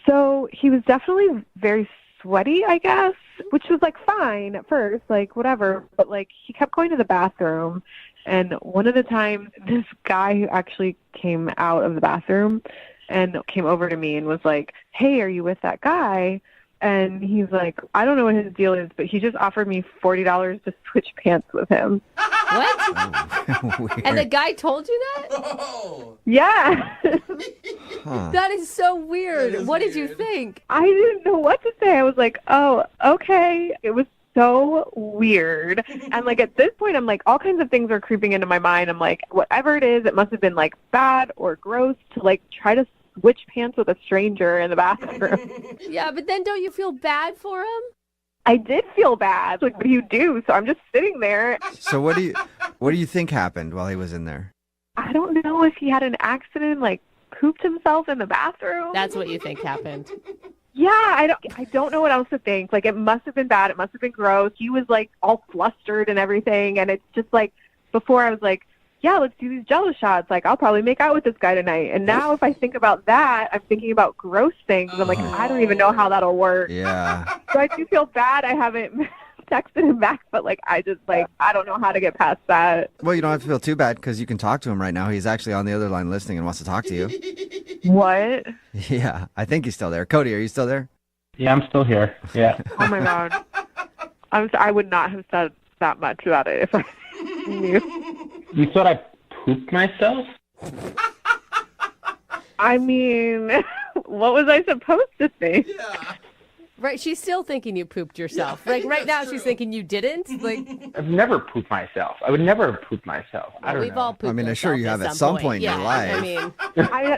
Speaker 17: So he was definitely very sweaty, I guess, which was like fine at first, like whatever. But like he kept going to the bathroom. And one of the times this guy who actually came out of the bathroom and came over to me and was like, hey, are you with that guy? And he's like, I don't know what his deal is, but he just offered me $40 to switch pants with him.
Speaker 3: What? And the guy told you that?
Speaker 17: Yeah.
Speaker 3: That is so weird. What did you think?
Speaker 17: I didn't know what to say. I was like, oh, okay. It was so weird. And like at this point, I'm like, all kinds of things are creeping into my mind. I'm like, whatever it is, it must have been like bad or gross to like try to switch pants with a stranger in the bathroom.
Speaker 3: Yeah, but then don't you feel bad for him?
Speaker 17: I did feel bad. Like, what do you do? So I'm just sitting there.
Speaker 2: So what do you think happened while he was in there?
Speaker 17: I don't know if he had an accident, like pooped himself in the bathroom.
Speaker 3: That's what you think happened.
Speaker 17: Yeah, I don't know what else to think. Like, it must have been bad. It must have been gross. He was, like, all flustered and everything. And it's just, like, before I was like, yeah, let's do these Jello shots. Like, I'll probably make out with this guy tonight. And now if I think about that, I'm thinking about gross things. I'm like, I don't even know how that'll work.
Speaker 2: Yeah.
Speaker 17: So I do feel bad I haven't texted him back. But, like, I just, like, I don't know how to get past that.
Speaker 2: Well, you don't have to feel too bad because you can talk to him right now. He's actually on the other line listening and wants to talk to you.
Speaker 17: What?
Speaker 2: Yeah, I think he's still there. Cody, are you still there?
Speaker 8: Yeah, I'm still here. Yeah.
Speaker 17: Oh, my God. I would not have said that much about it if I knew.
Speaker 8: You thought I pooped myself?
Speaker 17: I mean, what was I supposed to think?
Speaker 3: Right, she's still thinking you pooped yourself. Like right now, she's thinking you didn't. Like
Speaker 8: I've never pooped myself. I would never have pooped myself. I don't
Speaker 3: we've
Speaker 8: know.
Speaker 3: all pooped.
Speaker 2: I mean, I'm sure you have at some point in your life.
Speaker 3: I mean,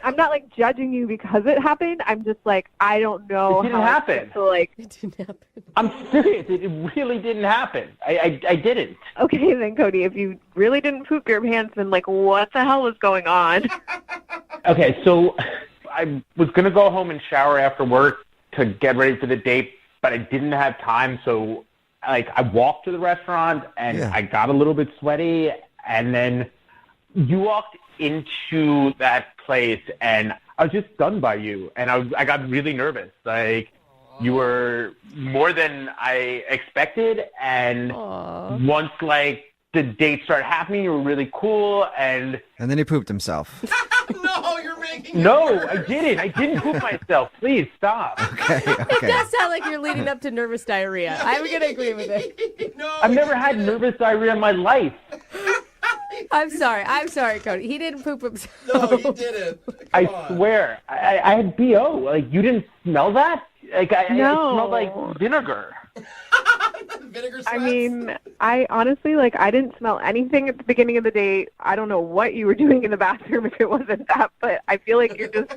Speaker 11: I'm not like judging you because it happened. I'm just like, I don't know.
Speaker 8: It didn't
Speaker 11: how
Speaker 8: happen.
Speaker 11: To, like,
Speaker 3: it didn't happen.
Speaker 8: I'm serious. It really didn't happen. I didn't.
Speaker 11: Okay, then Cody, if you really didn't poop your pants, then like, what the hell was going on?
Speaker 8: Okay, so I was gonna go home and shower after work to get ready for the date, but I didn't have time, so like I walked to the restaurant and I got a little bit sweaty, and then you walked into that place and I was just stunned by you, and I got really nervous. Like you were more than I expected, and once like the date started happening, you were really cool, and
Speaker 2: then he pooped himself.
Speaker 5: No, you're making
Speaker 8: No, I didn't. I didn't poop myself. Please stop.
Speaker 2: Okay.
Speaker 3: It does sound like you're leading up to nervous diarrhea. I'm gonna agree with it.
Speaker 8: I've never had nervous diarrhea in my life.
Speaker 3: I'm sorry, Cody. He didn't poop himself.
Speaker 5: No, you didn't.
Speaker 8: I swear. I had BO. Like, you didn't smell that? Like, it smelled like vinegar.
Speaker 11: I mean, I honestly, like, I didn't smell anything at the beginning of the date. I don't know what you were doing in the bathroom if it wasn't that, but I feel like you're just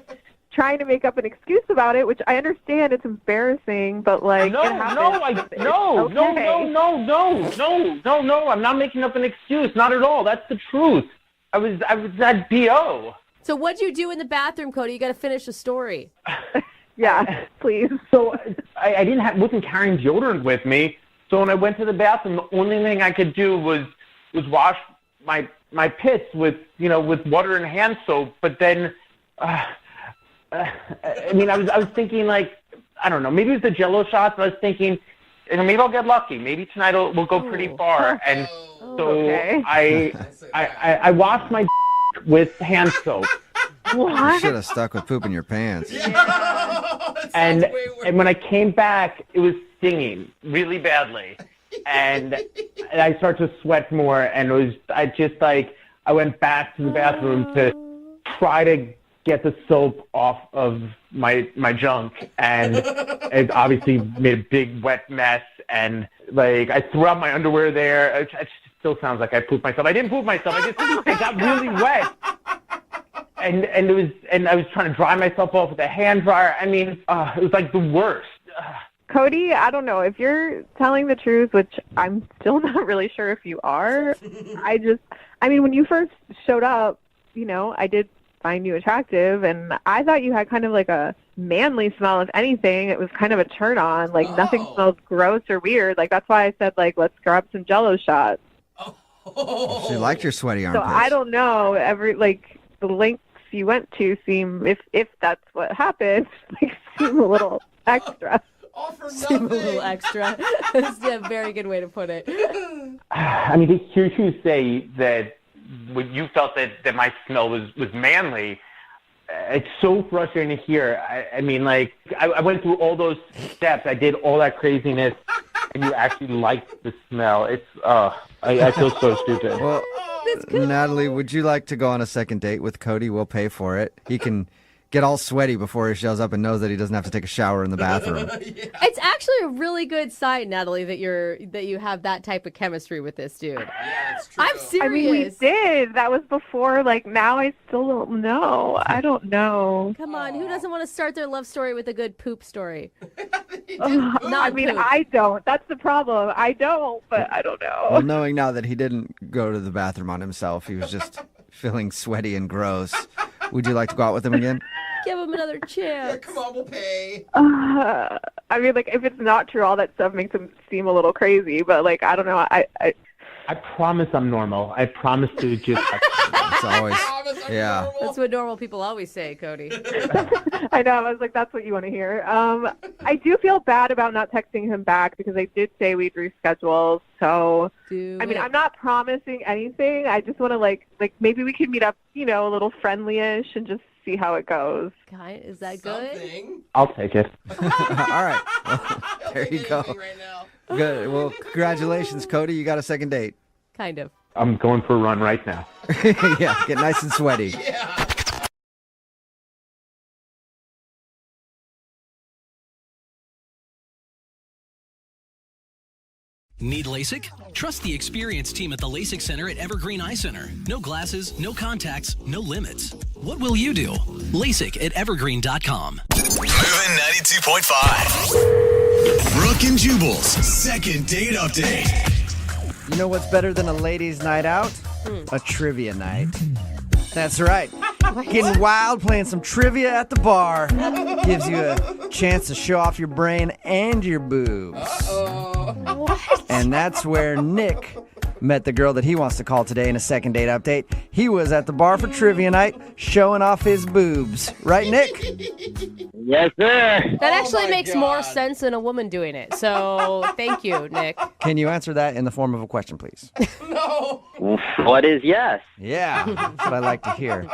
Speaker 11: trying to make up an excuse about it, which I understand it's embarrassing, but like,
Speaker 8: No,
Speaker 11: it happens.
Speaker 8: No. I'm not making up an excuse. Not at all. That's the truth. I was at BO.
Speaker 3: So what'd you do in the bathroom, Cody? You got to finish the story.
Speaker 11: Yeah, please.
Speaker 8: So I wasn't carrying deodorant with me. So when I went to the bathroom, the only thing I could do was wash my piss with water and hand soap. But then, I mean, I was thinking, like, I don't know, maybe it was the Jell-O shots. But I was thinking, maybe I'll get lucky. Maybe tonight we'll go pretty far. And so I washed my with hand soap.
Speaker 2: You should have stuck with pooping your pants.
Speaker 8: And when I came back, it was stinging really badly, and I started to sweat more. And I went back to the bathroom to try to get the soap off of my junk, and it obviously made a big wet mess. And like I threw out my underwear there. It still sounds like I pooped myself. I didn't poop myself. I got really wet. And I was trying to dry myself off with a hand dryer. I mean, it was like the worst.
Speaker 11: Cody, I don't know if you're telling the truth, which I'm still not really sure if you are. I mean, when you first showed up, I did find you attractive, and I thought you had kind of like a manly smell. If anything, it was kind of a turn on. Like nothing smells gross or weird. Like that's why I said like let's grab some Jell-O shots.
Speaker 2: She liked your sweaty armpits.
Speaker 11: So I don't know. The lengths you went to seem, if that's what happened, seem a little extra.
Speaker 3: Seem a little extra. That's a very good way to put it.
Speaker 8: I mean, to hear you say that when you felt that my smell was manly, it's so frustrating to hear. I mean, like, I went through all those steps. I did all that craziness, and you actually liked the smell. It's, I feel so stupid.
Speaker 2: Well, Natalie, would you like to go on a second date with Cody? We'll pay for it. He can get all sweaty before he shows up and knows that he doesn't have to take a shower in the bathroom.
Speaker 3: It's actually a really good sign, Natalie, that you have that type of chemistry with this dude.
Speaker 5: Yeah, it's true.
Speaker 3: I'm serious.
Speaker 11: I mean, we did. That was before. Like, now I still don't know. I don't know.
Speaker 3: Come on, who doesn't want to start their love story with a good poop story?
Speaker 11: I mean, I don't. That's the problem. I don't, but I don't know.
Speaker 2: Well, knowing now that he didn't go to the bathroom on himself, he was just feeling sweaty and gross. Would you like to go out with him again?
Speaker 3: Give him another chance.
Speaker 5: Come on, we'll pay.
Speaker 11: I mean, like, if it's not true, all that stuff makes him seem a little crazy. But, like, I don't know.
Speaker 8: I promise I'm normal. I promise to just...
Speaker 2: It's always... Yeah.
Speaker 3: That's what normal people always say, Cody.
Speaker 11: I know. I was like, that's what you want to hear. I do feel bad about not texting him back because I did say we'd reschedule. So, I mean, I'm not promising anything. I just want to, like maybe we can meet up, a little friendly-ish and just see how it goes.
Speaker 3: Is that good?
Speaker 8: I'll take it.
Speaker 2: All right. Well, there you go. Good. Well, congratulations, Cody. You got a second date.
Speaker 3: Kind of.
Speaker 8: I'm going for a run right now.
Speaker 2: Yeah, get nice and sweaty.
Speaker 5: Yeah.
Speaker 12: Need LASIK? Trust the experienced team at the LASIK Center at Evergreen Eye Center. No glasses, no contacts, no limits. What will you do? LASIK at evergreen.com.
Speaker 1: Moving 92.5. Brooke and Jubal's second date update.
Speaker 2: You know what's better than a ladies' night out? A trivia night. That's right. Getting wild, playing some trivia at the bar gives you a chance to show off your brain and your boobs.
Speaker 3: What?
Speaker 2: And that's where Nick met the girl that he wants to call today in a second date update. He was at the bar for trivia night showing off his boobs. Right, Nick?
Speaker 22: Yes, sir.
Speaker 3: That actually makes more sense than a woman doing it. So thank you, Nick.
Speaker 2: Can you answer that in the form of a question, please?
Speaker 22: What is yes?
Speaker 2: Yeah, that's what I like to hear.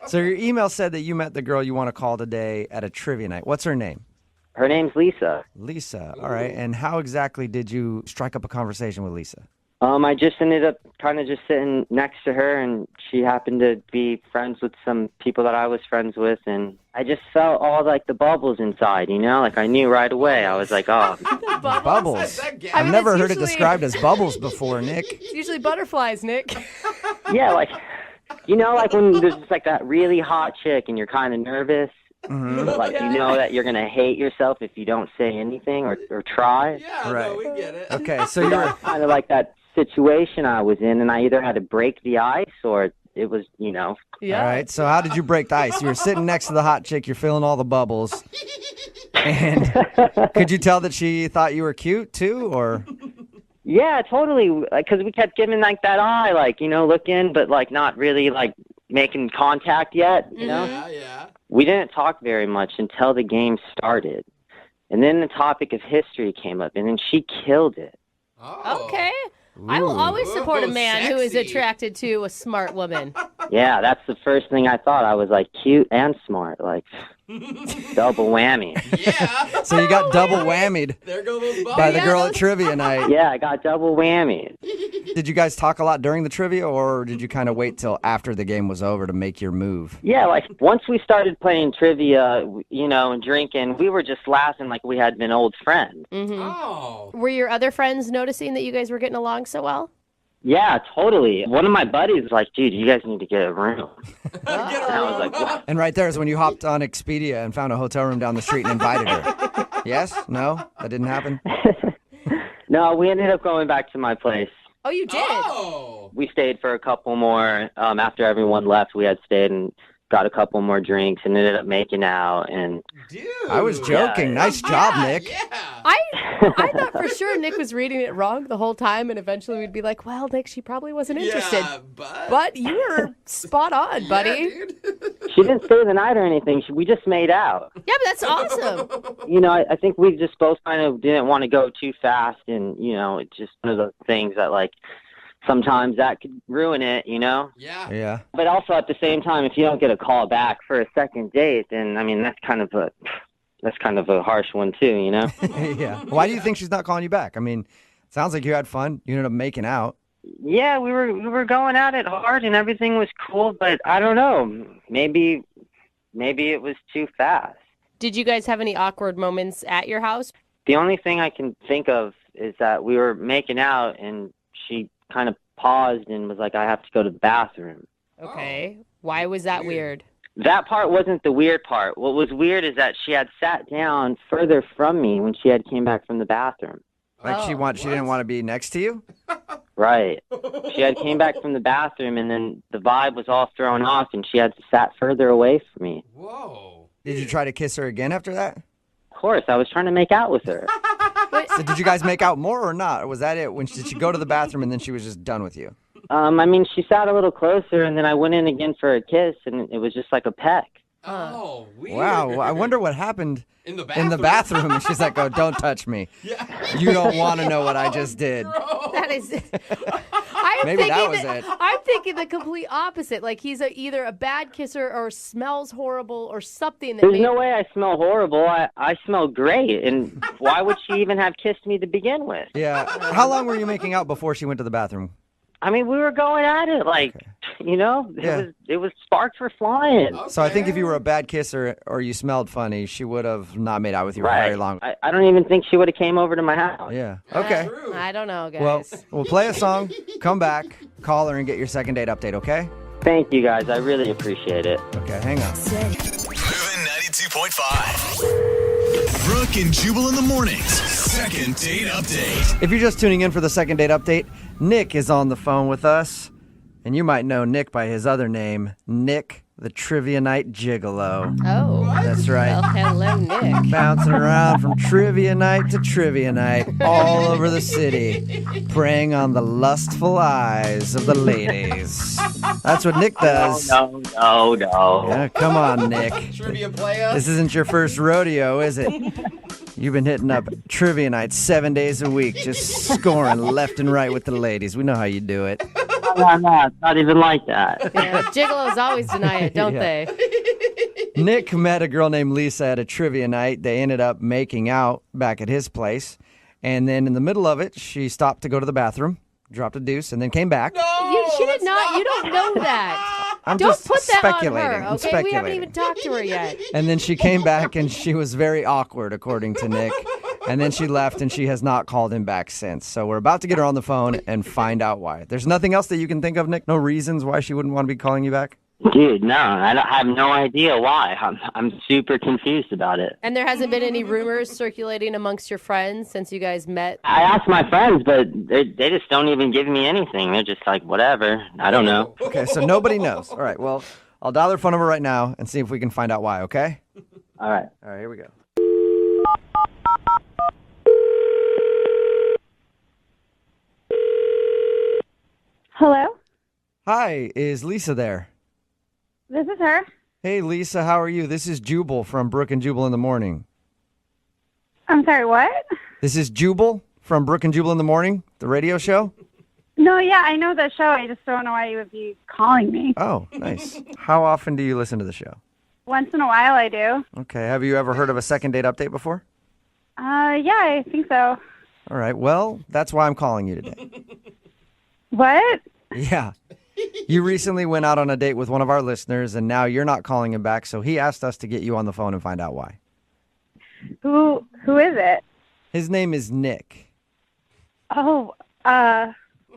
Speaker 2: So your email said that you met the girl you want to call today at a trivia night. What's her name?
Speaker 22: Her name's Lisa.
Speaker 2: Lisa. All right. And how exactly did you strike up a conversation with Lisa?
Speaker 22: I just ended up kind of just sitting next to her, and she happened to be friends with some people that I was friends with, and I just felt all like the bubbles inside, you know? Like I knew right away. I was like, oh.
Speaker 2: Bubbles. I've never heard it described as bubbles before, Nick.
Speaker 3: It's usually butterflies, Nick.
Speaker 22: Yeah, like, you know, like when there's just like that really hot chick and you're kind of nervous.
Speaker 2: Mm-hmm.
Speaker 22: But like you know that you're gonna hate yourself if you don't say anything or try.
Speaker 5: Yeah,
Speaker 2: right.
Speaker 5: no, we get it.
Speaker 2: Okay, so you're
Speaker 22: kind of like that situation I was in, and I either had to break the ice or it was, you know.
Speaker 2: Yeah. All right, so how did you break the ice? You were sitting next to the hot chick, you're feeling all the bubbles. And could you tell that she thought you were cute too, or?
Speaker 22: Yeah, totally. Because we kept giving like that eye, like, you know, looking, but like not really like making contact yet, you know?
Speaker 5: Yeah.
Speaker 22: We didn't talk very much until the game started. And then the topic of history came up, and then she killed it.
Speaker 3: Okay. I will always support a man who is attracted to a smart woman.
Speaker 22: Yeah, that's the first thing I thought. I was like cute and smart, like double whammy.
Speaker 5: Yeah.
Speaker 2: So you got double whammied
Speaker 5: There go those bubbles.
Speaker 2: by the girl at trivia night.
Speaker 22: Yeah, I got double whammy.
Speaker 2: Did you guys talk a lot during the trivia, or did you kind of wait till after the game was over to make your move?
Speaker 22: Yeah, like once we started playing trivia, you know, and drinking, we were just laughing like we had been old friends.
Speaker 3: Mm-hmm.
Speaker 5: Oh.
Speaker 3: Were your other friends noticing that you guys were getting along so well?
Speaker 22: Yeah, totally. One of my buddies was like, dude, you guys need to get a room. And I was like, what?
Speaker 2: And right there is when you hopped on Expedia and found a hotel room down the street and invited her. Yes? No? That didn't happen?
Speaker 22: No, we ended up going back to my place.
Speaker 3: Oh, you did?
Speaker 5: Oh.
Speaker 22: We stayed for a couple more. After everyone left, we had stayed and got a couple more drinks and ended up making out. And
Speaker 5: Dude.
Speaker 2: I was joking. Nice job, Nick.
Speaker 5: Yeah.
Speaker 3: I thought for sure Nick was reading it wrong the whole time, and eventually we'd be like, well, Nick, she probably wasn't interested.
Speaker 5: Yeah,
Speaker 3: But you were spot on, buddy.
Speaker 5: Yeah, dude.
Speaker 22: she didn't stay the night or anything. We just made out.
Speaker 3: Yeah, but that's awesome.
Speaker 22: You know, I think we just both kind of didn't want to go too fast. And, you know, it's just one of those things that, like, sometimes that could ruin it, you know?
Speaker 5: Yeah.
Speaker 2: Yeah.
Speaker 22: But also at the same time, if you don't get a call back for a second date, then, I mean, that's kind of a harsh one too, you know?
Speaker 2: Yeah. Why do you think she's not calling you back? I mean, it sounds like you had fun. You ended up making out.
Speaker 22: Yeah, we were going at it hard and everything was cool, but I don't know. Maybe it was too fast.
Speaker 3: Did you guys have any awkward moments at your house?
Speaker 22: The only thing I can think of is that we were making out and she kind of paused and was like, I have to go to the bathroom.
Speaker 3: Okay. Why was that weird?
Speaker 22: That part wasn't the weird part. What was weird is that she had sat down further from me when she had came back from the bathroom.
Speaker 2: Like she didn't want to be next to you?
Speaker 22: Right. She had came back from the bathroom and then the vibe was all thrown off and she had sat further away from me.
Speaker 5: Whoa.
Speaker 2: Did you try to kiss her again after that?
Speaker 22: Of course, I was trying to make out with her.
Speaker 2: So did you guys make out more or not? Or was that it? Did she go to the bathroom and then she was just done with you?
Speaker 22: I mean, she sat a little closer, and then I went in again for a kiss, and it was just like a peck.
Speaker 5: Oh, weird.
Speaker 2: Wow. I wonder what happened
Speaker 5: in the
Speaker 2: bathroom. And she's like, oh, don't touch me.
Speaker 5: Yeah.
Speaker 2: You don't want to know what I just did.
Speaker 3: That is
Speaker 2: Maybe that was it.
Speaker 3: I'm thinking the complete opposite. Like he's either a bad kisser or smells horrible or something.
Speaker 22: There's no way I smell horrible. I smell great. And why would she even have kissed me to begin with?
Speaker 2: Yeah. How long were you making out before she went to the bathroom?
Speaker 22: I mean, we were going at it like it was sparks were flying.
Speaker 2: So I think if you were a bad kisser or you smelled funny, she would have not made out with you for very long.
Speaker 22: I don't even think she would have came over to my house.
Speaker 2: Yeah. Okay.
Speaker 3: I don't know, guys.
Speaker 2: Well, we'll play a song, come back, call her, and get your second date update, okay?
Speaker 22: Thank you, guys. I really appreciate it.
Speaker 2: Okay, hang on.
Speaker 1: Moving 92.5. Brooke and Jubal in the mornings. Second date update.
Speaker 2: If you're just tuning in for the second date update, Nick is on the phone with us. And you might know Nick by his other name, Nick the Trivia Night Gigolo.
Speaker 3: Oh.
Speaker 2: That's right.
Speaker 3: Well, hello, Nick.
Speaker 2: Bouncing around from trivia night to trivia night all over the city, preying on the lustful eyes of the ladies. That's what Nick does.
Speaker 22: No.
Speaker 2: Yeah, come on, Nick.
Speaker 5: Trivia playa.
Speaker 2: This isn't your first rodeo, is it? You've been hitting up trivia nights 7 days a week, just scoring left and right with the ladies. We know how you do it.
Speaker 22: No, it's not even like that.
Speaker 3: Yeah, gigolos always deny it, don't they?
Speaker 2: Nick met a girl named Lisa at a trivia night. They ended up making out back at his place. And then in the middle of it, she stopped to go to the bathroom, dropped a deuce, and then came back.
Speaker 3: She did not. You don't know that.
Speaker 2: I'm
Speaker 3: Don't
Speaker 2: just
Speaker 3: put that
Speaker 2: speculating.
Speaker 3: on her,
Speaker 2: I'm
Speaker 3: okay? We haven't
Speaker 2: speculating.
Speaker 3: even talked to her yet.
Speaker 2: And then she came back, and she was very awkward, according to Nick. And then she left, and she has not called him back since. So we're about to get her on the phone and find out why. There's nothing else that you can think of, Nick? No reasons why she wouldn't want to be calling you back?
Speaker 22: Dude, no, I have no idea why. I'm super confused about it.
Speaker 3: And there hasn't been any rumors circulating amongst your friends since you guys met?
Speaker 22: I asked my friends, but they just don't even give me anything. They're just like, whatever. I don't know.
Speaker 2: Okay, so nobody knows. All right, well, I'll dial their phone number right now and see if we can find out why, okay?
Speaker 22: All right.
Speaker 2: All right, here we go.
Speaker 11: Hello?
Speaker 2: Hi, is Lisa there?
Speaker 11: This is her.
Speaker 2: Hey, Lisa, how are you? This is Jubal from Brooke and Jubal in the Morning.
Speaker 11: I'm sorry, what?
Speaker 2: This is Jubal from Brooke and Jubal in the Morning, the radio show.
Speaker 11: No, yeah, I know the show. I just don't know why you would be calling me.
Speaker 2: Oh, nice. How often do you listen to the show?
Speaker 11: Once in a while I do.
Speaker 2: Okay, have you ever heard of a second date update before?
Speaker 11: Yeah, I think so.
Speaker 2: All right, well, that's why I'm calling you today.
Speaker 11: What?
Speaker 2: Yeah. You recently went out on a date with one of our listeners, and now you're not calling him back, so he asked us to get you on the phone and find out why.
Speaker 11: Who is it?
Speaker 2: His name is Nick.
Speaker 11: Oh,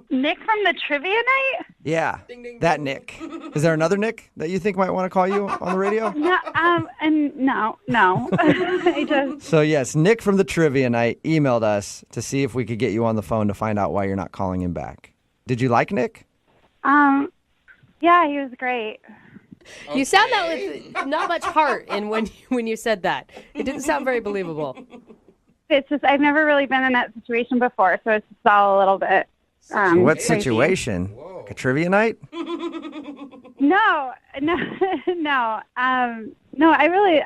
Speaker 11: Nick from the trivia night?
Speaker 2: Yeah, that Nick. Is there another Nick that you think might want to call you on the radio?
Speaker 11: No, and no. I just
Speaker 2: So yes, Nick from the trivia night emailed us to see if we could get you on the phone to find out why you're not calling him back. Did you like Nick?
Speaker 11: yeah, he was great.
Speaker 3: You sound that with not much heart in when you said that. It didn't sound very believable.
Speaker 11: It's just I've never really been in that situation before, so it's just all a little bit
Speaker 2: What
Speaker 11: crazy.
Speaker 2: situation? Like a trivia night?
Speaker 11: No.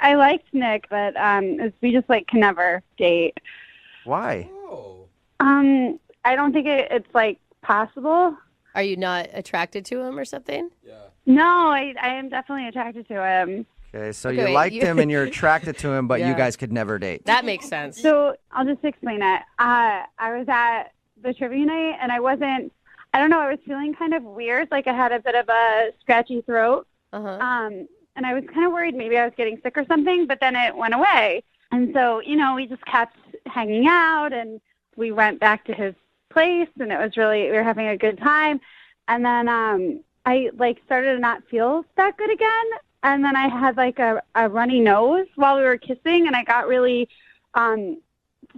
Speaker 11: I liked Nick, but we just like can never date.
Speaker 2: Why?
Speaker 11: I don't think it's like possible.
Speaker 3: Are you not attracted to him or something?
Speaker 11: No, I am definitely attracted to him.
Speaker 2: Okay, so
Speaker 3: Okay,
Speaker 2: you
Speaker 3: wait,
Speaker 2: liked
Speaker 3: you-
Speaker 2: him and you're attracted to him, but you
Speaker 3: Yeah.
Speaker 2: guys could never date.
Speaker 3: That makes sense.
Speaker 11: So I'll just explain it. I was at the trivia night, and I was feeling kind of weird, like I had a bit of a scratchy throat.
Speaker 3: Uh-huh.
Speaker 11: And I was kind of worried maybe I was getting sick or something, but then it went away. And so, we just kept hanging out, and we went back to his place, and we were having a good time. And then I started to not feel that good again. And then I had like a runny nose while we were kissing, and I got really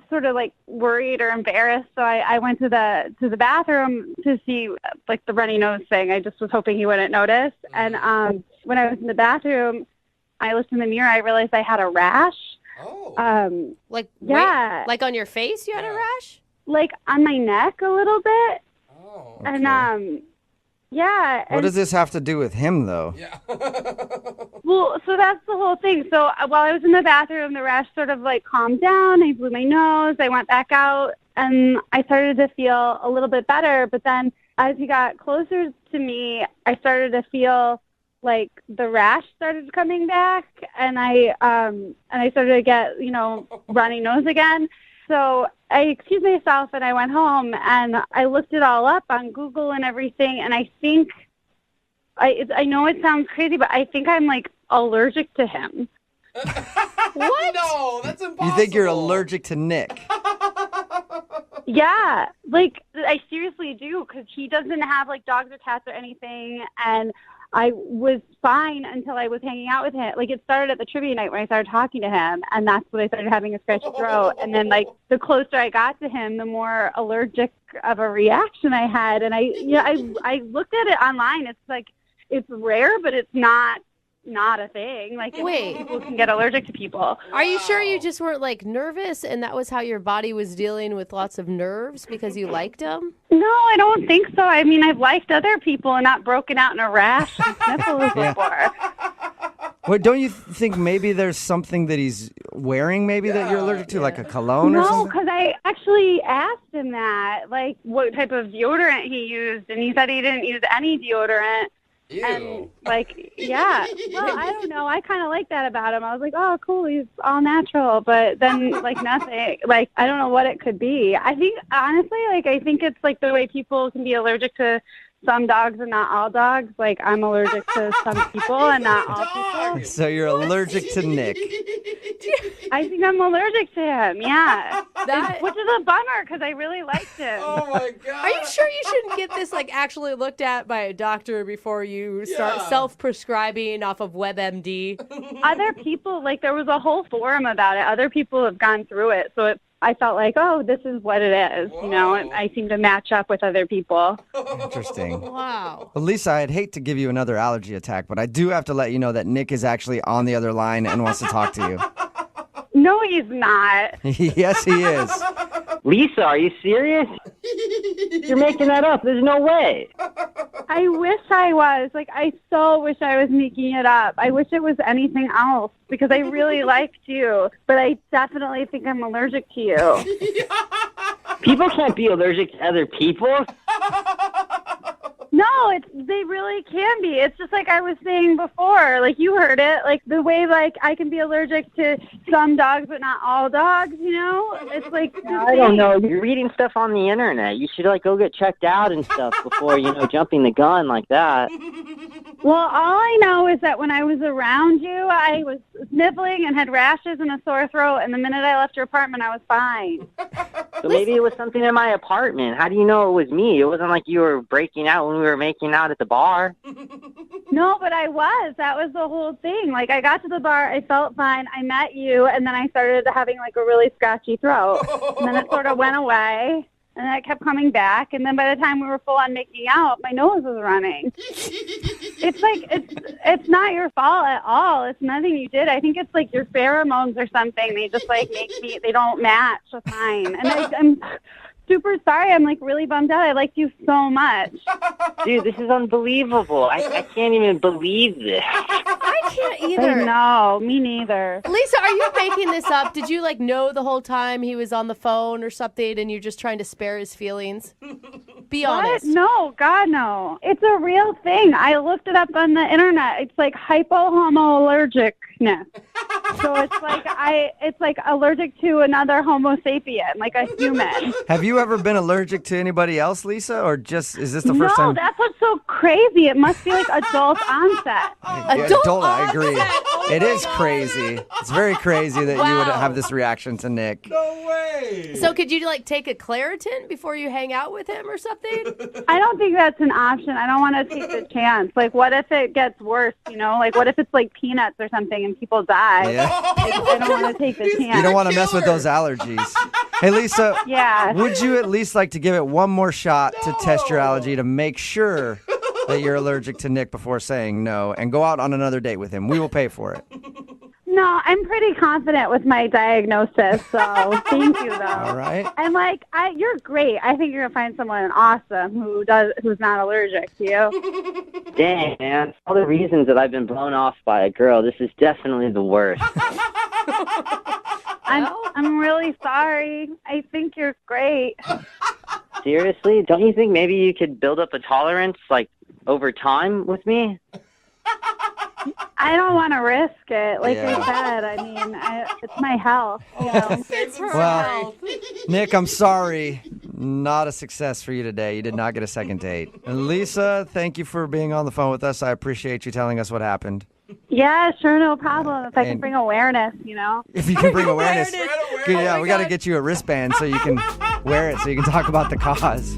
Speaker 11: sort of like worried or embarrassed. So I went to the bathroom to see like the runny nose thing. I just was hoping he wouldn't notice. And when I was in the bathroom, I looked in the mirror. I realized I had a rash.
Speaker 3: Like
Speaker 11: yeah,
Speaker 3: like on your face, you had a rash?
Speaker 11: like on my neck a little bit.
Speaker 2: Okay.
Speaker 11: And yeah.
Speaker 2: What does this have to do with him, though?
Speaker 11: Well, so that's the whole thing. So while I was in the bathroom, the rash sort of like calmed down. I blew my nose. I went back out, and I started to feel a little bit better. But then as he got closer to me, I started to feel like the rash started coming back, and I started to get, runny nose again. So I excused myself, and I went home, and I looked it all up on Google and everything, and I think
Speaker 10: I know it sounds crazy, but I think I'm like allergic to him.
Speaker 3: What?
Speaker 5: No, that's impossible.
Speaker 2: You think you're allergic to Nick?
Speaker 10: Yeah, like I seriously do, because he doesn't have like dogs or cats or anything, and I was fine until I was hanging out with him. Like it started at the trivia night when I started talking to him, and that's when I started having a scratchy throat. And then like the closer I got to him, the more allergic of a reaction I had. And I looked at it online. It's like it's rare, but it's not a thing. Like people can get allergic to people.
Speaker 3: Are you sure you just weren't like nervous and that was how your body was dealing with lots of nerves because you liked him?
Speaker 10: No, I don't think so. I mean, I've liked other people and not broken out in a rash and sniffles before.
Speaker 2: Well, don't you think maybe there's something that he's wearing maybe that you're allergic to, like a cologne or
Speaker 10: No,
Speaker 2: something?
Speaker 10: because I actually asked him that, like what type of deodorant he used, and he said he didn't use any deodorant.
Speaker 5: Ew.
Speaker 10: And like, yeah, well, I don't know. I kind of like that about him. I was like, oh, cool, he's all natural. But then, like, nothing. Like, I don't know what it could be. I think, honestly, I think it's like the way people can be allergic to some dogs and not all dogs. Like, I'm allergic to some people and not all people.
Speaker 2: So you're allergic to Nick.
Speaker 10: I think I'm allergic to him, yeah. Which is a bummer because I really liked him.
Speaker 5: Oh, my God.
Speaker 3: Are you sure you shouldn't get this like actually looked at by a doctor before you start self-prescribing off of WebMD?
Speaker 10: Other people, like there was a whole forum about it. Other people have gone through it. So I felt like, oh, this is what it is. Whoa. You know, I seem to match up with other people.
Speaker 2: Interesting.
Speaker 3: Wow.
Speaker 2: Well, Lisa, I'd hate to give you another allergy attack, but I do have to let you know that Nick is actually on the other line and wants to talk to you.
Speaker 10: No, he's not.
Speaker 2: Yes, he is.
Speaker 22: Lisa, are you serious? You're making that up. There's no way.
Speaker 10: I wish I was. Like, I so wish I was making it up. I wish it was anything else because I really liked you. But I definitely think I'm allergic to you.
Speaker 22: People can't be allergic to other people.
Speaker 10: No, they really can be. It's just like I was saying before. Like, you heard it. Like, the way, like, I can be allergic to some dogs but not all dogs, you know? It's like...
Speaker 22: I don't know. You're reading stuff on the internet. You should, like, go get checked out and stuff before, jumping the gun like that.
Speaker 10: Well, all I know is that when I was around you, I was sniffling and had rashes and a sore throat, and the minute I left your apartment, I was fine.
Speaker 22: So maybe it was something in my apartment. How do you know it was me? It wasn't like you were breaking out when we were making out at the bar.
Speaker 10: No, but I was. That was the whole thing. Like, I got to the bar, I felt fine, I met you, and then I started having, like, a really scratchy throat. And then it sort of went away. And then it kept coming back, and then by the time we were full on making out, my nose was running. It's like, it's not your fault at all. It's nothing you did. I think it's like your pheromones or something. They just like they don't match with mine. And I'm super sorry. I'm like really bummed out. I liked you so much.
Speaker 22: Dude, this is unbelievable. I can't even believe this.
Speaker 3: I can't either.
Speaker 10: No, me neither.
Speaker 3: Lisa, are you making this up? Did you like know the whole time he was on the phone or something and you're just trying to spare his feelings? Be honest.
Speaker 10: No, God, no. It's a real thing. I looked it up on the internet. It's like hypohomoallergicness. So it's like allergic to another Homo sapien, like a human.
Speaker 2: Have you ever been allergic to anybody else, Lisa, or just is this the first time?
Speaker 10: No, that's what's so crazy. It must be like adult onset.
Speaker 2: Adult I agree. Oh, it is crazy. It's very crazy that you would have this reaction to Nick.
Speaker 5: No way.
Speaker 3: So could you like take a Claritin before you hang out with him or something?
Speaker 10: I don't think that's an option. I don't want to take the chance. Like, what if it gets worse, Like, what if it's like peanuts or something and people die?
Speaker 2: Yeah.
Speaker 10: I don't want to take the chance.
Speaker 2: You don't want to mess with those allergies. Hey, Lisa.
Speaker 10: Yeah.
Speaker 2: Would you at least like to give it one more shot to test your allergy to make sure that you're allergic to Nick before saying no and go out on another date with him? We will pay for it.
Speaker 10: No, I'm pretty confident with my diagnosis, so thank you, though.
Speaker 2: All right.
Speaker 10: And you're great. I think you're gonna find someone awesome who's not allergic to you.
Speaker 22: Dang, man! All the reasons that I've been blown off by a girl, this is definitely the worst.
Speaker 10: I'm really sorry. I think you're great.
Speaker 22: Seriously, don't you think maybe you could build up a tolerance like over time with me?
Speaker 10: I don't want to risk it. Like
Speaker 2: Yeah.
Speaker 10: I said, I mean, it's my health. You know?
Speaker 3: It's her
Speaker 2: Well,
Speaker 3: health.
Speaker 2: Nick, I'm sorry. Not a success for you today. You did not get a second date. And Lisa, thank you for being on the phone with us. I appreciate you telling us what happened.
Speaker 10: Yeah, sure, no problem. If I
Speaker 2: And-
Speaker 10: can bring awareness, you know.
Speaker 2: If you can bring awareness.
Speaker 3: Oh
Speaker 2: Yeah,
Speaker 3: my
Speaker 2: we got to
Speaker 3: God.
Speaker 2: get you a wristband so you can wear it so you can talk about the cause.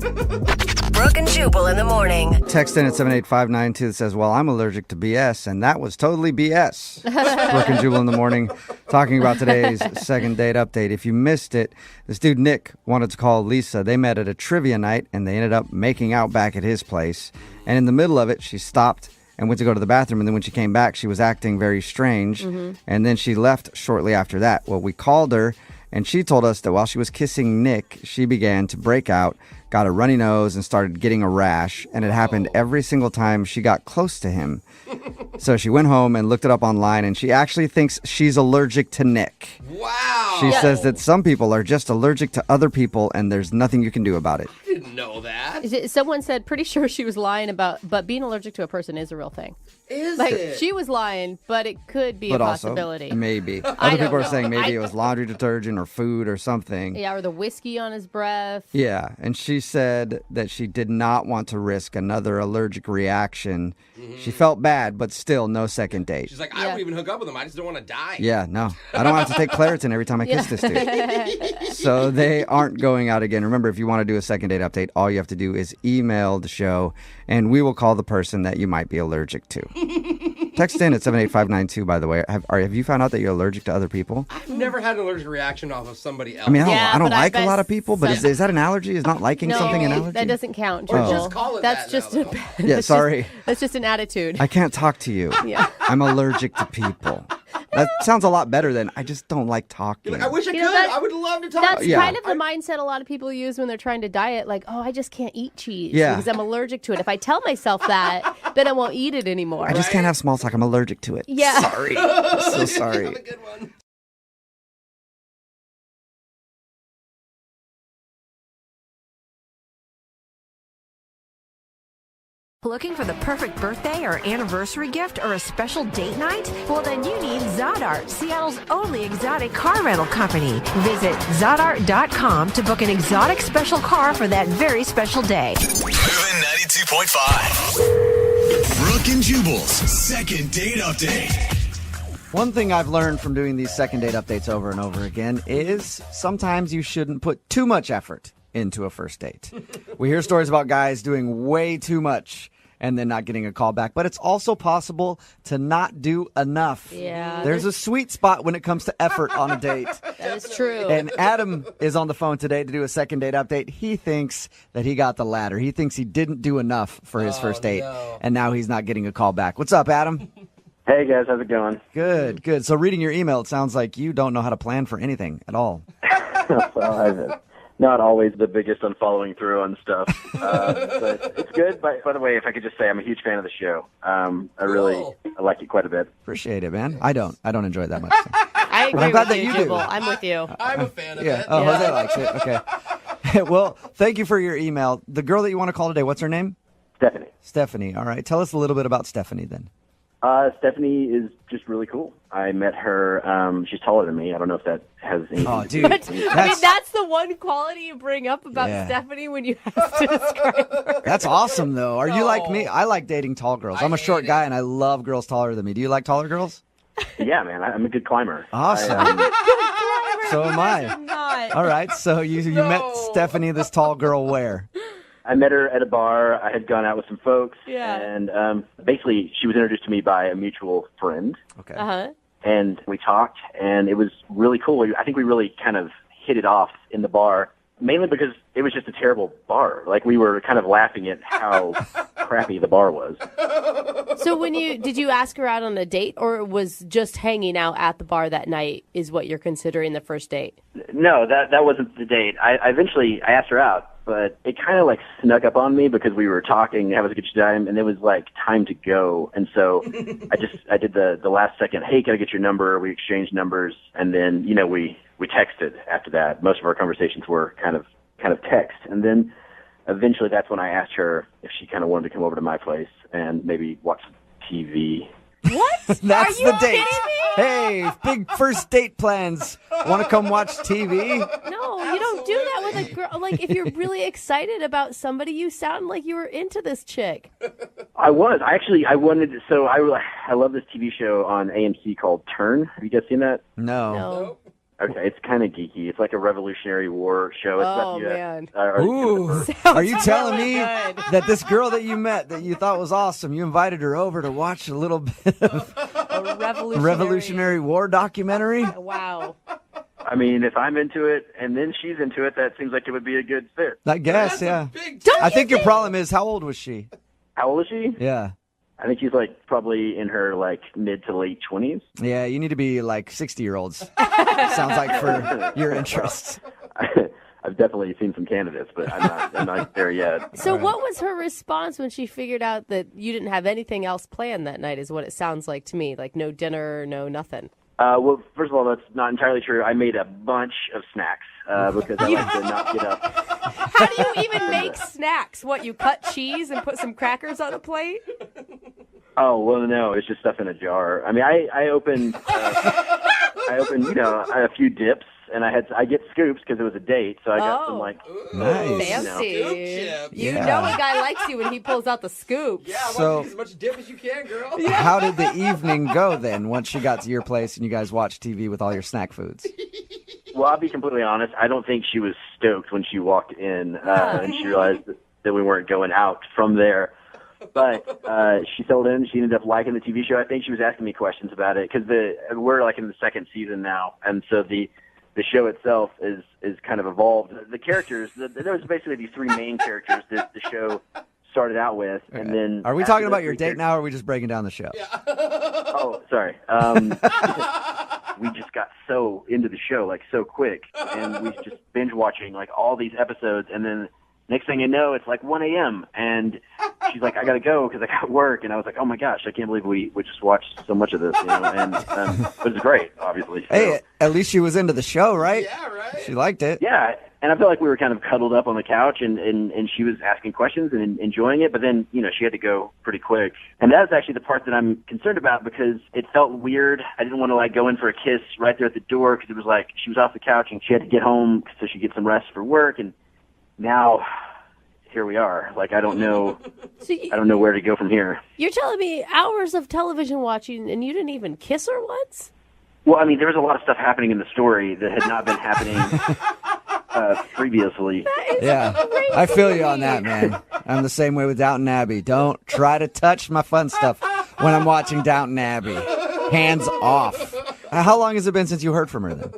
Speaker 7: Brooke and Jubal in the morning.
Speaker 2: Text in at 78592 that says, well, I'm allergic to BS, and that was totally BS. Brooke and Jubal in the morning talking about today's second date update. If you missed it, this dude Nick wanted to call Lisa. They met at a trivia night, and they ended up making out back at his place. And in the middle of it, she stopped and went to go to the bathroom, and then when she came back, she was acting very strange, and then she left shortly after that. Well, we called her, and she told us that while she was kissing Nick, she began to break out, got a runny nose, and started getting a rash, and it happened every single time she got close to him. So she went home and looked it up online, and she actually thinks she's allergic to Nick.
Speaker 5: Wow.
Speaker 2: She says that some people are just allergic to other people, and there's nothing you can do about it.
Speaker 5: I didn't know that.
Speaker 3: Someone said, pretty sure she was lying but being allergic to a person is a real thing.
Speaker 5: Is
Speaker 3: Like,
Speaker 5: it?
Speaker 3: she was lying, but it could be
Speaker 2: But
Speaker 3: a
Speaker 2: also,
Speaker 3: possibility.
Speaker 2: maybe.
Speaker 3: I
Speaker 2: Other
Speaker 3: don't
Speaker 2: people are
Speaker 3: know.
Speaker 2: saying maybe it was laundry detergent or food or something.
Speaker 3: Yeah, or the whiskey on his breath.
Speaker 2: Yeah, and she said that she did not want to risk another allergic reaction. She felt bad, but still no second date.
Speaker 5: She's like, I won't even hook up with him. I just don't want to die.
Speaker 2: Yeah, no. I don't have to take Claritin every time I kiss this dude. So they aren't going out again. Remember, if you want to do a second date update, all you have to do is email the show, and we will call the person that you might be allergic to. Text in at 78592, by the way. Have you found out that you're allergic to other people?
Speaker 5: I've never had an allergic reaction off of somebody else.
Speaker 2: I mean, I
Speaker 3: Yeah,
Speaker 2: don't
Speaker 3: but I
Speaker 2: like a
Speaker 3: bet
Speaker 2: lot of people, but
Speaker 3: some-
Speaker 2: is that an allergy? Is not liking
Speaker 3: No,
Speaker 2: something an allergy?
Speaker 3: that doesn't count,
Speaker 2: Or
Speaker 3: Jubal.
Speaker 2: just
Speaker 5: call it
Speaker 3: That's
Speaker 5: that
Speaker 3: just
Speaker 5: now,
Speaker 3: a
Speaker 5: though.
Speaker 2: Yeah,
Speaker 3: that's
Speaker 2: sorry.
Speaker 3: That's just an attitude.
Speaker 2: I can't talk to you.
Speaker 3: Yeah.
Speaker 2: I'm allergic to people. That sounds a lot better than I just don't like talking.
Speaker 5: Like, I wish I
Speaker 3: You
Speaker 5: could.
Speaker 3: know, that-
Speaker 5: I would love to talk.
Speaker 3: That's
Speaker 2: Yeah.
Speaker 3: kind of the mindset a lot of people use when they're trying to diet. Like, oh, I just can't eat cheese
Speaker 2: Yeah.
Speaker 3: because I'm allergic to it. If I tell myself that, then I won't eat it anymore.
Speaker 2: I just can't have small talk. I'm allergic to it.
Speaker 3: Yeah.
Speaker 2: Sorry. So sorry.
Speaker 5: Have a good one.
Speaker 13: Looking for the perfect birthday or anniversary gift or a special date night? Well, then you need Zodart, Seattle's only exotic car rental company. Visit Zodart.com to book an exotic special car for that very special day.
Speaker 1: Moving 92.5. Brooke and Jubal's second date update.
Speaker 2: One thing I've learned from doing these second date updates over and over again is sometimes you shouldn't put too much effort into a first date. We hear stories about guys doing way too much and then not getting a call back, but it's also possible to not do enough.
Speaker 3: Yeah.
Speaker 2: There's a sweet spot when it comes to effort on a date.
Speaker 3: That is true.
Speaker 2: And Adam is on the phone today to do a second date update. He thinks that he got the latter. He thinks he didn't do enough for his first date, and now he's not getting a call back. What's up, Adam?
Speaker 16: Hey guys, how's it going?
Speaker 2: Good, good. So reading your email, it sounds like you don't know how to plan for anything at all.
Speaker 16: Well, I'm not always the biggest on following through on stuff, but it's good. By the way, if I could just say, I'm a huge fan of the show. I like it quite a bit.
Speaker 2: Appreciate it, man. I don't enjoy it that much.
Speaker 3: I agree
Speaker 2: I'm glad
Speaker 3: with
Speaker 2: that
Speaker 3: you,
Speaker 2: you do.
Speaker 3: Jubal. I'm with you.
Speaker 5: I'm a fan of
Speaker 2: Yeah.
Speaker 5: it.
Speaker 2: Oh, Jose likes it. Okay. Well, thank you for your email. The girl that you want to call today, what's her name?
Speaker 16: Stephanie.
Speaker 2: Stephanie. All right. Tell us a little bit about Stephanie then.
Speaker 16: Stephanie is just really cool. I met her. She's taller than me. I don't know if that has anything
Speaker 2: Oh,
Speaker 16: to
Speaker 2: dude.
Speaker 16: do
Speaker 3: But,
Speaker 16: with
Speaker 3: I mean, that's the one quality you bring up about
Speaker 2: Yeah.
Speaker 3: Stephanie when you have to describe her.
Speaker 2: That's awesome, though. Are you like me? I like dating tall girls. I'm a short guy, and I love girls taller than me. Do you like taller girls?
Speaker 16: Yeah, man. I'm a good climber.
Speaker 2: Awesome. So am I.
Speaker 3: Not.
Speaker 2: All right. So you met Stephanie, this tall girl, where?
Speaker 16: I met her at a bar. I had gone out with some folks,
Speaker 3: Yeah.
Speaker 16: and basically she was introduced to me by a mutual friend.
Speaker 2: Okay.
Speaker 3: Uh-huh.
Speaker 16: And we talked, and it was really cool. I think we really kind of hit it off in the bar, mainly because it was just a terrible bar. Like, we were kind of laughing at how crappy the bar was.
Speaker 3: So did you ask her out on a date, or it was just hanging out at the bar that night is what you're considering the first date?
Speaker 16: No, that wasn't the date. I eventually asked her out, but it kind of like snuck up on me because we were talking, having a good time, and it was like time to go. And so I did the last second, hey, can I get your number? We exchanged numbers, and then, we texted after that. Most of our conversations were kind of text. And then eventually that's when I asked her if she kind of wanted to come over to my place and maybe watch TV.
Speaker 3: What?
Speaker 2: That's
Speaker 3: Are you
Speaker 2: the date.
Speaker 3: kidding me?
Speaker 2: Hey, big first date plans. Want to come watch TV?
Speaker 3: No, you don't do that with a girl. Like, if you're really excited about somebody, you sound like you were into this chick.
Speaker 16: I was. I wanted to, so I love this TV show on AMC called Turn. Have you guys seen that?
Speaker 2: No.
Speaker 16: Okay, it's kind of geeky. It's like a Revolutionary War show. It's about the,
Speaker 3: man.
Speaker 2: Ooh, are you telling me
Speaker 3: good.
Speaker 2: that this girl that you met that you thought was awesome, you invited her over to watch a little bit of
Speaker 3: A
Speaker 2: Revolutionary War documentary?
Speaker 3: Wow.
Speaker 16: I mean, if I'm into it and then she's into it, that seems like it would be a good fit.
Speaker 2: I guess, yeah. I think your problem is, how old was she?
Speaker 16: How old is she?
Speaker 2: Yeah.
Speaker 16: I think she's like probably in her like mid to late 20s.
Speaker 2: Yeah, you need to be like 60-year-olds. Sounds like for your interests.
Speaker 16: I've definitely seen some candidates, but I'm not there yet.
Speaker 3: So what was her response when she figured out that you didn't have anything else planned that night, is what it sounds like to me. Like no dinner, no nothing.
Speaker 16: Well, first of all, that's not entirely true. I made a bunch of snacks because I like to not get up.
Speaker 3: How do you even make snacks? What, you cut cheese and put some crackers on a plate?
Speaker 16: Oh, well, no, it's just stuff in a jar. I mean, I opened, a few dips, and I get scoops because it was a date, so I got some, like...
Speaker 2: Nice.
Speaker 3: Fancy. You
Speaker 2: Yeah.
Speaker 3: know a guy likes you when he pulls out the scoop.
Speaker 5: Yeah, I
Speaker 2: So-
Speaker 5: want to use as much dip as you can, girl.
Speaker 2: How did the evening go then, once she got to your place and you guys watched TV with all your snack foods?
Speaker 16: Well, I'll be completely honest. I don't think she was stoked when she walked in and she realized that we weren't going out from there. But she settled in. She ended up liking the TV show. I think she was asking me questions about it because we're like in the second season now, and so the show itself is kind of evolved. The characters, there was basically these three main characters that the show started out with, and then
Speaker 2: Are we
Speaker 16: after
Speaker 2: talking
Speaker 16: the
Speaker 2: about your
Speaker 16: three
Speaker 2: date now, or are we just breaking down the show?
Speaker 16: Oh, sorry. We just got so into the show, like, so quick, and we just binge watching, like, all these episodes, and then next thing you know, it's like 1 a.m., and she's like, I gotta go because I got work, and I was like, oh my gosh, I can't believe we just watched so much of this, and it was great, obviously. So,
Speaker 2: Hey, at least she was into the show, right? Yeah, right. She liked it.
Speaker 16: yeah, and I felt like we were kind of cuddled up on the couch, and she was asking questions and enjoying it, but then, she had to go pretty quick. And that's actually the part that I'm concerned about because it felt weird. I didn't want to, like, go in for a kiss right there at the door because it was like she was off the couch and she had to get home so she could get some rest for work, and now here we are. Like, I don't know where to go from here.
Speaker 3: You're telling me hours of television watching and you didn't even kiss her once?
Speaker 16: Well, I mean, there was a lot of stuff happening in the story that had not been happening previously.
Speaker 2: Yeah, I feel you on that, man. I'm the same way with Downton Abbey. Don't try to touch my fun stuff when I'm watching Downton Abbey. Hands off. How long has it been since you heard from her then?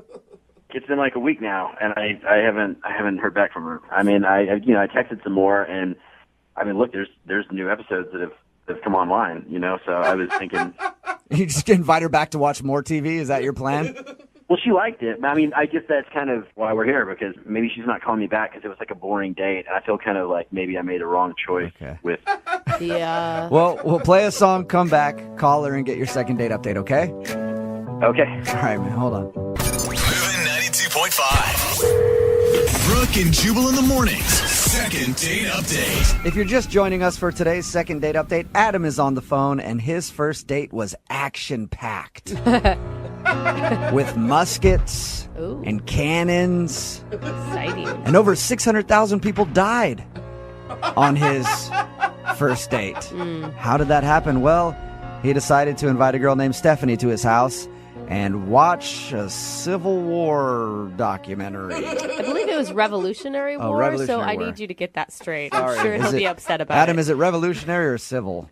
Speaker 16: It's been like a week now, and I haven't heard back from her. I mean, I texted some more, and I mean, look, there's new episodes that have come online, So I was thinking,
Speaker 2: You just invite her back to watch more TV? Is that your plan?
Speaker 16: well, she liked it. I mean, I guess that's kind of why we're here because maybe she's not calling me back because it was like a boring date, and I feel kind of like maybe I made a wrong choice with.
Speaker 3: Yeah.
Speaker 2: Well, we'll play a song, come back, call her, and get your second date update, okay?
Speaker 16: Okay.
Speaker 2: All right, man, hold on.
Speaker 1: 92.5. Brooke and Jubal in the mornings. Second date update.
Speaker 2: If you're just joining us for today's second date update, Adam is on the phone, and his first date was action-packed. With muskets and cannons.
Speaker 3: Exciting.
Speaker 2: And over 600,000 people died on his first date. How did that happen? Well, he decided to invite a girl named Stephanie to his house and watch a Civil War documentary.
Speaker 3: I believe it was Revolutionary War,
Speaker 2: Revolutionary
Speaker 3: so I
Speaker 2: War.
Speaker 3: need you to get that straight.
Speaker 2: Sorry.
Speaker 3: I'm sure he'll
Speaker 2: Is
Speaker 3: be
Speaker 2: it-
Speaker 3: upset about
Speaker 2: Adam,
Speaker 3: it.
Speaker 2: is it revolutionary or civil?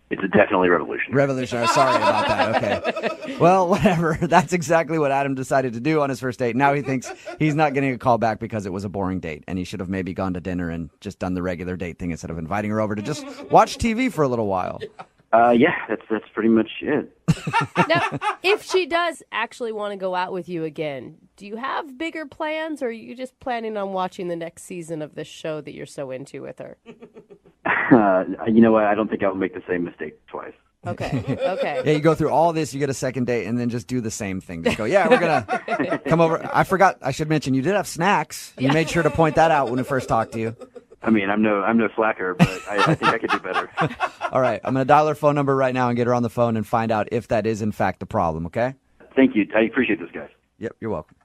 Speaker 16: It's definitely revolutionary.
Speaker 2: Revolutionary. Sorry about that. Okay. Well, whatever. That's exactly what Adam decided to do on his first date. Now he thinks he's not getting a call back because it was a boring date, and he should have maybe gone to dinner and just done the regular date thing instead of inviting her over to just watch TV for a little while.
Speaker 16: Yeah, that's pretty much it.
Speaker 3: Now, if she does actually want to go out with you again, do you have bigger plans, or are you just planning on watching the next season of this show that you're so into with her?
Speaker 16: You know what? I don't think I'll make the same mistake twice.
Speaker 3: Okay. Okay.
Speaker 2: Yeah, you go through all this, you get a second date, and then just do the same thing. Just go, yeah, we're going to come over. I forgot, I should mention, you did have snacks. You made sure to point that out when we first talked to you.
Speaker 16: I mean, I'm no slacker, but I think I could do better.
Speaker 2: All right, I'm going to dial her phone number right now and get her on the phone and find out if that is in fact the problem, okay?
Speaker 16: Thank you. I appreciate this, guys.
Speaker 2: Yep, you're welcome.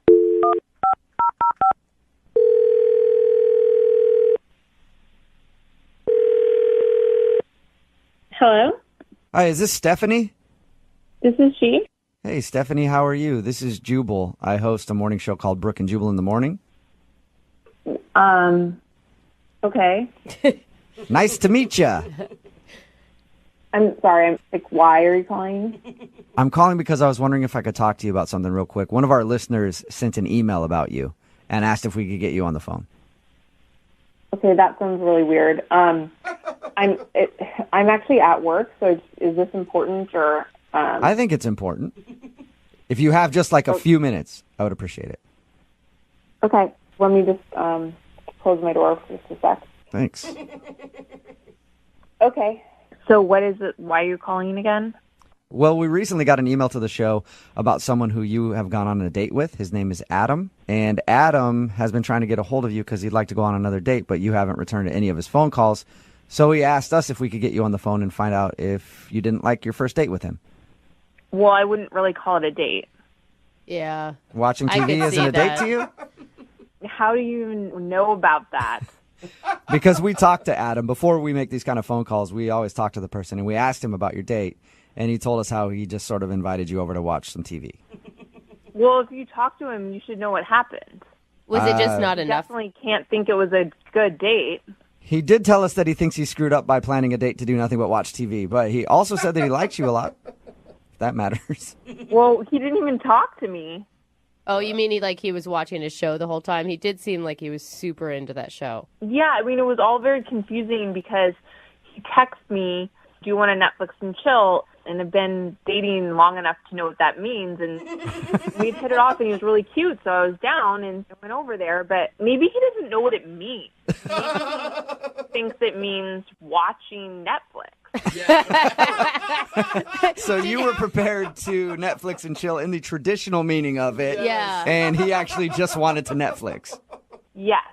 Speaker 10: Hello,
Speaker 2: Hi, is this Stephanie?
Speaker 10: this is she.
Speaker 2: Hey, Stephanie, how are you? This is Jubal. I host a morning show called Brooke and Jubal in the morning.
Speaker 10: Okay.
Speaker 2: Nice to meet you.
Speaker 10: I'm sorry. I'm like, why are you calling?
Speaker 2: I'm calling because I was wondering if I could talk to you about something real quick. One of our listeners sent an email about you and asked if we could get you on the phone.
Speaker 10: Okay, that sounds really weird. I'm actually at work, so is this important or?
Speaker 2: I think it's important. If you have just like a few minutes, I would appreciate it.
Speaker 10: Okay, let me just close my door for just a sec.
Speaker 2: Thanks.
Speaker 10: Okay. So what is it? Why are you calling again?
Speaker 2: Well, we recently got an email to the show about someone who you have gone on a date with. His name is Adam. And Adam has been trying to get a hold of you because he'd like to go on another date, but you haven't returned any of his phone calls. So he asked us if we could get you on the phone and find out if you didn't like your first date with him.
Speaker 10: Well, I wouldn't really call it a date.
Speaker 3: Yeah.
Speaker 2: Watching
Speaker 3: I
Speaker 2: TV
Speaker 3: could
Speaker 2: isn't
Speaker 3: see
Speaker 2: a date
Speaker 3: that.
Speaker 2: to you?
Speaker 10: How do you even know about that?
Speaker 2: Because we talked to Adam. Before we make these kind of phone calls, we always talk to the person, and we asked him about your date, and he told us how he just sort of invited you over to watch some TV.
Speaker 10: Well, if you talk to him, you should know what happened.
Speaker 3: Was it just not
Speaker 10: You
Speaker 3: enough?
Speaker 10: definitely can't think it was a good date.
Speaker 2: He did tell us that he thinks he screwed up by planning a date to do nothing but watch TV, but he also said that he likes you a lot, if that matters.
Speaker 10: Well, he didn't even talk to me.
Speaker 3: Oh, you mean he was watching his show the whole time? He did seem like he was super into that show.
Speaker 10: Yeah, I mean, it was all very confusing because he texted me, do you want to Netflix and chill? And I've been dating long enough to know what that means. And we'd hit it off, and he was really cute, so I was down and went over there. But maybe he doesn't know what it means. Maybe he thinks it means watching Netflix.
Speaker 2: So you were prepared to Netflix and chill in the traditional meaning of it.
Speaker 3: Yeah.
Speaker 2: And he actually just wanted to Netflix.
Speaker 10: Yes.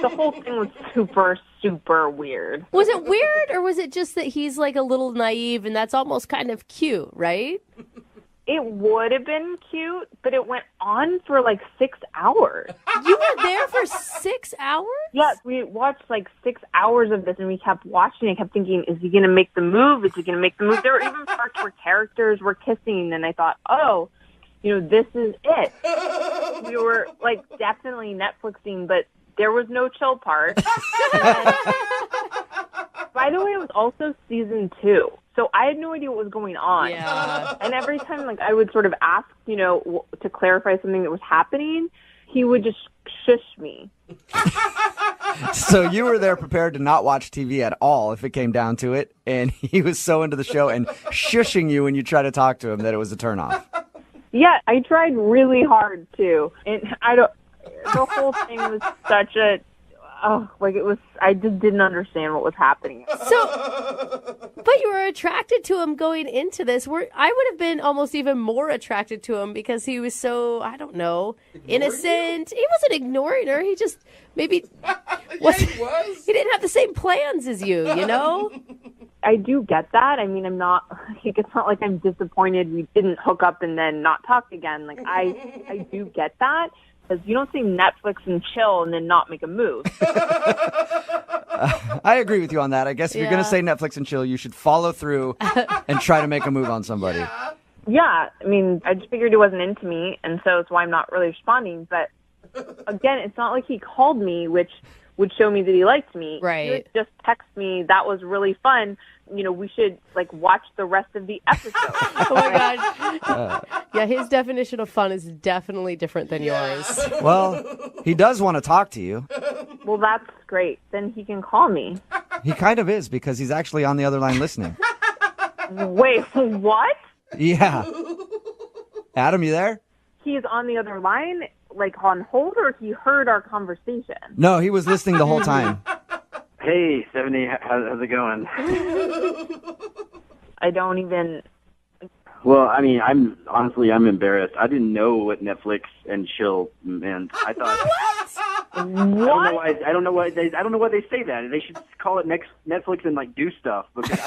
Speaker 10: The whole thing was super, super weird.
Speaker 3: Was it weird, or was it just that he's like a little naive and that's almost kind of cute, right?
Speaker 10: It would have been cute, but it went on for like 6 hours.
Speaker 3: You were there for 6 hours?
Speaker 10: Yes, we watched like 6 hours of this, and we kept watching and kept thinking, is he going to make the move? Is he going to make the move? There were even parts where characters were kissing, and I thought, oh, this is it. We were like definitely Netflixing, but there was no chill part. By the way, it was also season 2. So I had no idea what was going on.
Speaker 3: Yeah.
Speaker 10: And every time I would sort of ask, to clarify something that was happening, he would just shush me.
Speaker 2: So you were there prepared to not watch TV at all if it came down to it, and he was so into the show and shushing you when you try to talk to him that it was a turnoff.
Speaker 10: Yeah, I tried really hard too. And the whole thing was such a, I just didn't understand what was happening.
Speaker 3: But you were attracted to him going into this. I would have been almost even more attracted to him because he was so, I don't know, innocent. He wasn't ignoring her. He just maybe he didn't have the same plans as you,
Speaker 10: I do get that. I mean, it's not like I'm disappointed we didn't hook up and then not talk again. I do get that. Because you don't say Netflix and chill and then not make a move.
Speaker 2: I agree with you on that. I guess if you're going to say Netflix and chill, you should follow through and try to make a move on somebody.
Speaker 10: Yeah, I mean, I just figured he wasn't into me, and so that's why I'm not really responding. But again, it's not like he called me, which would show me that he liked me.
Speaker 3: Right.
Speaker 10: He would just text me, that was really fun. We should watch the rest of the episode.
Speaker 3: Oh my God. Yeah, his definition of fun is definitely different than yours.
Speaker 2: Well, he does want to talk to you.
Speaker 10: Well, that's great. Then he can call me.
Speaker 2: He kind of is because he's actually on the other line listening.
Speaker 10: Wait, what?
Speaker 2: Yeah. Adam, you there?
Speaker 10: He's on the other line, on hold, or he heard our conversation?
Speaker 2: No, he was listening the whole time.
Speaker 16: Hey, 70, how's it going?
Speaker 10: I don't even...
Speaker 16: Well, I mean, I'm embarrassed. I didn't know what Netflix and chill meant. I thought...
Speaker 21: I don't know why. I don't know why they say that. They should call it Netflix and like do stuff. Because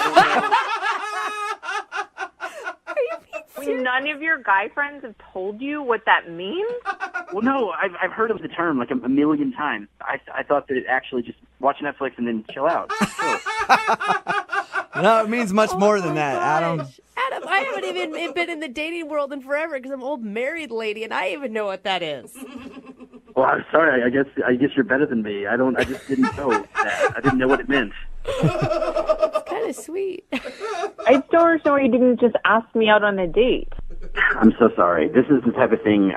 Speaker 9: None of your guy friends have told you what that means?
Speaker 21: Well, no, I've heard of the term like a million times. I thought that it actually just watch Netflix and then chill out. Chill.
Speaker 2: No, it means much more than that, Adam.
Speaker 3: Adam, I haven't even been in the dating world in forever because I'm an old married lady, and I even know what that is.
Speaker 21: Well, I'm sorry. I guess you're better than me. I just didn't know that. I didn't know what it meant.
Speaker 3: It's kind of sweet.
Speaker 9: I still understand why you didn't just ask me out on a date.
Speaker 21: I'm so sorry. This is the type of thing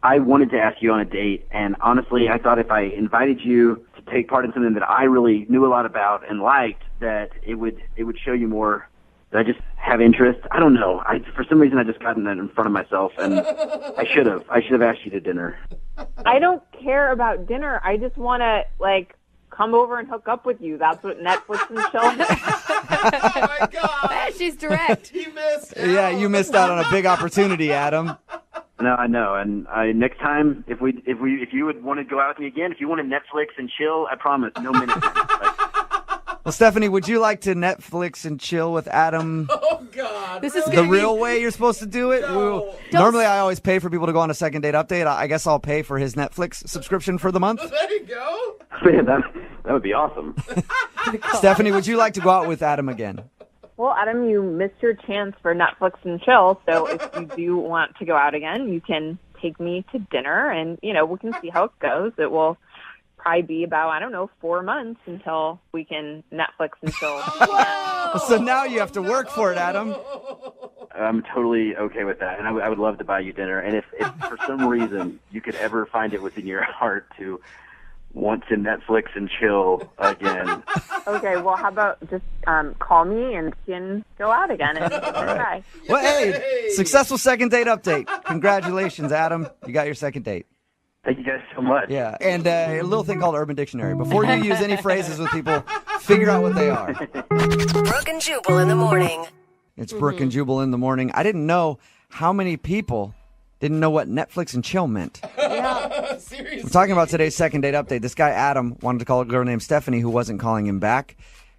Speaker 21: I wanted to ask you on a date, and honestly, I thought if I invited you to take part in something that I really knew a lot about and liked, that it would show you more. That I just have interest. I don't know. For some reason I just gotten that in front of myself, and I should have asked you to dinner.
Speaker 9: I don't care about dinner. I just want to come over and hook up with you. That's what Netflix and chill is.
Speaker 5: Oh my God!
Speaker 3: She's direct.
Speaker 5: He missed.
Speaker 2: Yeah, you missed out on a big opportunity, Adam.
Speaker 21: No, I know. And next time, if you would want to go out with me again, if you want to Netflix and chill, I promise, no minutes.
Speaker 2: Well, Stephanie, would you like to Netflix and chill with Adam?
Speaker 5: Oh God!
Speaker 3: This is
Speaker 2: The real way you're supposed to do it?
Speaker 5: No.
Speaker 2: Normally, I always pay for people to go on a second date update. I guess I'll pay for his Netflix subscription for the month.
Speaker 5: There you go.
Speaker 21: Man, that would be awesome.
Speaker 2: Stephanie, would you like to go out with Adam again?
Speaker 9: Well, Adam, you missed your chance for Netflix and chill, so if you do want to go out again, you can take me to dinner, and, we can see how it goes. It will probably be about, 4 months until we can Netflix and chill.
Speaker 2: So now you have to work for it, Adam.
Speaker 21: I'm totally okay with that, and I would love to buy you dinner. And if for some reason you could ever find it within your heart to want to Netflix and chill again.
Speaker 9: Okay, well, how about just call me and we can go out again and try.
Speaker 2: Well, hey, successful second date update. Congratulations, Adam. You got your second date.
Speaker 21: Thank you guys so much.
Speaker 2: Yeah, and a little thing called Urban Dictionary. Before you use any phrases with people, figure out what they are.
Speaker 7: Brooke and Jubal in the morning.
Speaker 2: It's Brooke and Jubal in the morning. I didn't know how many people didn't know what Netflix and chill meant.
Speaker 5: Seriously.
Speaker 2: We're talking about today's second date update. This guy, Adam, wanted to call a girl named Stephanie who wasn't calling him back.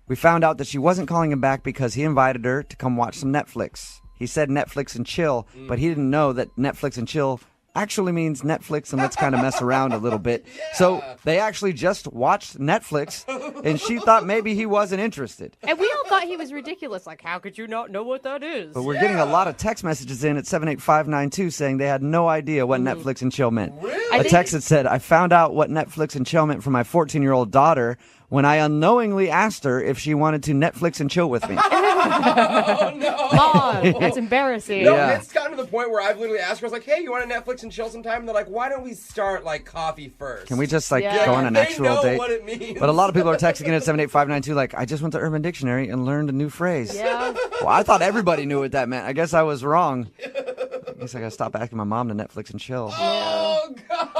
Speaker 2: We found out that she wasn't calling him back because he invited her to come watch some Netflix. He said Netflix and chill, but he didn't know that Netflix and chill actually means Netflix and let's kind of mess around a little bit. So they actually just watched Netflix, and she thought maybe he wasn't interested.
Speaker 3: And we all thought he was ridiculous. Like, how could you not know what that is?
Speaker 2: But we're getting a lot of text messages in at 78592 saying they had no idea what Netflix and chill meant.
Speaker 5: Really?
Speaker 2: A text that said, I found out what Netflix and chill meant for my 14-year-old daughter when I unknowingly asked her if she wanted to Netflix and chill with me.
Speaker 5: Oh, no.
Speaker 3: Mom, that's embarrassing.
Speaker 5: No,
Speaker 2: Yeah.
Speaker 5: it's gotten to the point where I've literally asked her, I was like, hey, you want to Netflix and chill sometime? And they're like, why don't we start, coffee first?
Speaker 2: Can we just, go on an
Speaker 5: They
Speaker 2: actual
Speaker 5: know
Speaker 2: date?
Speaker 5: what it means.
Speaker 2: But a lot of people are texting in at 78592 like, I just went to Urban Dictionary and learned a new phrase.
Speaker 3: Yeah.
Speaker 2: Well, I thought everybody knew what that meant. I guess I was wrong. I guess I got to stop asking my mom to Netflix and chill.
Speaker 5: Oh, God.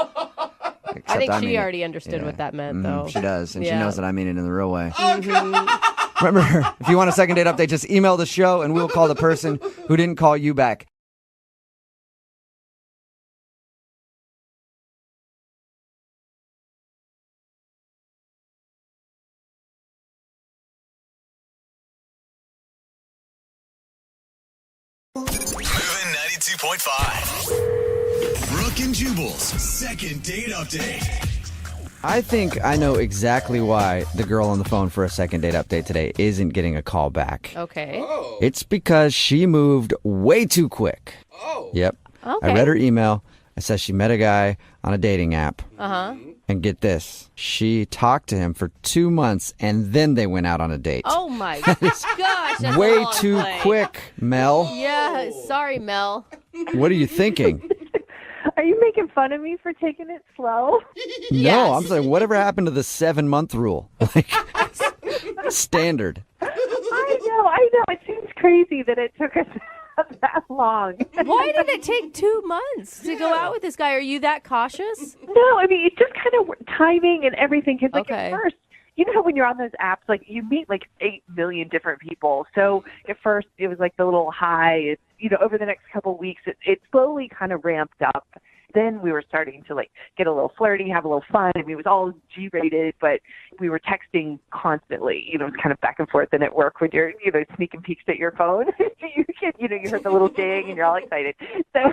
Speaker 3: I think
Speaker 2: mean
Speaker 3: she
Speaker 2: it.
Speaker 3: already understood what that meant, though.
Speaker 2: She does, and she
Speaker 3: Yeah.
Speaker 2: knows that I mean it in the real way.
Speaker 5: Oh, God.
Speaker 2: Remember, if you want a second date update, just email the show, and we'll call the person who didn't call you back.
Speaker 1: Moving 92.5. Brooke and Jubal's second date update.
Speaker 2: I think I know exactly why the girl on the phone for a second date update today isn't getting a call back.
Speaker 3: Okay.
Speaker 5: Oh.
Speaker 2: It's because she moved way too quick.
Speaker 5: Oh.
Speaker 2: Yep.
Speaker 3: Okay.
Speaker 2: I read her email. It says she met a guy on a dating app.
Speaker 3: Uh-huh.
Speaker 2: And get this, she talked to him for 2 months, and then they went out on a date.
Speaker 3: Oh, my gosh. That's a
Speaker 2: Way
Speaker 3: long
Speaker 2: too
Speaker 3: play.
Speaker 2: quick, Mel.
Speaker 3: Yeah, sorry, Mel.
Speaker 2: What are you thinking?
Speaker 11: Are you making fun of me for taking it slow?
Speaker 2: No, I'm saying whatever happened to the 7-month rule? Standard.
Speaker 11: I know. It seems crazy that it took us that long.
Speaker 3: Why did it take 2 months to go out with this guy? Are you that cautious?
Speaker 11: No, I mean, it's just kind of timing and everything. Because,
Speaker 3: Okay.
Speaker 11: at first, you know how when you're on those apps, you meet 8 million different people. So at first, it was the little high. It's, over the next couple of weeks, it slowly kind of ramped up. Then we were starting to like get a little flirty, have a little fun. I mean, it was all G-rated, but we were texting constantly. You know, it's kind of back and forth. And at work, when you're, you know, sneaking peeks at your phone, you heard the little ding and you're all excited. So,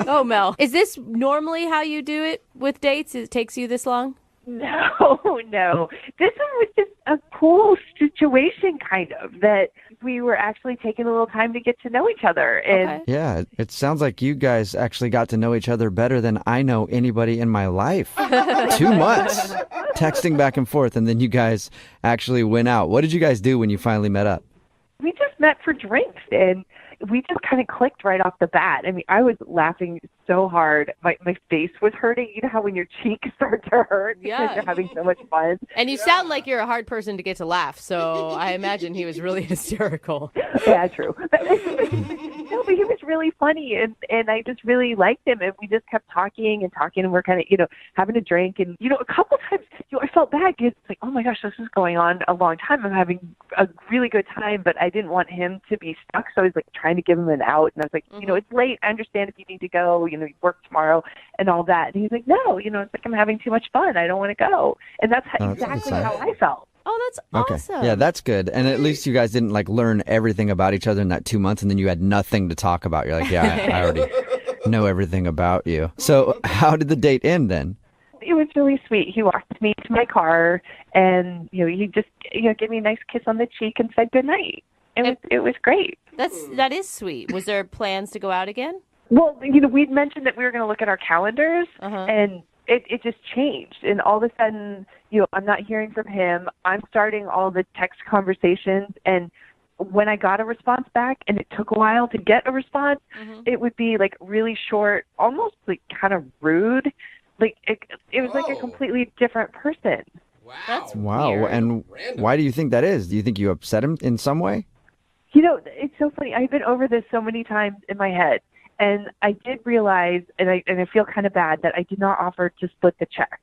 Speaker 3: Oh, Mel, is this normally how you do it with dates? It takes you this long?
Speaker 11: no. This one was just a cool situation, kind of, that we were actually taking a little time to get to know each other. And
Speaker 2: Yeah, it sounds like you guys actually got to know each other better than I know anybody in my life. 2 months texting back and forth, and then you guys actually went out. What did you guys do when you finally met up?
Speaker 11: we just met for drinks, and we just kind of clicked right off the bat. I mean, I was laughing so hard. My face was hurting. You know how when your cheeks start to hurt because you're having so much fun?
Speaker 3: And you sound like you're a hard person to get to laugh, so I imagine he was really hysterical.
Speaker 11: Yeah, true. No, but he was really funny, and I just really liked him, and we just kept talking, and we're kind of, having a drink, and, a couple times, I felt bad because it's like, oh my gosh, this is going on a long time. I'm having a really good time, but I didn't want him to be stuck, so I was like trying to give him an out, and I was like, it's late. I understand if you need to go, you work tomorrow and all that. And he's like, no, it's like I'm having too much fun. I don't want to go. And that's exactly how I felt.
Speaker 3: Oh, that's awesome.
Speaker 2: Yeah, that's good. And at least you guys didn't learn everything about each other in that 2 months, and then you had nothing to talk about. You're like, yeah, I already know everything about you. So how did the date end then?
Speaker 11: It was really sweet. He walked me to my car, and he just gave me a nice kiss on the cheek and said goodnight. It was great.
Speaker 3: That is sweet. Was there plans to go out again?
Speaker 11: Well, we'd mentioned that we were going to look at our calendars, and it just changed. And all of a sudden, I'm not hearing from him. I'm starting all the text conversations, and when I got a response back, and it took a while to get a response, it would be like really short, almost like kind of rude. Like it was like a completely different person.
Speaker 3: That's
Speaker 2: Wow.
Speaker 3: weird.
Speaker 2: And why do you think that is? Do you think you upset him in some way?
Speaker 11: It's so funny. I've been over this so many times in my head. And I did realize, and I feel kind of bad, that I did not offer to split the check.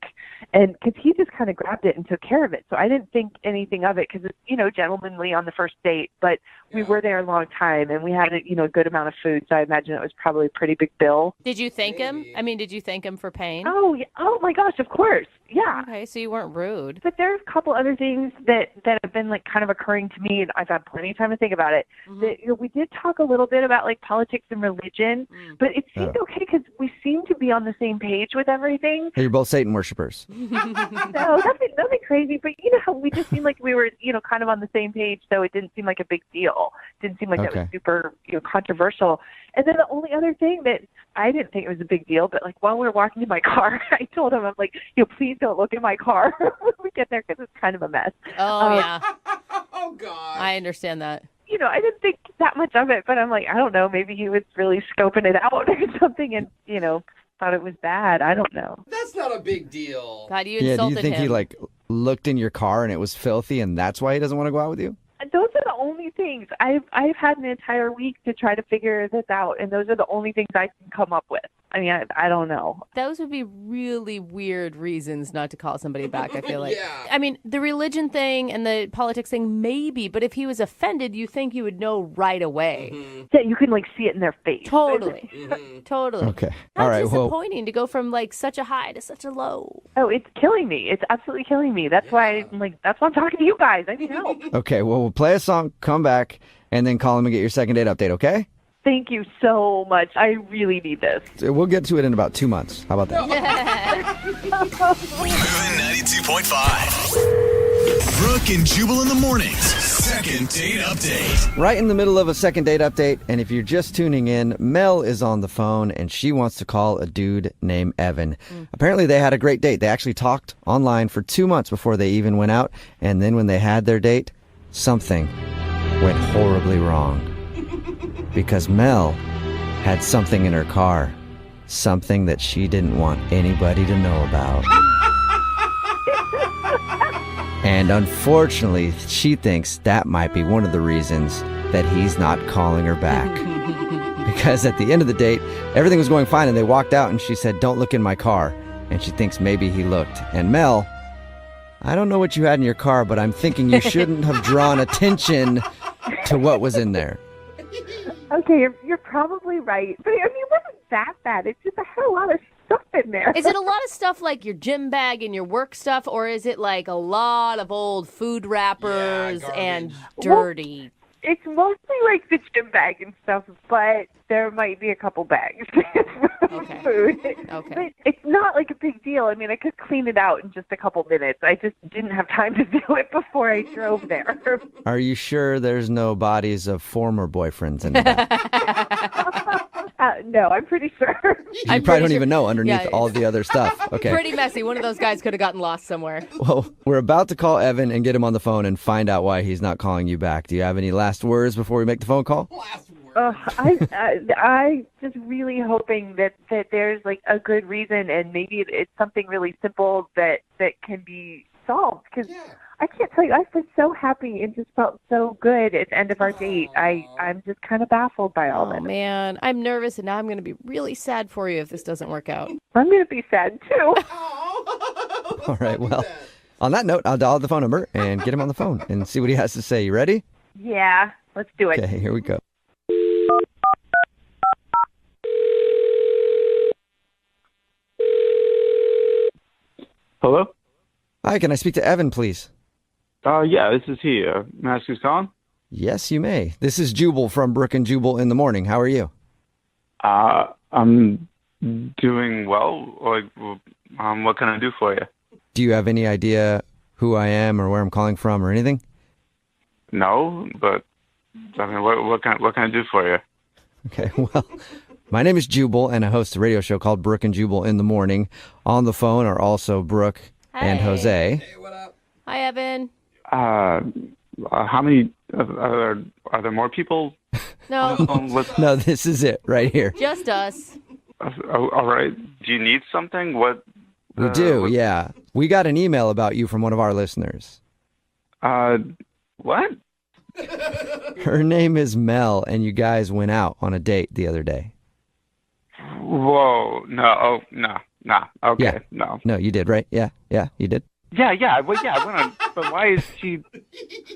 Speaker 11: And because he just kind of grabbed it and took care of it. So I didn't think anything of it because it's, gentlemanly on the first date. But we were there a long time, and we had a good amount of food. So I imagine it was probably a pretty big bill.
Speaker 3: Did you thank him? I mean, did you thank him for paying?
Speaker 11: Oh, yeah. Oh my gosh, of course. Yeah.
Speaker 3: Okay, so you weren't rude.
Speaker 11: But there's a couple other things that have been kind of occurring to me, and I've had plenty of time to think about it. That, we did talk a little bit about politics and religion, but it seemed okay because we seem to be on the same page with everything.
Speaker 2: You're both Satan worshipers.
Speaker 11: No, nothing crazy, but how we just seemed like we were, kind of on the same page, so it didn't seem like a big deal. Didn't seem like that was super, controversial. And then the only other thing that I didn't think it was a big deal, but while we were walking to my car, I told him, I'm like, please don't look in my car when we get there because it's kind of a mess.
Speaker 3: Oh, yeah.
Speaker 5: Oh, God.
Speaker 3: I understand that.
Speaker 11: I didn't think that much of it, but I'm like, I don't know, maybe he was really scoping it out or something and, thought it was bad. I don't know.
Speaker 5: That's not a big deal.
Speaker 3: God, you
Speaker 2: Do
Speaker 3: insulted
Speaker 2: you think
Speaker 3: him.
Speaker 2: he looked in your car and it was filthy and that's why he doesn't want to go out with you?
Speaker 11: Those are the only things. I've had an entire week to try to figure this out, and those are the only things I can come up with. I mean, I don't know.
Speaker 3: Those would be really weird reasons not to call somebody back, I feel like. I mean, the religion thing and the politics thing, maybe, but if he was offended, you think you would know right away.
Speaker 11: Yeah, you can see it in their face.
Speaker 3: Totally. Totally.
Speaker 2: Okay.
Speaker 3: How
Speaker 2: All right. Well,
Speaker 3: disappointing to go from such a high to such a low.
Speaker 11: Oh, it's killing me. It's absolutely killing me. That's why that's why I'm talking to you guys. I need help.
Speaker 2: okay. Well, we'll play a song, come back, and then call him and get your second date update, okay?
Speaker 11: Thank you so much. I really need this.
Speaker 2: We'll get to it in about 2 months. How about that?
Speaker 1: Moving 92.5. Brooke and Jubal in the mornings. Second date update.
Speaker 2: Right in the middle of a second date update, and if you're just tuning in, Mel is on the phone, and she wants to call a dude named Evan. Apparently, they had a great date. They actually talked online for 2 months before they even went out, and then when they had their date, something went horribly wrong. Because Mel had something in her car. Something that she didn't want anybody to know about. And unfortunately, she thinks that might be one of the reasons that he's not calling her back. Because at the end of the date, everything was going fine and they walked out and she said, "Don't look in my car." And she thinks maybe he looked. And Mel, I don't know what you had in your car, but I'm thinking you shouldn't have drawn attention to what was in there.
Speaker 11: Okay, you're probably right. But I mean, it wasn't that bad. It's just I had a lot of stuff in there.
Speaker 3: Is it a lot of stuff like your gym bag and your work stuff, or is it like a lot of old food wrappers and dirty?
Speaker 11: It's mostly like the gym bag and stuff, but there might be a couple bags of food.
Speaker 3: Okay.
Speaker 11: But it's not like a big deal. I mean, I could clean it out in just a couple minutes. I just didn't have time to do it before I drove there.
Speaker 2: Are you sure there's no bodies of former boyfriends in the back?
Speaker 11: No, I'm pretty sure.
Speaker 2: You probably don't even know underneath all the other stuff. Okay.
Speaker 3: Pretty messy. One of those guys could have gotten lost somewhere.
Speaker 2: Well, we're about to call Evan and get him on the phone and find out why he's not calling you back. Do you have any last words before we make the phone call?
Speaker 11: I just really hoping that there's like a good reason, and maybe it's something really simple that can be solved. Because I can't tell you, I was so happy and just felt so good at the end of our date. I'm just kind of baffled by all this.
Speaker 3: Oh man, I'm nervous, and now I'm going to be really sad for you if this doesn't work out.
Speaker 11: I'm going to be sad too.
Speaker 2: All right. Well, on that note, I'll dial the phone number and get him on the phone and see what he has to say. You ready?
Speaker 11: Yeah, let's do it.
Speaker 2: Okay, here we go.
Speaker 4: Hello?
Speaker 2: Hi, can I speak to Evan, please?
Speaker 4: Yeah, this is he. May I ask who's calling?
Speaker 2: Yes, you may. This is Jubal from Brooke and Jubal in the morning. How are you?
Speaker 4: I'm doing well. What can I do for you?
Speaker 2: Do you have any idea who I am or where I'm calling from or anything?
Speaker 4: No, but I mean, what can I do for you?
Speaker 2: Okay, well, my name is Jubal, and I host a radio show called Brooke and Jubal in the morning. On the phone are also Brooke and Jose.
Speaker 3: Hi, Evan.
Speaker 4: How many are there more people?
Speaker 3: No.
Speaker 2: No, this is it right here.
Speaker 3: Just us.
Speaker 4: All right. Do you need something? What?
Speaker 2: We do, yeah. We got an email about you from one of our listeners.
Speaker 4: What?
Speaker 2: Her name is Mel, and you guys went out on a date the other day.
Speaker 4: Whoa. No. Oh, no. Nah. Okay.
Speaker 2: Yeah.
Speaker 4: No.
Speaker 2: No, you did, right? Yeah, you did.
Speaker 4: Yeah. Well, yeah, I went on. But why is she?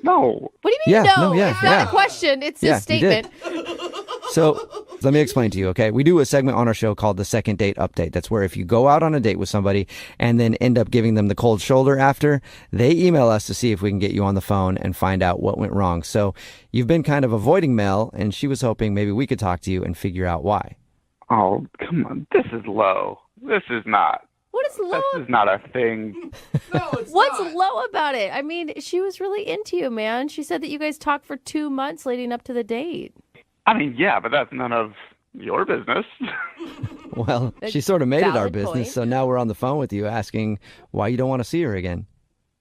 Speaker 4: No.
Speaker 3: What do you mean,
Speaker 2: Yeah,
Speaker 3: no?
Speaker 2: no, yeah,
Speaker 3: It's not
Speaker 2: yeah.
Speaker 3: a question. It's
Speaker 2: Yeah,
Speaker 3: a statement.
Speaker 2: So let me explain to you, okay? We do a segment on our show called the Second Date Update. That's where if you go out on a date with somebody and then end up giving them the cold shoulder after, they email us to see if we can get you on the phone and find out what went wrong. So you've been kind of avoiding Mel, and she was hoping maybe we could talk to you and figure out why.
Speaker 4: Oh, come on. This is low. This is not.
Speaker 3: What is low?
Speaker 4: This is not a thing.
Speaker 3: What's low about it? I mean, she was really into you, man. She said that you guys talked for 2 months leading up to the date.
Speaker 4: I mean, yeah, but that's none of your business.
Speaker 2: Well, she sort of made it our
Speaker 3: Valid
Speaker 2: business,
Speaker 3: point.
Speaker 2: so now we're on the phone with you asking why you don't want to see her again.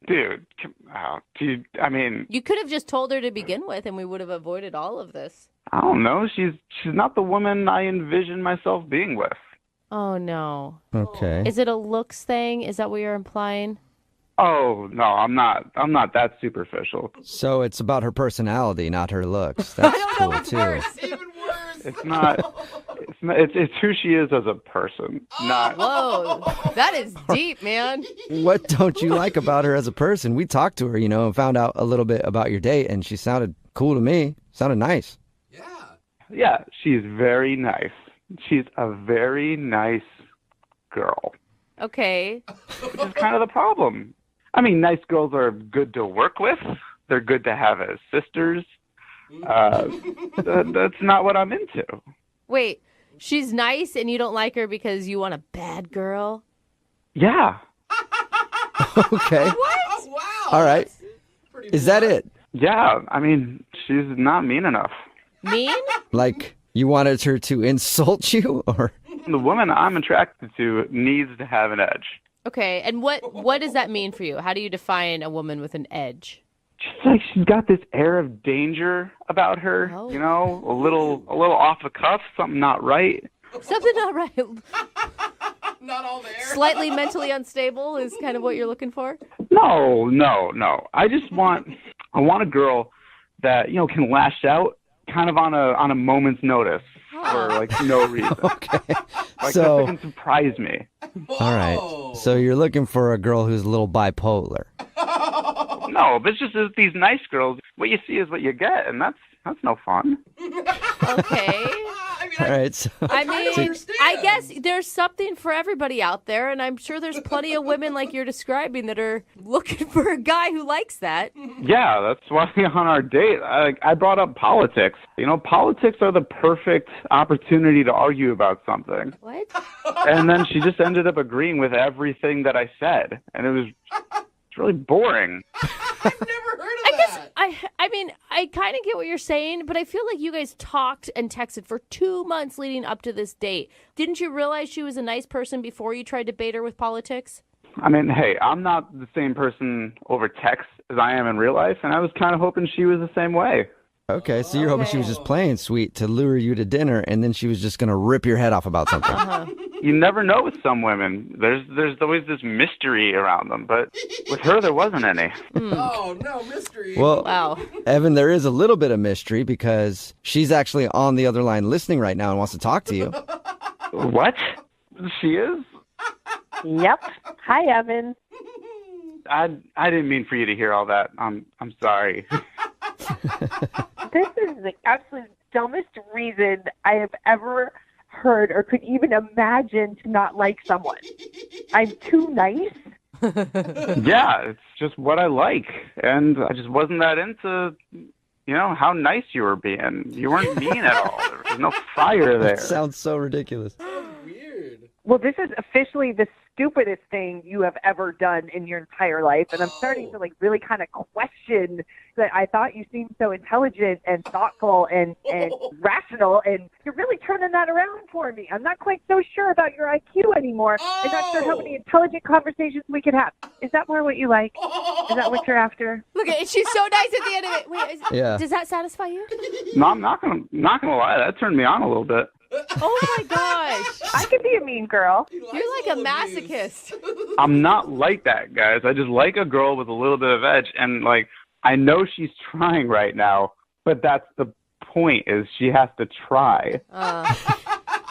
Speaker 4: Dude, I mean,
Speaker 3: You could have just told her to begin with, and we would have avoided all of this.
Speaker 4: I don't know. She's not the woman I envision myself being with.
Speaker 3: Oh, no.
Speaker 2: Okay.
Speaker 3: Is it a looks thing? Is that what you're implying?
Speaker 4: Oh, no, I'm not that superficial.
Speaker 2: So it's about her personality, not her looks. That's cool, too.
Speaker 4: It's not. It's who she is as a person, not.
Speaker 3: Whoa, that is deep, man.
Speaker 2: What don't you like about her as a person? We talked to her, and found out a little bit about your date, and she sounded cool to me. Sounded nice.
Speaker 4: Yeah, she's very nice. She's a very nice girl,
Speaker 3: Okay.
Speaker 4: which is kind of the problem. I mean, nice girls are good to work with. They're good to have as sisters. That's not what I'm into.
Speaker 3: Wait, she's nice and you don't like her because you want a bad girl?
Speaker 4: Yeah.
Speaker 2: Okay.
Speaker 3: What?
Speaker 2: All right. Is that it?
Speaker 4: Yeah, I mean, she's not mean enough.
Speaker 3: Mean?
Speaker 2: Like, you wanted her to insult you, or?
Speaker 4: The woman I'm attracted to needs to have an edge.
Speaker 3: Okay, and what does that mean for you? How do you define a woman with an edge?
Speaker 4: Just like she's got this air of danger about her, a little off the cuff, something not right.
Speaker 3: Something not right. Not all there. Slightly mentally unstable is kind of what you're looking for?
Speaker 4: No. I want a girl that, can lash out kind of on a moment's notice for no reason.
Speaker 2: Okay.
Speaker 4: So that can surprise me.
Speaker 2: All right. So you're looking for a girl who's a little bipolar.
Speaker 4: No, but it's just that these nice girls, what you see is what you get, and that's no fun.
Speaker 3: Okay.
Speaker 2: All right. So,
Speaker 3: I mean, I guess there's something for everybody out there, and I'm sure there's plenty of women like you're describing that are looking for a guy who likes that.
Speaker 4: Yeah, that's why on our date, I brought up politics. You know, politics are the perfect opportunity to argue about something.
Speaker 3: What?
Speaker 4: And then she just ended up agreeing with everything that I said, and it's really boring.
Speaker 3: I mean, I kind of get what you're saying, but I feel like you guys talked and texted for 2 months leading up to this date. Didn't you realize she was a nice person before you tried to bait her with politics?
Speaker 4: I mean, hey, I'm not the same person over text as I am in real life, and I was kind of hoping she was the same way.
Speaker 2: Okay, so you're hoping she was just playing sweet to lure you to dinner, and then she was just going to rip your head off about something.
Speaker 4: You never know with some women. There's always this mystery around them, but with her, there wasn't any.
Speaker 5: Oh, no, mystery.
Speaker 2: Well,
Speaker 3: wow.
Speaker 2: Evan, there is a little bit of mystery because she's actually on the other line listening right now and wants to talk to you.
Speaker 4: What? She is?
Speaker 11: Yep. Hi, Evan.
Speaker 4: I didn't mean for you to hear all that. I'm sorry.
Speaker 11: This is the absolute dumbest reason I have ever heard or could even imagine to not like someone. I'm too nice.
Speaker 4: Yeah, it's just what I like, and I just wasn't that into, how nice you were being. You weren't mean at all. There was no fire there.
Speaker 2: That sounds so ridiculous.
Speaker 11: Well, this is officially the stupidest thing you have ever done in your entire life, and I'm starting to really kind of question that. I thought you seemed so intelligent and thoughtful and rational, and you're really turning that around for me. I'm not quite so sure about your IQ anymore. I'm not sure how many intelligent conversations we could have. Is that more what you like? Is that what you're after?
Speaker 3: Look at it. She's so nice at the end of it. Wait,
Speaker 2: Yeah.
Speaker 3: Does that satisfy you?
Speaker 4: No, I'm not gonna lie. That turned me on a little bit.
Speaker 3: Oh my gosh.
Speaker 11: I could be a mean girl.
Speaker 3: You're like a masochist.
Speaker 4: I'm not like that, guys. I just like a girl with a little bit of edge, and I know she's trying right now, but that's the point, is she has to try.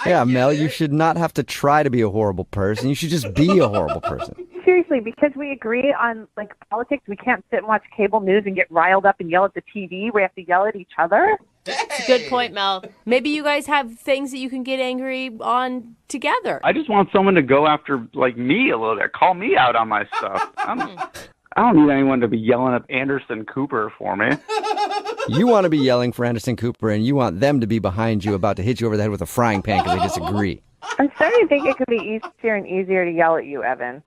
Speaker 2: Yeah, Mel, you should not have to try to be a horrible person. You should just be a horrible person.
Speaker 11: Seriously, because we agree on politics, we can't sit and watch cable news and get riled up and yell at the TV. We have to yell at each other.
Speaker 3: It's a good point, Mel. Maybe you guys have things that you can get angry on together.
Speaker 4: I just want someone to go after me a little bit. Call me out on my stuff. I don't need anyone to be yelling at Anderson Cooper for me.
Speaker 2: You want to be yelling for Anderson Cooper, and you want them to be behind you about to hit you over the head with a frying pan because they disagree.
Speaker 11: I'm starting to think it could be easier and easier to yell at you, Evan.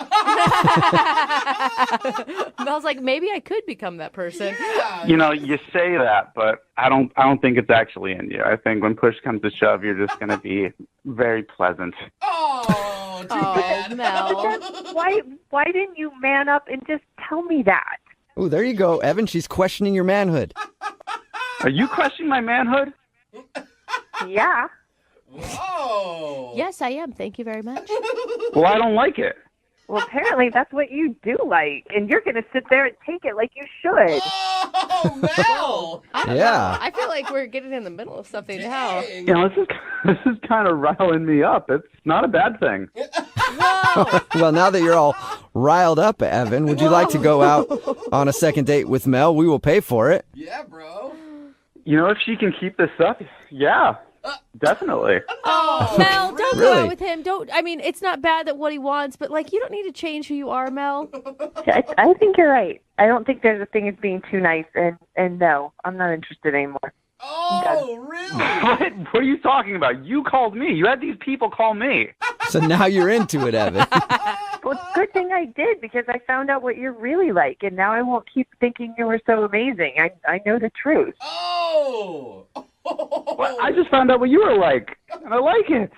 Speaker 3: Mel's like, maybe I could become that person.
Speaker 4: You say that, but I don't think it's actually in you. I think when push comes to shove, you're just going to be very pleasant.
Speaker 5: Oh, too bad.
Speaker 3: Mel.
Speaker 11: Why didn't you man up and just tell me that?
Speaker 2: Oh, there you go, Evan. She's questioning your manhood.
Speaker 4: Are you questioning my manhood?
Speaker 11: Yeah.
Speaker 5: Whoa.
Speaker 3: Yes, I am. Thank you very much.
Speaker 4: Well, I don't like it.
Speaker 11: Well, apparently that's what you do like, and you're going to sit there and take it like you should.
Speaker 5: Oh, Mel.
Speaker 3: I don't
Speaker 2: Yeah.
Speaker 3: know. I feel like we're getting in the middle of something now.
Speaker 4: This is kind of riling me up. It's not a bad thing.
Speaker 3: Whoa.
Speaker 2: Well, now that you're all riled up, Evan, would you like to go out on a second date with Mel? We will pay for it.
Speaker 5: Yeah, bro.
Speaker 4: If she can keep this up, yeah, definitely.
Speaker 3: Oh, Mel, don't go
Speaker 2: Really?
Speaker 3: out with him. It's not bad that what he wants, but you don't need to change who you are, Mel.
Speaker 11: I think you're right. I don't think there's a thing as being too nice, and no, I'm not interested anymore.
Speaker 5: Oh, really?
Speaker 4: What are you talking about? You called me. You had these people call me.
Speaker 2: So now you're into it, Evan.
Speaker 11: Well, good thing I did, because I found out what you're really like, and now I won't keep thinking you were so amazing. I know the truth.
Speaker 5: Oh.
Speaker 4: Well, I just found out what you were like, and I like it.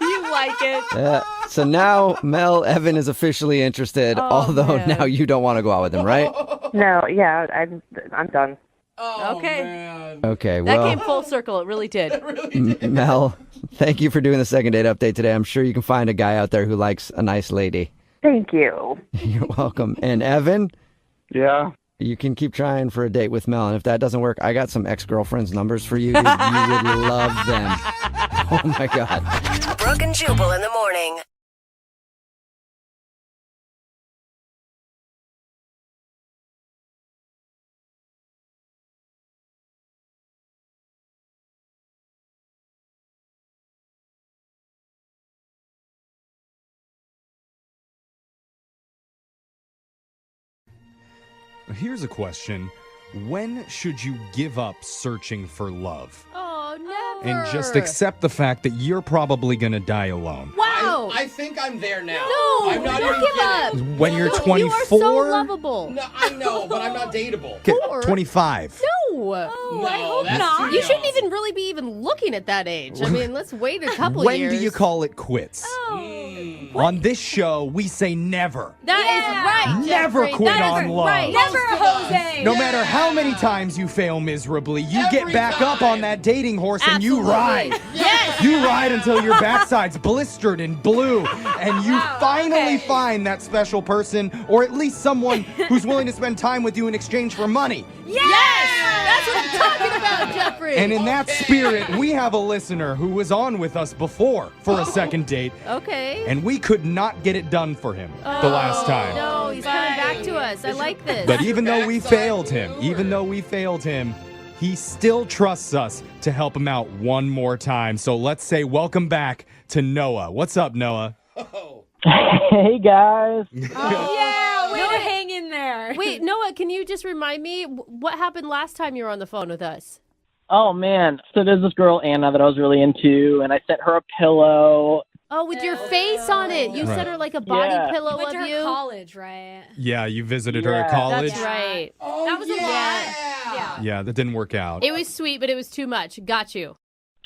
Speaker 3: You like it.
Speaker 2: So now Mel, Evan is officially interested, although
Speaker 3: man.
Speaker 2: now you don't want to go out with him, right?
Speaker 11: No, yeah, I'm done.
Speaker 5: Oh,
Speaker 3: Okay.
Speaker 5: man.
Speaker 2: Okay,
Speaker 3: That
Speaker 2: well,
Speaker 3: came full circle. It really did.
Speaker 2: Mel, thank you for doing the second date update today. I'm sure you can find a guy out there who likes a nice lady.
Speaker 11: Thank you.
Speaker 2: You're welcome. And Evan,
Speaker 4: Yeah.
Speaker 2: you can keep trying for a date with Mel. And if that doesn't work, I got some ex-girlfriends' numbers for you. Dude. You would love them. Oh, my God.
Speaker 7: Brooke and Jubal in the morning.
Speaker 15: Here's a question. When should you give up searching for love?
Speaker 3: Oh, never.
Speaker 15: And just accept the fact that you're probably going to die alone.
Speaker 3: Wow.
Speaker 5: I think I'm there now.
Speaker 3: No,
Speaker 5: I'm not
Speaker 3: don't
Speaker 5: even
Speaker 3: give
Speaker 5: kidding.
Speaker 3: up.
Speaker 15: When you're 24?
Speaker 3: You are so lovable.
Speaker 5: No, I know, but I'm not dateable.
Speaker 15: Okay, 25.
Speaker 3: No.
Speaker 5: I hope
Speaker 3: not. You shouldn't even really be even looking at that age. I mean, let's wait a couple
Speaker 15: When
Speaker 3: years.
Speaker 15: do you call it quits? On this show, we say never.
Speaker 3: That is right.
Speaker 15: Never
Speaker 3: Jeffrey.
Speaker 15: quit
Speaker 3: That is
Speaker 15: on love.
Speaker 3: right. Never, Jose.
Speaker 15: No matter how many times you fail miserably, you get back up on that dating horse and you ride.
Speaker 3: Yes.
Speaker 15: You ride until your backside's blistered and blue, and you finally find that special person, or at least someone who's willing to spend time with you in exchange for money.
Speaker 3: Yes. That's what I'm talking about, Jeffrey.
Speaker 15: And in that spirit, we have a listener who was on with us before for a second date.
Speaker 3: Okay.
Speaker 15: And we could not get it done for him the last time.
Speaker 3: No, he's coming back to us. I like this.
Speaker 15: But even though we failed him, he still trusts us to help him out one more time. So let's say welcome back to Noah. What's up, Noah?
Speaker 19: Hey, guys.
Speaker 3: Yeah,
Speaker 23: Noah, hang in there.
Speaker 3: Wait, Noah, can you just remind me what happened last time you were on the phone with us?
Speaker 19: Oh, man. So there's this girl, Anna, that I was really into, and I sent her a pillow.
Speaker 3: Oh, with your face on it. You sent her like a body pillow
Speaker 23: Went
Speaker 3: of
Speaker 23: to her
Speaker 3: you.
Speaker 23: college, right?
Speaker 15: Yeah, you visited her at college?
Speaker 3: That's right.
Speaker 23: That was a lot. Yeah.
Speaker 15: Yeah, that didn't work out.
Speaker 3: It was sweet, but it was too much. Got you.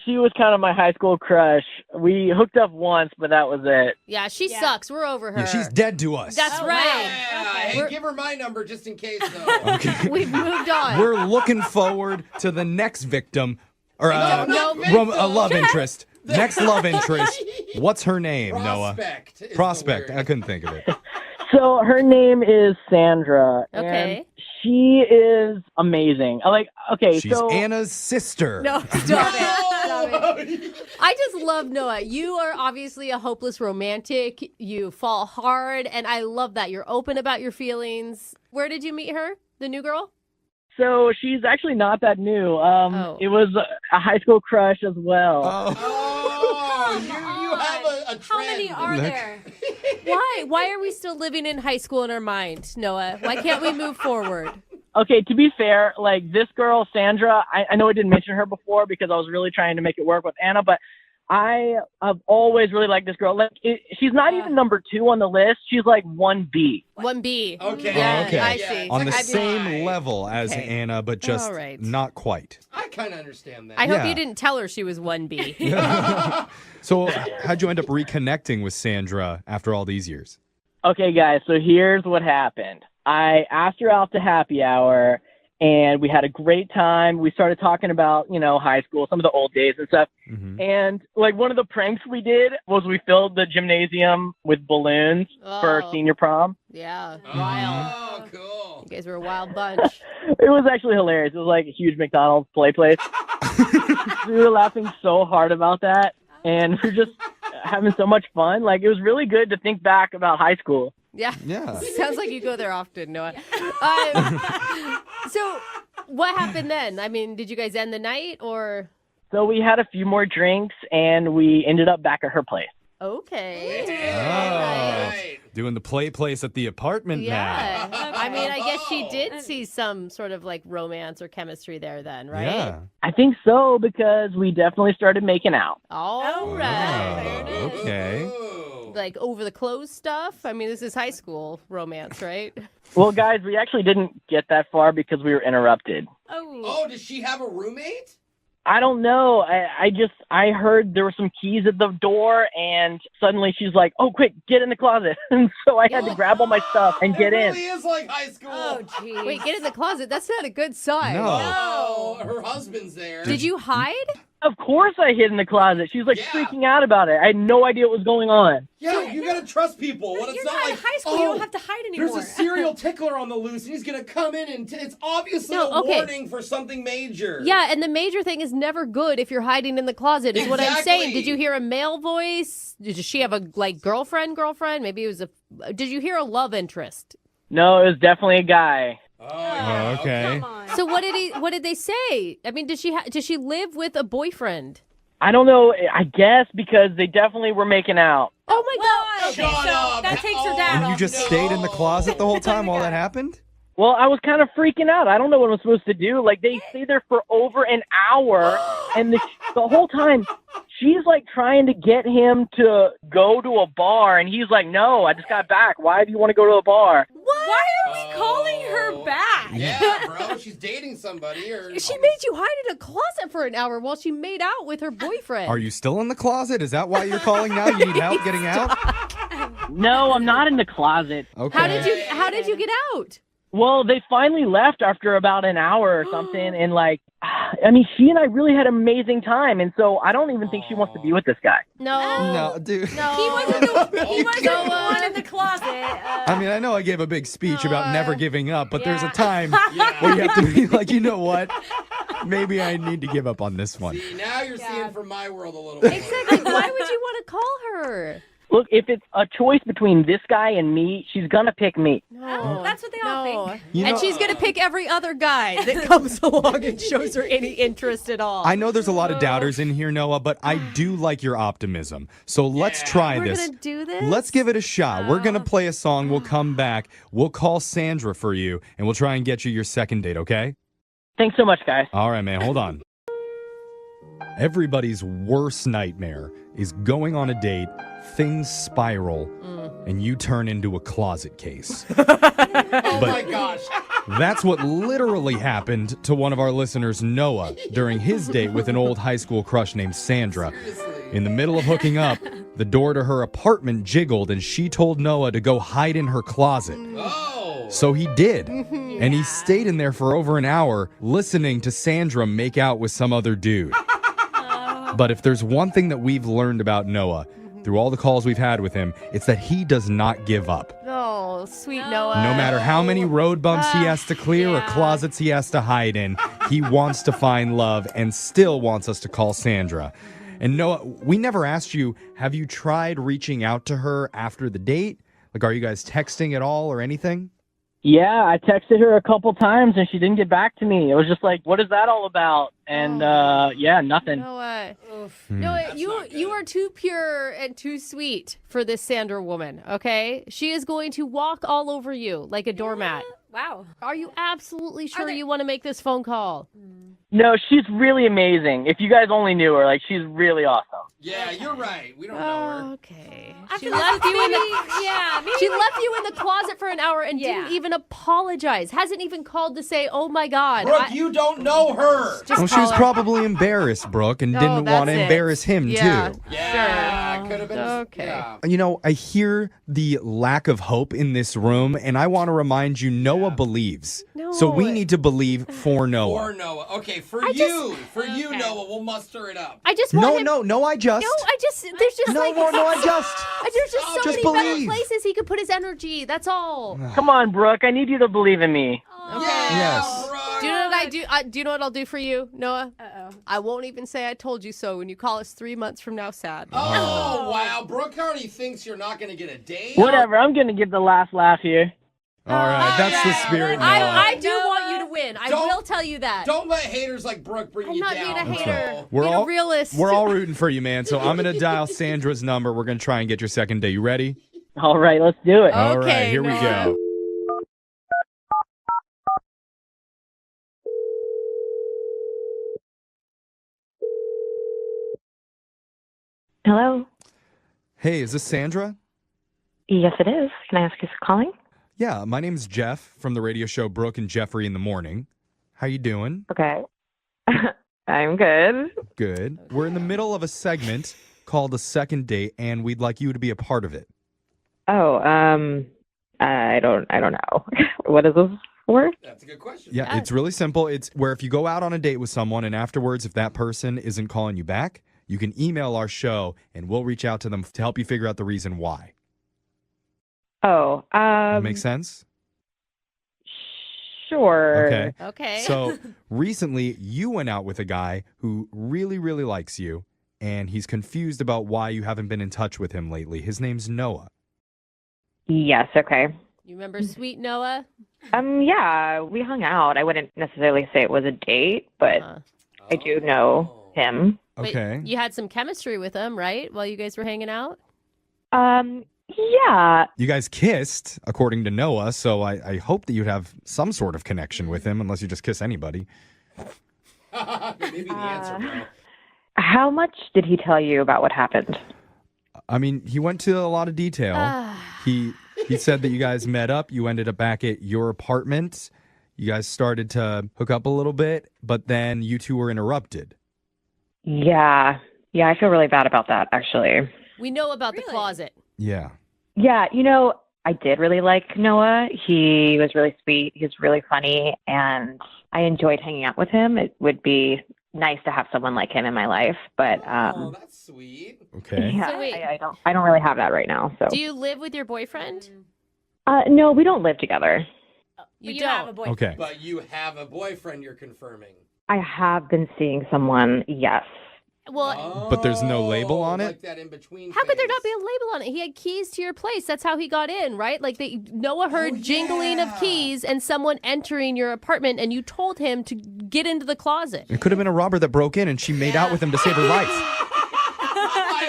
Speaker 19: She was kind of my high school crush. We hooked up once, but that was it.
Speaker 3: Yeah, she sucks. We're over her.
Speaker 15: Yeah, she's dead to us.
Speaker 3: That's right.
Speaker 5: Hey, give her my number just in case, though.
Speaker 3: We've moved on.
Speaker 15: We're looking forward to the next victim, or a love interest. Next love interest. What's her name, Noah? Prospect. I couldn't think of it.
Speaker 19: So her name is Sandra.
Speaker 3: Okay.
Speaker 19: And she is amazing.
Speaker 15: She's Anna's sister.
Speaker 3: No, stop it. I just love Noah. You are obviously a hopeless romantic. You fall hard, and I love that. You're open about your feelings. Where did you meet her? The new girl?
Speaker 19: So she's actually not that new. It was a high school crush as well.
Speaker 5: You have a trend.
Speaker 23: How many are there?
Speaker 3: Why? Why are we still living in high school in our mind, Noah? Why can't we move forward?
Speaker 19: Okay, to be fair, this girl, Sandra, I know I didn't mention her before because I was really trying to make it work with Anna, but I have always really liked this girl. She's not even number 2 on the list. She's like 1B.
Speaker 3: 1B.
Speaker 5: Okay.
Speaker 3: Yeah,
Speaker 15: Okay.
Speaker 3: I see.
Speaker 15: On the same level as
Speaker 3: Okay.
Speaker 15: Anna, but just
Speaker 3: All right.
Speaker 15: not quite.
Speaker 5: I kind of understand that.
Speaker 3: I hope you didn't tell her she was 1B.
Speaker 15: So how'd you end up reconnecting with Sandra after all these years?
Speaker 19: Okay, guys, so here's what happened. I asked her out to happy hour, and we had a great time. We started talking about, high school, some of the old days and stuff.
Speaker 15: Mm-hmm.
Speaker 19: And, one of the pranks we did was we filled the gymnasium with balloons for senior prom.
Speaker 3: Yeah.
Speaker 5: Wild. Oh, cool.
Speaker 3: You guys were a wild bunch.
Speaker 19: It was actually hilarious. It was like a huge McDonald's play place. We were laughing so hard about that, and we were just having so much fun. It was really good to think back about high school.
Speaker 3: Yeah.
Speaker 15: Yeah.
Speaker 3: Sounds like you go there often, Noah. So what happened then? I mean, did you guys end the night or?
Speaker 19: So we had a few more drinks, and we ended up back at her place.
Speaker 3: Okay.
Speaker 15: Doing the play place at the apartment now.
Speaker 3: Yeah. I mean, I guess she did see some sort of romance or chemistry there then, right?
Speaker 15: Yeah.
Speaker 19: I think so, because we definitely started making out.
Speaker 3: All right.
Speaker 15: Okay.
Speaker 3: Over the clothes stuff? I mean, this is high school romance, right?
Speaker 19: Well, guys, we actually didn't get that far because we were interrupted.
Speaker 5: Oh, does she have a roommate?
Speaker 19: I don't know. I heard there were some keys at the door, and suddenly she's like, "Oh, quick, get in the closet." And so I had to grab all my stuff and get in.
Speaker 5: It really is like high school.
Speaker 3: Oh, geez. Wait, get in the closet. That's not a good sign.
Speaker 5: No, her husband's there.
Speaker 3: Did you hide?
Speaker 19: Of course I hid in the closet. She was freaking out about it. I had no idea what was going on.
Speaker 5: Yeah, you gotta trust people. When it's not
Speaker 23: in high school, you don't have to hide anymore.
Speaker 5: There's a serial tickler on the loose, and he's gonna come in, and it's obviously a warning for something major.
Speaker 3: Yeah, and the major thing is never good if you're hiding in the closet, is what I'm saying. Did you hear a male voice? Did she have a girlfriend? Maybe it was did you hear a love interest?
Speaker 19: No, it was definitely a guy.
Speaker 5: Oh,
Speaker 15: okay.
Speaker 3: So what did they say? I mean, does she live with a boyfriend?
Speaker 19: I don't know. I guess because they definitely were making out.
Speaker 3: Oh my God!
Speaker 23: Okay, so that takes her down.
Speaker 15: And you just stayed in the closet the whole time while that happened?
Speaker 19: Well, I was kind of freaking out. I don't know what I'm supposed to do. Like, they stay there for over an hour, and the whole time, she's, like, trying to get him to go to a bar, and he's like, no, I just got back. Why do you want to go to a bar?
Speaker 23: Why are we calling her back?
Speaker 5: Yeah, bro, she's dating somebody. Or
Speaker 3: She made you hide in a closet for an hour while she made out with her boyfriend.
Speaker 15: Are you still in the closet? Is that why you're calling now? You need help getting out?
Speaker 19: No, I'm not in the closet.
Speaker 15: Okay.
Speaker 3: How did you get out?
Speaker 19: Well, they finally left after about an hour or something, and like, I mean, she and I really had an amazing time, and so I don't even think she wants to be with this guy.
Speaker 15: No, dude.
Speaker 23: No. He wasn't the one in the closet.
Speaker 15: I mean, I know I gave a big speech about never giving up, but there's a time where you have to be like, you know what? Maybe I need to give up on this one.
Speaker 5: See, now you're seeing from my world a little bit.
Speaker 3: Exactly. Why would you want to call her?
Speaker 19: Look, if it's a choice between this guy and me, she's gonna pick me.
Speaker 23: No, that's what they all think.
Speaker 3: And she's going to pick every other guy that comes along and shows her any interest at all.
Speaker 15: I know there's a lot of doubters in here, Noah, but I do like your optimism. So let's try
Speaker 3: We're
Speaker 15: this.
Speaker 3: going to do this?
Speaker 15: Let's give it a shot. We're going to play a song. We'll come back. We'll call Sandra for you, and we'll try and get you your second date, okay?
Speaker 19: Thanks so much, guys.
Speaker 15: All right, man. Hold on. Everybody's worst nightmare is going on a date, things spiral, and you turn into a closet case.
Speaker 5: Oh my gosh.
Speaker 15: That's what literally happened to one of our listeners, Noah, during his date with an old high school crush named Sandra. In the middle of hooking up, the door to her apartment jiggled, and she told Noah to go hide in her closet.
Speaker 5: Oh.
Speaker 15: So he did. And he stayed in there for over an hour, listening to Sandra make out with some other dude. But if there's one thing that we've learned about Noah, through all the calls we've had with him, it's that he does not give up.
Speaker 3: Oh, sweet Noah.
Speaker 15: No matter how many road bumps he has to clear or closets he has to hide in, he wants to find love and still wants us to call Sandra. And Noah, we never asked you, have you tried reaching out to her after the date? Like, are you guys texting at all or anything?
Speaker 19: Yeah, I texted her a couple times and she didn't get back to me. It was just like, what is that all about? And yeah, nothing.
Speaker 3: Noah, Noah, you are too pure and too sweet for this Sandra woman, okay? She is going to walk all over you like a doormat.
Speaker 23: Wow.
Speaker 3: Are you absolutely sure you want to make this phone call?
Speaker 19: No, she's really amazing. If you guys only knew her, like, she's really awesome.
Speaker 5: Yeah, you're right. We don't know her.
Speaker 3: Okay.
Speaker 23: After
Speaker 3: She
Speaker 23: this,
Speaker 3: left you in the
Speaker 23: maybe
Speaker 3: She left you in the closet for an hour and didn't even apologize. Hasn't even called to say, "Oh my God."
Speaker 5: Brooke, you don't know her.
Speaker 15: Well, she was probably embarrassed, Brooke, and didn't want to embarrass him, too.
Speaker 5: Yeah, could have been.
Speaker 3: Okay.
Speaker 5: Yeah.
Speaker 15: You know, I hear the lack of hope in this room, and I want to remind you, Noah believes. So we need to believe for Noah.
Speaker 5: For Noah. Okay, for you, Noah, we'll muster it up.
Speaker 3: I just want him.
Speaker 15: No, I just.
Speaker 3: There's just
Speaker 15: No,
Speaker 3: like
Speaker 15: no, I just.
Speaker 3: There's just so
Speaker 15: Just
Speaker 3: many better
Speaker 15: believe.
Speaker 3: places he could put his energy. That's all.
Speaker 19: Come on, Brooke. I need you to believe in me.
Speaker 3: Okay.
Speaker 15: Yes.
Speaker 3: Do you know what I do? Do you know what I'll do for you, Noah? I won't even say I told you so when you call us 3 months from now sad.
Speaker 5: Oh, wow. Brooke already thinks you're not going to get a date.
Speaker 19: Whatever. I'm going to give the last laugh here.
Speaker 15: All right, that's the spirit, Noah.
Speaker 3: I do want you to win. I will tell you that.
Speaker 5: Don't let haters like Brooke bring you
Speaker 3: not
Speaker 5: down.
Speaker 3: being a hater.
Speaker 15: We're
Speaker 3: Being
Speaker 15: all
Speaker 3: a realist.
Speaker 15: We're all rooting for you, man. So I'm going to dial Sandra's number. We're going to try and get your second date. You ready?
Speaker 19: All right, let's do it.
Speaker 15: All right, here we go.
Speaker 14: Hello.
Speaker 15: Hey, is this Sandra?
Speaker 14: Yes, it is. Can I ask who's calling?
Speaker 15: Yeah, my name's Jeff from the radio show Brooke and Jeffrey in the Morning. How you doing?
Speaker 14: Okay. I'm good.
Speaker 15: Good. We're in the middle of a segment called A Second Date, and we'd like you to be a part of it.
Speaker 14: Oh, I don't know. What is this for?
Speaker 5: That's a good question.
Speaker 15: Yeah, it's really simple. It's where if you go out on a date with someone and afterwards, if that person isn't calling you back, you can email our show and we'll reach out to them to help you figure out the reason why.
Speaker 14: Oh,
Speaker 15: Makes sense?
Speaker 14: Sure.
Speaker 3: Okay.
Speaker 15: So recently you went out with a guy who really, really likes you and he's confused about why you haven't been in touch with him lately. His name's Noah.
Speaker 14: Yes, okay.
Speaker 3: You remember sweet Noah?
Speaker 14: Yeah, we hung out. I wouldn't necessarily say it was a date, but I do know him.
Speaker 15: Okay.
Speaker 3: You had some chemistry with him, right? While you guys were hanging out?
Speaker 14: Yeah.
Speaker 15: You guys kissed, according to Noah, so I hope that you'd have some sort of connection with him, unless you just kiss anybody.
Speaker 5: Maybe the answer, bro.
Speaker 14: How much did he tell you about what happened?
Speaker 15: I mean, he went to a lot of detail. He said that you guys met up. You ended up back at your apartment. You guys started to hook up a little bit, but then you two were interrupted.
Speaker 14: Yeah. Yeah, I feel really bad about that, actually.
Speaker 3: We know about the closet.
Speaker 15: Yeah.
Speaker 14: Yeah, I did really like Noah. He was really sweet. He was really funny, and I enjoyed hanging out with him. It would be nice to have someone like him in my life, but
Speaker 5: that's sweet.
Speaker 15: Okay.
Speaker 14: Yeah,
Speaker 3: So wait.
Speaker 14: I don't really have that right now. So
Speaker 3: Do you live with your boyfriend?
Speaker 14: no, we don't live together.
Speaker 3: You
Speaker 23: You
Speaker 3: don't.
Speaker 23: have a boyfriend.
Speaker 15: Okay.
Speaker 5: But you have a boyfriend, you're confirming.
Speaker 14: I have been seeing someone. Yes.
Speaker 3: Well,
Speaker 15: But there's no label on it?
Speaker 5: Like that in between.
Speaker 3: how could there not be a label on it? He had keys to your place. That's how he got in, right? Like Noah heard jingling of keys and someone entering your apartment, and you told him to get into the closet.
Speaker 15: It could have been a robber that broke in and she made out with him to save her life.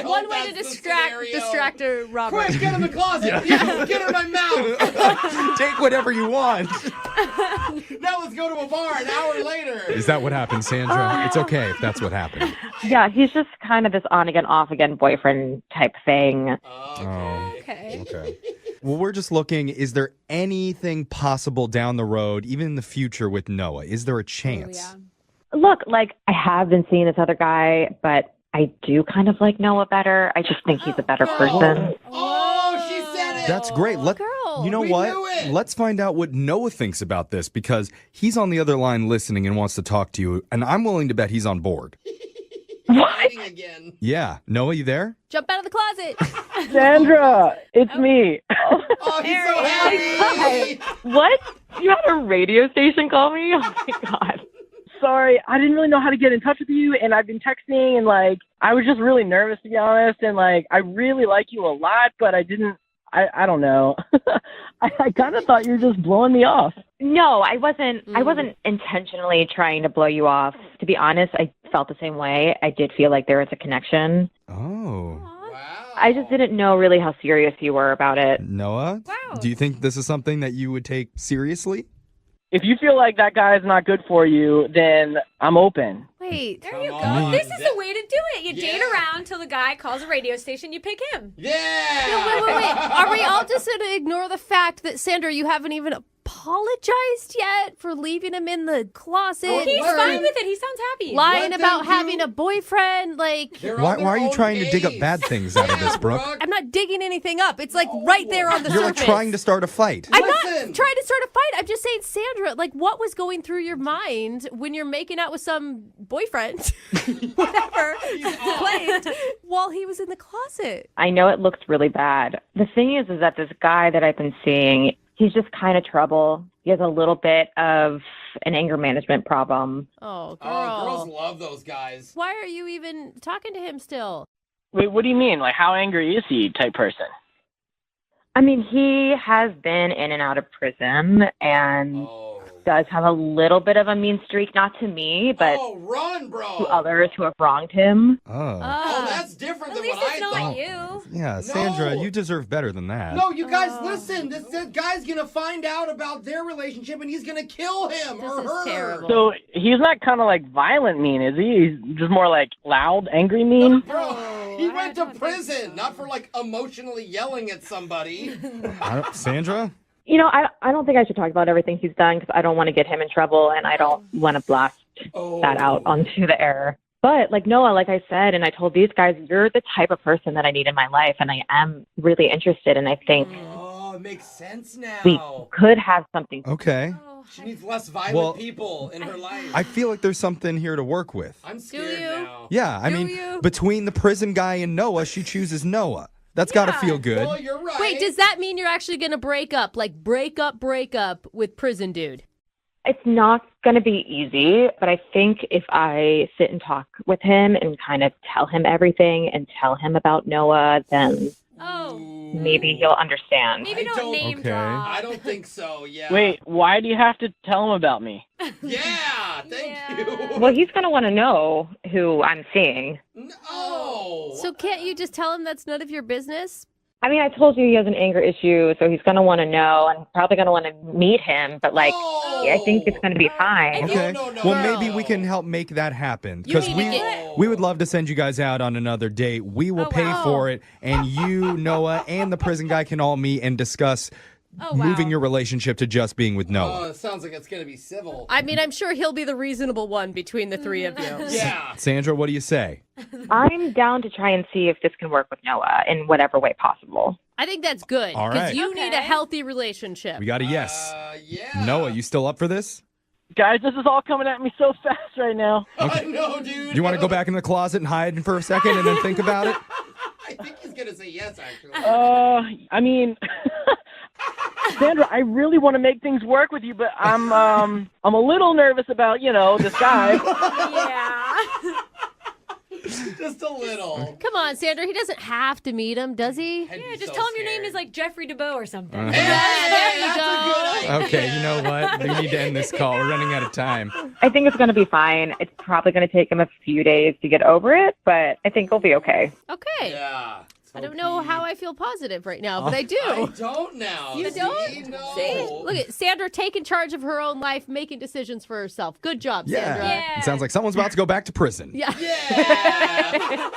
Speaker 3: One way to distract a robber.
Speaker 5: Quick, get in the closet.
Speaker 15: Yeah.
Speaker 5: Get in my mouth.
Speaker 15: Take whatever you want.
Speaker 5: Now let's go to a bar an hour later.
Speaker 15: Is that what happened, Sandra? It's okay if that's what happened.
Speaker 14: Yeah, he's just kind of this on again, off again boyfriend type thing.
Speaker 3: Okay.
Speaker 15: Okay. Well, we're just looking, is there anything possible down the road, even in the future with Noah? Is there a chance?
Speaker 14: Look, like, I have been seeing this other guy, but I do kind of like Noah better. I just think he's a better person.
Speaker 5: Oh, she said it.
Speaker 15: That's great. You know
Speaker 5: We
Speaker 15: what?
Speaker 5: knew it.
Speaker 15: Let's find out what Noah thinks about this, because he's on the other line listening and wants to talk to you, and I'm willing to bet he's on board.
Speaker 5: Fighting again.
Speaker 15: Yeah. Noah, you there?
Speaker 3: Jump out of the closet.
Speaker 19: Sandra, it's me.
Speaker 5: Oh, he's so happy.
Speaker 14: What? You had a radio station call me? Oh my God.
Speaker 19: Sorry, I didn't really know how to get in touch with you, and I've been texting, and I was just really nervous, to be honest, and I really like you a lot, but I don't know. I kind of thought you were just blowing me off.
Speaker 14: No, I wasn't. I wasn't intentionally trying to blow you off. To be honest, I felt the same way. I did feel like there was a connection.
Speaker 15: Oh.
Speaker 14: I just didn't know really how serious you were about it.
Speaker 15: Noah? Do you think this is something that you would take seriously?
Speaker 19: If you feel like that guy is not good for you, then I'm open.
Speaker 3: Wait.
Speaker 23: There you go.
Speaker 15: on.
Speaker 23: This is the way to do it. You date around till the guy calls a radio station, you pick him.
Speaker 5: Yeah.
Speaker 3: No, wait. Are we all just going to ignore the fact that, Sandra, you haven't even apologized yet for leaving him in the closet?
Speaker 23: He's fine with it. He sounds happy.
Speaker 3: Lying about having a boyfriend,
Speaker 15: Why are you trying to dig up bad things out of this, Brooke?
Speaker 3: I'm not digging anything up. It's right there on the
Speaker 15: You're
Speaker 3: surface.
Speaker 15: trying to start a fight.
Speaker 3: I'm not trying to start a fight. I'm just saying, Sandra, what was going through your mind when you're making out with some boyfriend, whatever, planned, while he was in the closet?
Speaker 14: I know it looks really bad. The thing is that this guy that I've been seeing, he's just kind of trouble. He has a little bit of an anger management problem.
Speaker 3: Oh, girl.
Speaker 5: Oh, girls love those guys.
Speaker 3: Why are you even talking to him still?
Speaker 19: Wait, what do you mean? How angry is he type person?
Speaker 14: I mean, he has been in and out of prison and does have a little bit of a mean streak, not to me, but
Speaker 5: run, bro.
Speaker 14: to others who have wronged him.
Speaker 15: Oh.
Speaker 5: That's different than
Speaker 23: At least
Speaker 5: what I
Speaker 23: it's not
Speaker 5: thought.
Speaker 23: you.
Speaker 15: Yeah, Sandra, you deserve better than that.
Speaker 5: No, you guys, listen. This guy's gonna find out about their relationship, and he's gonna kill him or her.
Speaker 3: Terrible.
Speaker 19: So he's not kind of violent mean, is he? He's just more loud, angry mean?
Speaker 5: Bro, he went to prison, not for emotionally yelling at somebody.
Speaker 15: Sandra?
Speaker 14: I don't think I should talk about everything he's done because I don't want to get him in trouble and I don't want to blast that out onto the air. But Noah, like I said, and I told these guys, you're the type of person that I need in my life, and I am really interested, and I think
Speaker 5: it makes sense now.
Speaker 14: we could have something.
Speaker 15: Okay.
Speaker 5: She needs less violent people in her life.
Speaker 15: I feel like there's something here to work with.
Speaker 5: I'm scared now.
Speaker 15: Yeah, I mean, between the prison guy and Noah, she chooses Noah. That's got to feel good.
Speaker 5: Well, you're right.
Speaker 3: Wait, does that mean you're actually going to break up? Break up with prison dude?
Speaker 14: It's not going to be easy, but I think if I sit and talk with him and kind of tell him everything and tell him about Noah, then maybe he'll understand.
Speaker 23: Maybe don't name drop.
Speaker 5: I don't think so, yeah.
Speaker 19: Wait, why do you have to tell him about me?
Speaker 5: Yeah, thank you.
Speaker 14: Well, he's going to want to know who I'm seeing.
Speaker 5: No.
Speaker 3: So can't you just tell him that's none of your business?
Speaker 14: I mean, I told you he has an anger issue, so he's going to want to know and probably going to want to meet him, but like, I think it's going to be fine.
Speaker 15: Okay. Well, maybe we can help make that happen because we would love to send you guys out on another date. We will pay for it, and you, Noah, and the prison guy can all meet and discuss moving your relationship to just being with Noah.
Speaker 5: Oh, it sounds like it's going to be civil.
Speaker 3: I mean, I'm sure he'll be the reasonable one between the three of you.
Speaker 5: Yeah.
Speaker 15: Sandra, what do you say?
Speaker 14: I'm down to try and see if this can work with Noah in whatever way possible.
Speaker 3: I think that's good
Speaker 15: All
Speaker 3: because
Speaker 15: right.
Speaker 3: you need a healthy relationship.
Speaker 15: We got a yes. Noah, you still up for this?
Speaker 19: Guys, this is all coming at me so fast right now.
Speaker 5: I know, dude.
Speaker 15: Do you want to go back in the closet and hide for a second and then think about it?
Speaker 5: I think he's going to say yes, actually.
Speaker 19: I mean, Sandra, I really want to make things work with you, but I'm a little nervous about, this guy.
Speaker 3: Yeah.
Speaker 5: Just a little.
Speaker 3: Come on, Sandra. He doesn't have to meet him, does he?
Speaker 23: Yeah, just tell him your name is like Jeffrey DeBow or something.
Speaker 3: There you go.
Speaker 15: Okay, you know what? We need to end this call. We're running out of time.
Speaker 14: I think it's going to be fine. It's probably going to take him a few days to get over it, but I think he'll be okay.
Speaker 3: Okay.
Speaker 5: Yeah.
Speaker 3: I don't know how I feel positive right now, but I do.
Speaker 5: I don't now.
Speaker 3: You don't?
Speaker 5: No.
Speaker 3: See? Look at Sandra taking charge of her own life, making decisions for herself. Good job, Sandra.
Speaker 15: It sounds like someone's about to go back to prison.
Speaker 3: Yeah.
Speaker 5: Yeah.